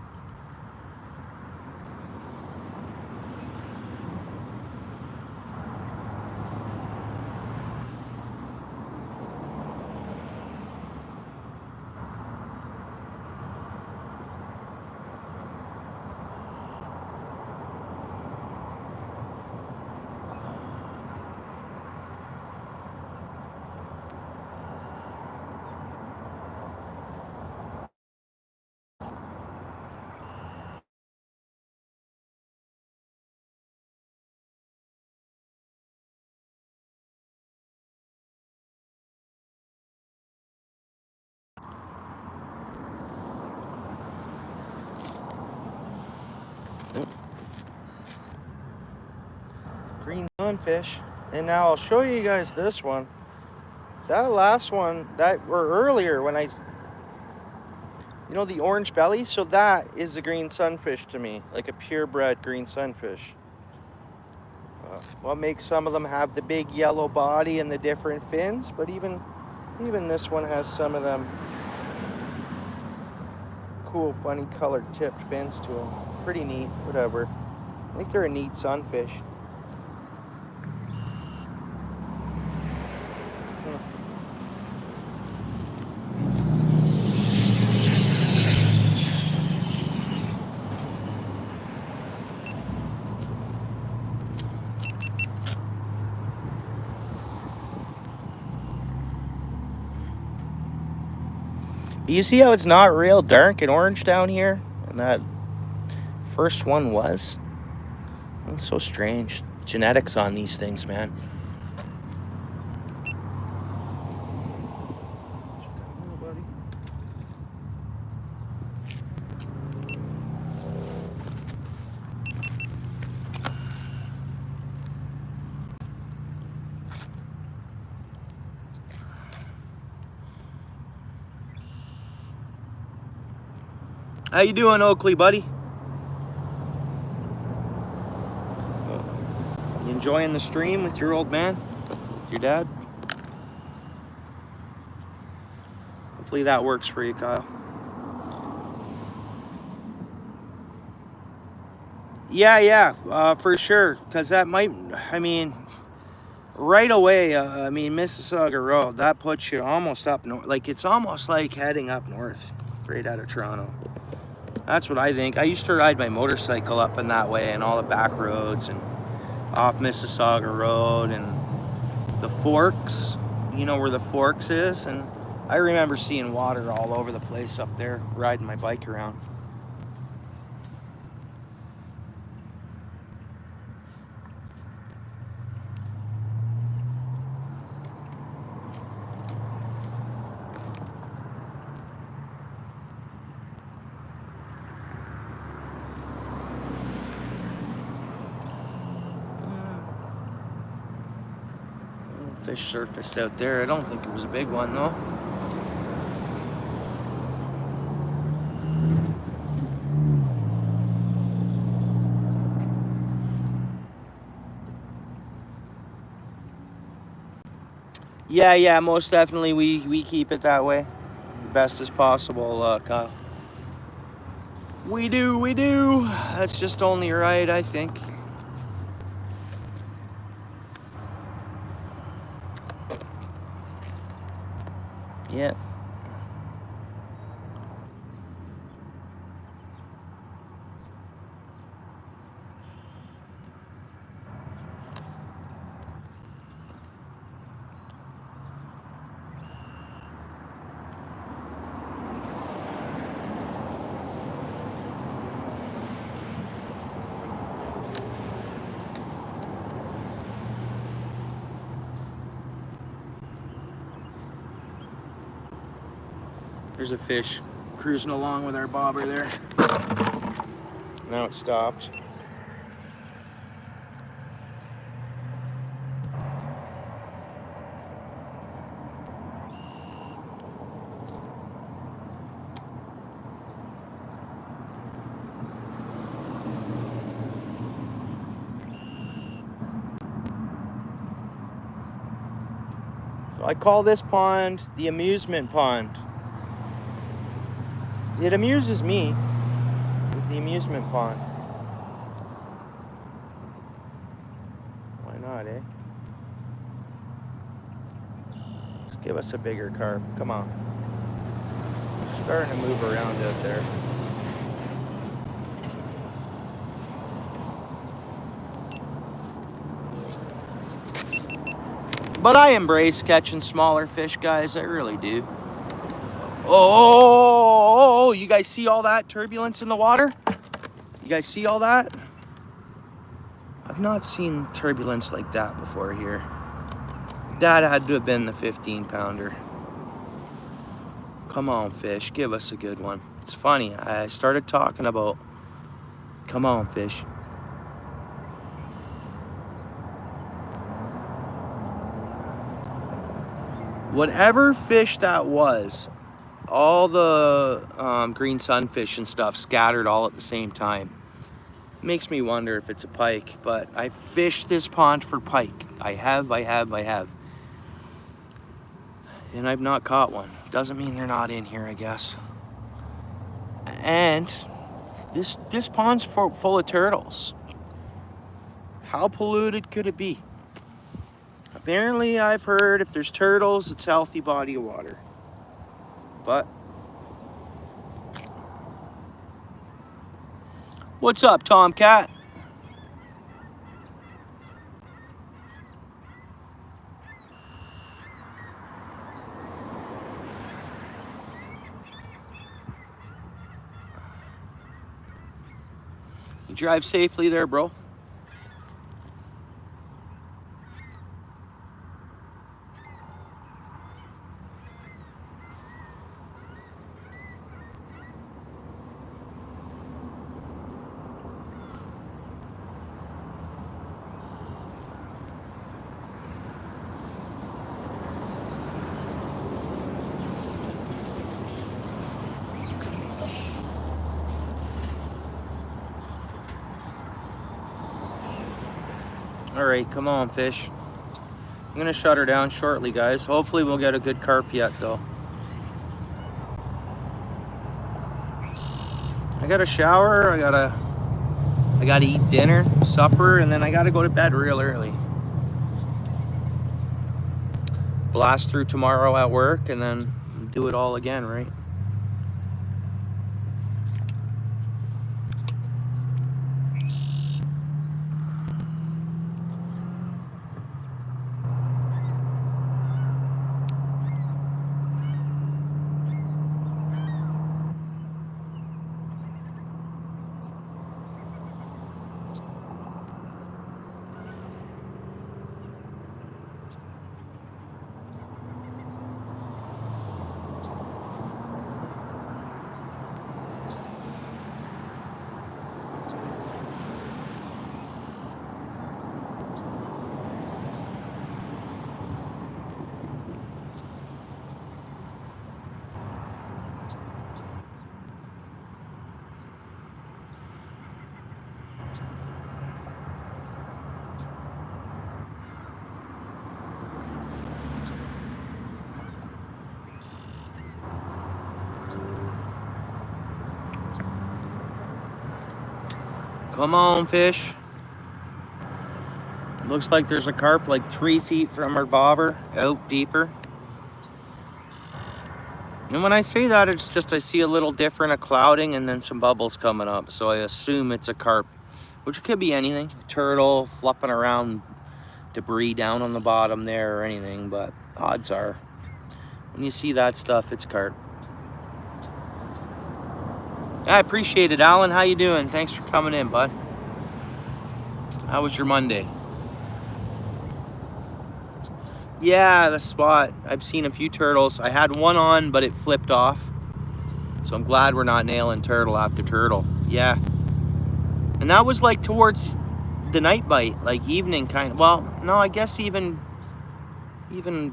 Green sunfish. And now I'll show you guys this one. That last one, or earlier when you know the orange belly? So that is a green sunfish to me, like a purebred green sunfish. What makes some of them have the big yellow body and the different fins, but even this one has some of them cool, funny colored tipped fins to them. Pretty neat, whatever. I think they're a neat sunfish. You see how it's not real dark and orange down here? And that first one was? It's so strange. Genetics on these things, man. How you doing, Oakley, buddy? You enjoying the stream with your old man? With your dad? Hopefully that works for you, Kyle. Yeah, for sure. Because that might, I mean, right away, I mean, Mississauga Road, that puts you almost up north. Like, it's almost like heading up north, right out of Toronto. That's what I think. I used to ride my motorcycle up in that way and all the back roads and off Mississauga Road and the Forks, you know where the Forks is? And I remember seeing water all over the place up there, riding my bike around. Fish surfaced out there. I don't think it was a big one though. Yeah, most definitely we keep it that way. Best as possible, Kyle. We do. That's just only right, I think. Yeah. There's a fish cruising along with our bobber there. Now it stopped. So I call this pond the amusement pond. It amuses me with the amusement pond. Why not, eh? Just give us a bigger carp. Come on. Starting to move around out there. But I embrace catching smaller fish, guys. I really do. Oh, you guys see all that turbulence in the water? You guys see all that? I've not seen turbulence like that before here. That had to have been the 15-pounder. Come on, fish. Give us a good one. It's funny. I started talking about, come on, fish. Whatever fish that was, all the green sunfish and stuff scattered all at the same time. Makes me wonder if it's a pike, but I fished this pond for pike. I have. And I've not caught one. Doesn't mean they're not in here, I guess. And this pond's full of turtles. How polluted could it be? Apparently, I've heard if there's turtles, it's a healthy body of water. But what's up, Tomcat? You drive safely there, bro. All right, come on, fish. I'm gonna shut her down shortly, guys. Hopefully we'll get a good carp yet, though. I gotta shower, I gotta eat dinner, supper, and then I gotta go to bed real early. Blast through tomorrow at work, and then do it all again, right? Come on, fish. Looks like there's a carp like 3 feet from her bobber, out deeper. And when I say that, it's just I see a little different, a clouding and then some bubbles coming up. So I assume it's a carp, which could be anything. A turtle flopping around debris down on the bottom there or anything, but odds are when you see that stuff, it's carp. I appreciate it, Alan. How you doing? Thanks for coming in, bud. How was your Monday? Yeah, the spot. I've seen a few turtles. I had one on, but it flipped off. So I'm glad we're not nailing turtle after turtle. Yeah. And that was like towards the night bite, like evening kind of. Well, no, I guess even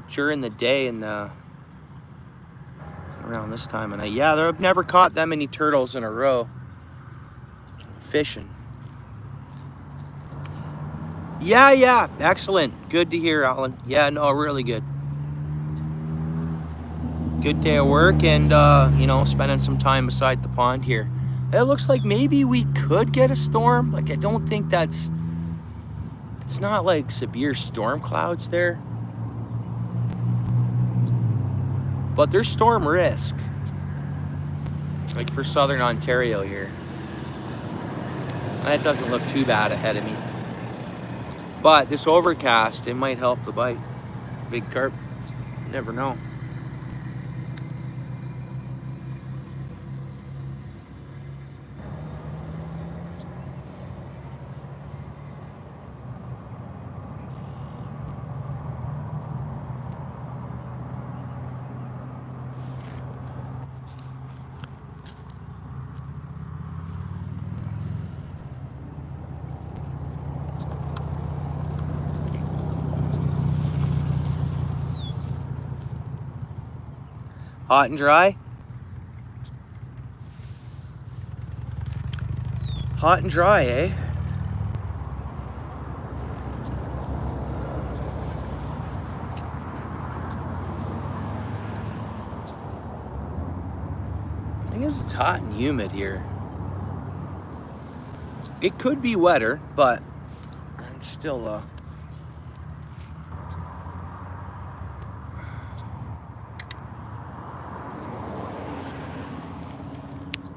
during the day and around this time of night. Yeah, I've never caught that many turtles in a row fishing. Yeah, excellent. Good to hear, Alan. Yeah, no, really good. Good day of work and, you know, spending some time beside the pond here. It looks like maybe we could get a storm. Like, I don't think it's not like severe storm clouds there. But there's storm risk. Like for southern Ontario here. That doesn't look too bad ahead of me. But this overcast, it might help the bite. Big carp, you never know. Hot and dry? Hot and dry, eh? I guess it's hot and humid here. It could be wetter, but I'm still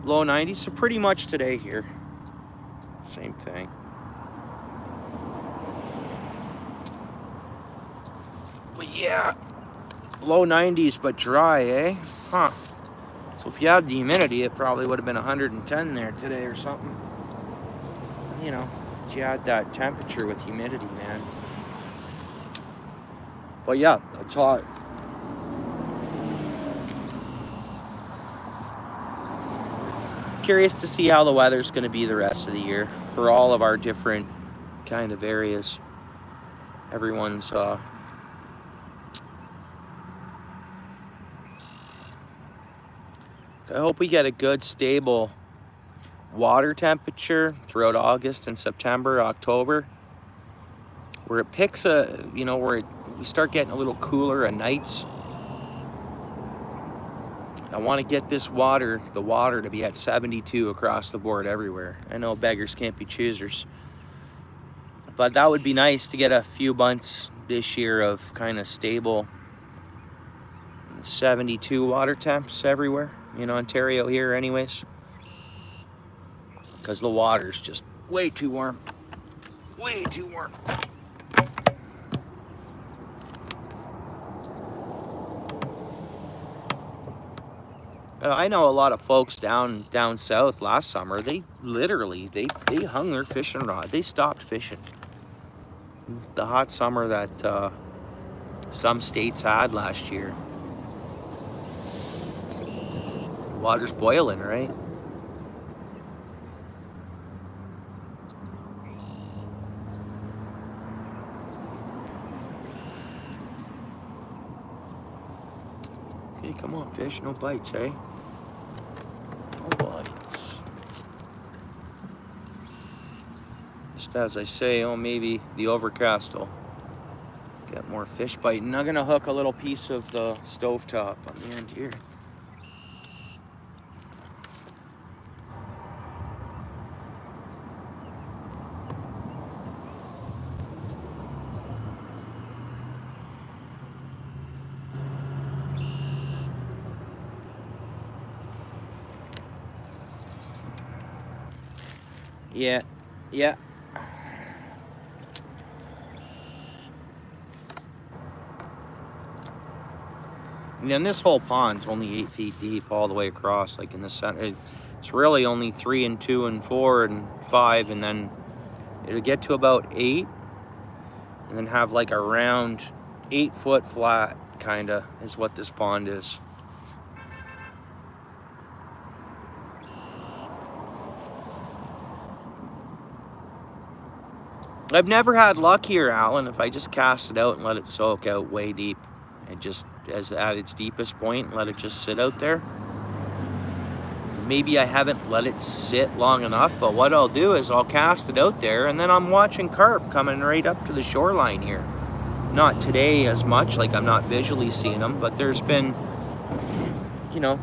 low 90s, so pretty much today here. Same thing. But yeah, low 90s but dry, eh? Huh. So if you had the humidity, it probably would have been 110 there today or something. You know, if you had that temperature with humidity, man. But yeah, that's hot. Curious to see how the weather's going to be the rest of the year for all of our different kind of areas. Everyone's I hope we get a good stable water temperature throughout August and September, October. where it picks we start getting a little cooler at nights. I want to get the water to be at 72 across the board everywhere. I know beggars can't be choosers, but that would be nice to get a few months this year of kind of stable 72 water temps everywhere in Ontario here anyways, because the water's just way too warm. Way too warm. I know a lot of folks down south last summer, they literally hung their fishing rod. They stopped fishing. The hot summer that some states had last year. Water's boiling, right? Okay, come on, fish. No bites, eh? No bites. Just as I say, maybe the overcast will get more fish biting. I'm gonna hook a little piece of the stovetop on the end here. Yeah. And then this whole pond's only 8 feet deep all the way across, like in the center. It's really only 3 and 2 and 4 and 5, and then it'll get to about 8, and then have like a round 8-foot flat, kinda, is what this pond is. I've never had luck here, Alan, if I just cast it out and let it soak out way deep. And just as at its deepest point, let it just sit out there. Maybe I haven't let it sit long enough, but what I'll do is I'll cast it out there, and then I'm watching carp coming right up to the shoreline here. Not today as much, like I'm not visually seeing them, but there's been,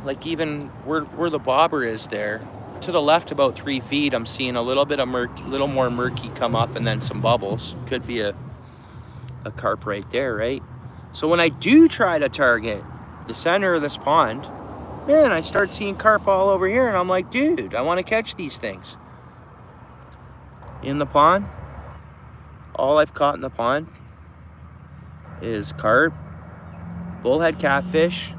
like even where the bobber is there, to the left about 3 feet, I'm seeing a little bit of little more murky come up, and then some bubbles. Could be a carp right there, right? So when I do try to target the center of this pond, man, I start seeing carp all over here, and I'm like, dude, I want to catch these things. In the pond, all I've caught in the pond is carp, bullhead catfish,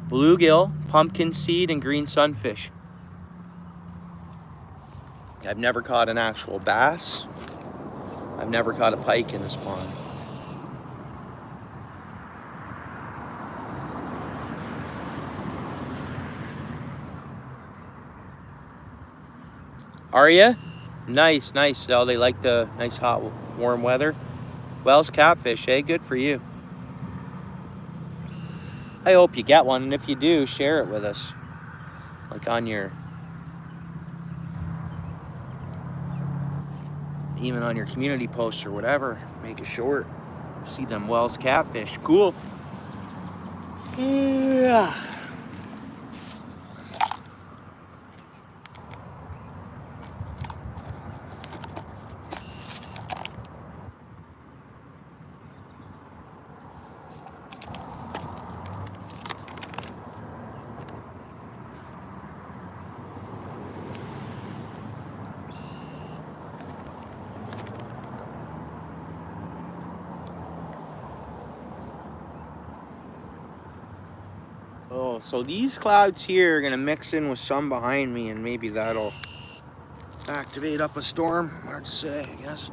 bluegill, pumpkin seed, and green sunfish. I've never caught an actual bass. I've never caught a pike in this pond. Are you? Nice. Oh, they like the nice hot warm weather. Wells catfish, eh? Good for you. I hope you get one, and if you do, share it with us. Like even on your community post or whatever. Make it short. See them Wells catfish. Cool. Yeah. Oh, so these clouds here are gonna mix in with some behind me, and maybe that'll activate up a storm. Hard to say, I guess.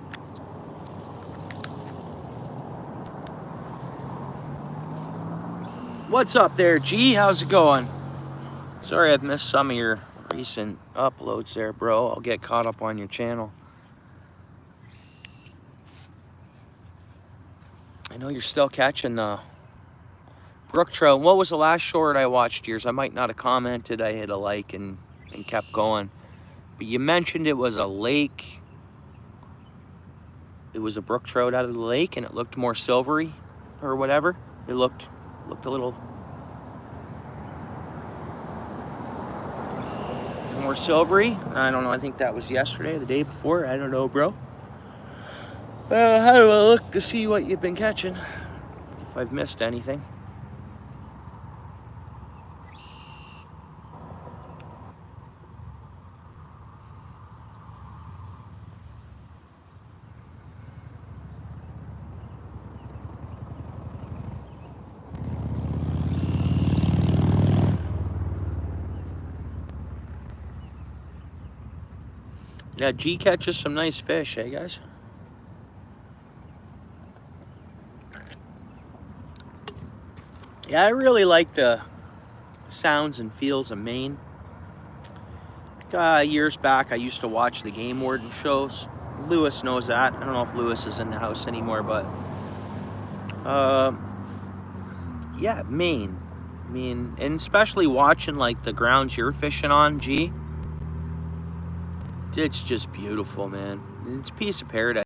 What's up there, G? How's it going? Sorry I've missed some of your recent uploads there, bro. I'll get caught up on your channel. I know you're still catching the brook trout. What was the last short I watched yours? I might not have commented. I hit a like and kept going. But you mentioned it was a lake. it was a brook trout out of the lake and it looked more silvery or whatever. It looked a little more silvery. I don't know, I think that was yesterday or the day before. I don't know, bro. How do I look to see what you've been catching? If I've missed anything. Yeah, G catches some nice fish, eh, guys? Yeah, I really like the sounds and feels of Maine. Years back, I used to watch the game warden shows. Lewis knows that. I don't know if Lewis is in the house anymore, but yeah, Maine. I mean, and especially watching like the grounds you're fishing on, G. It's just beautiful, man. It's a piece of paradise.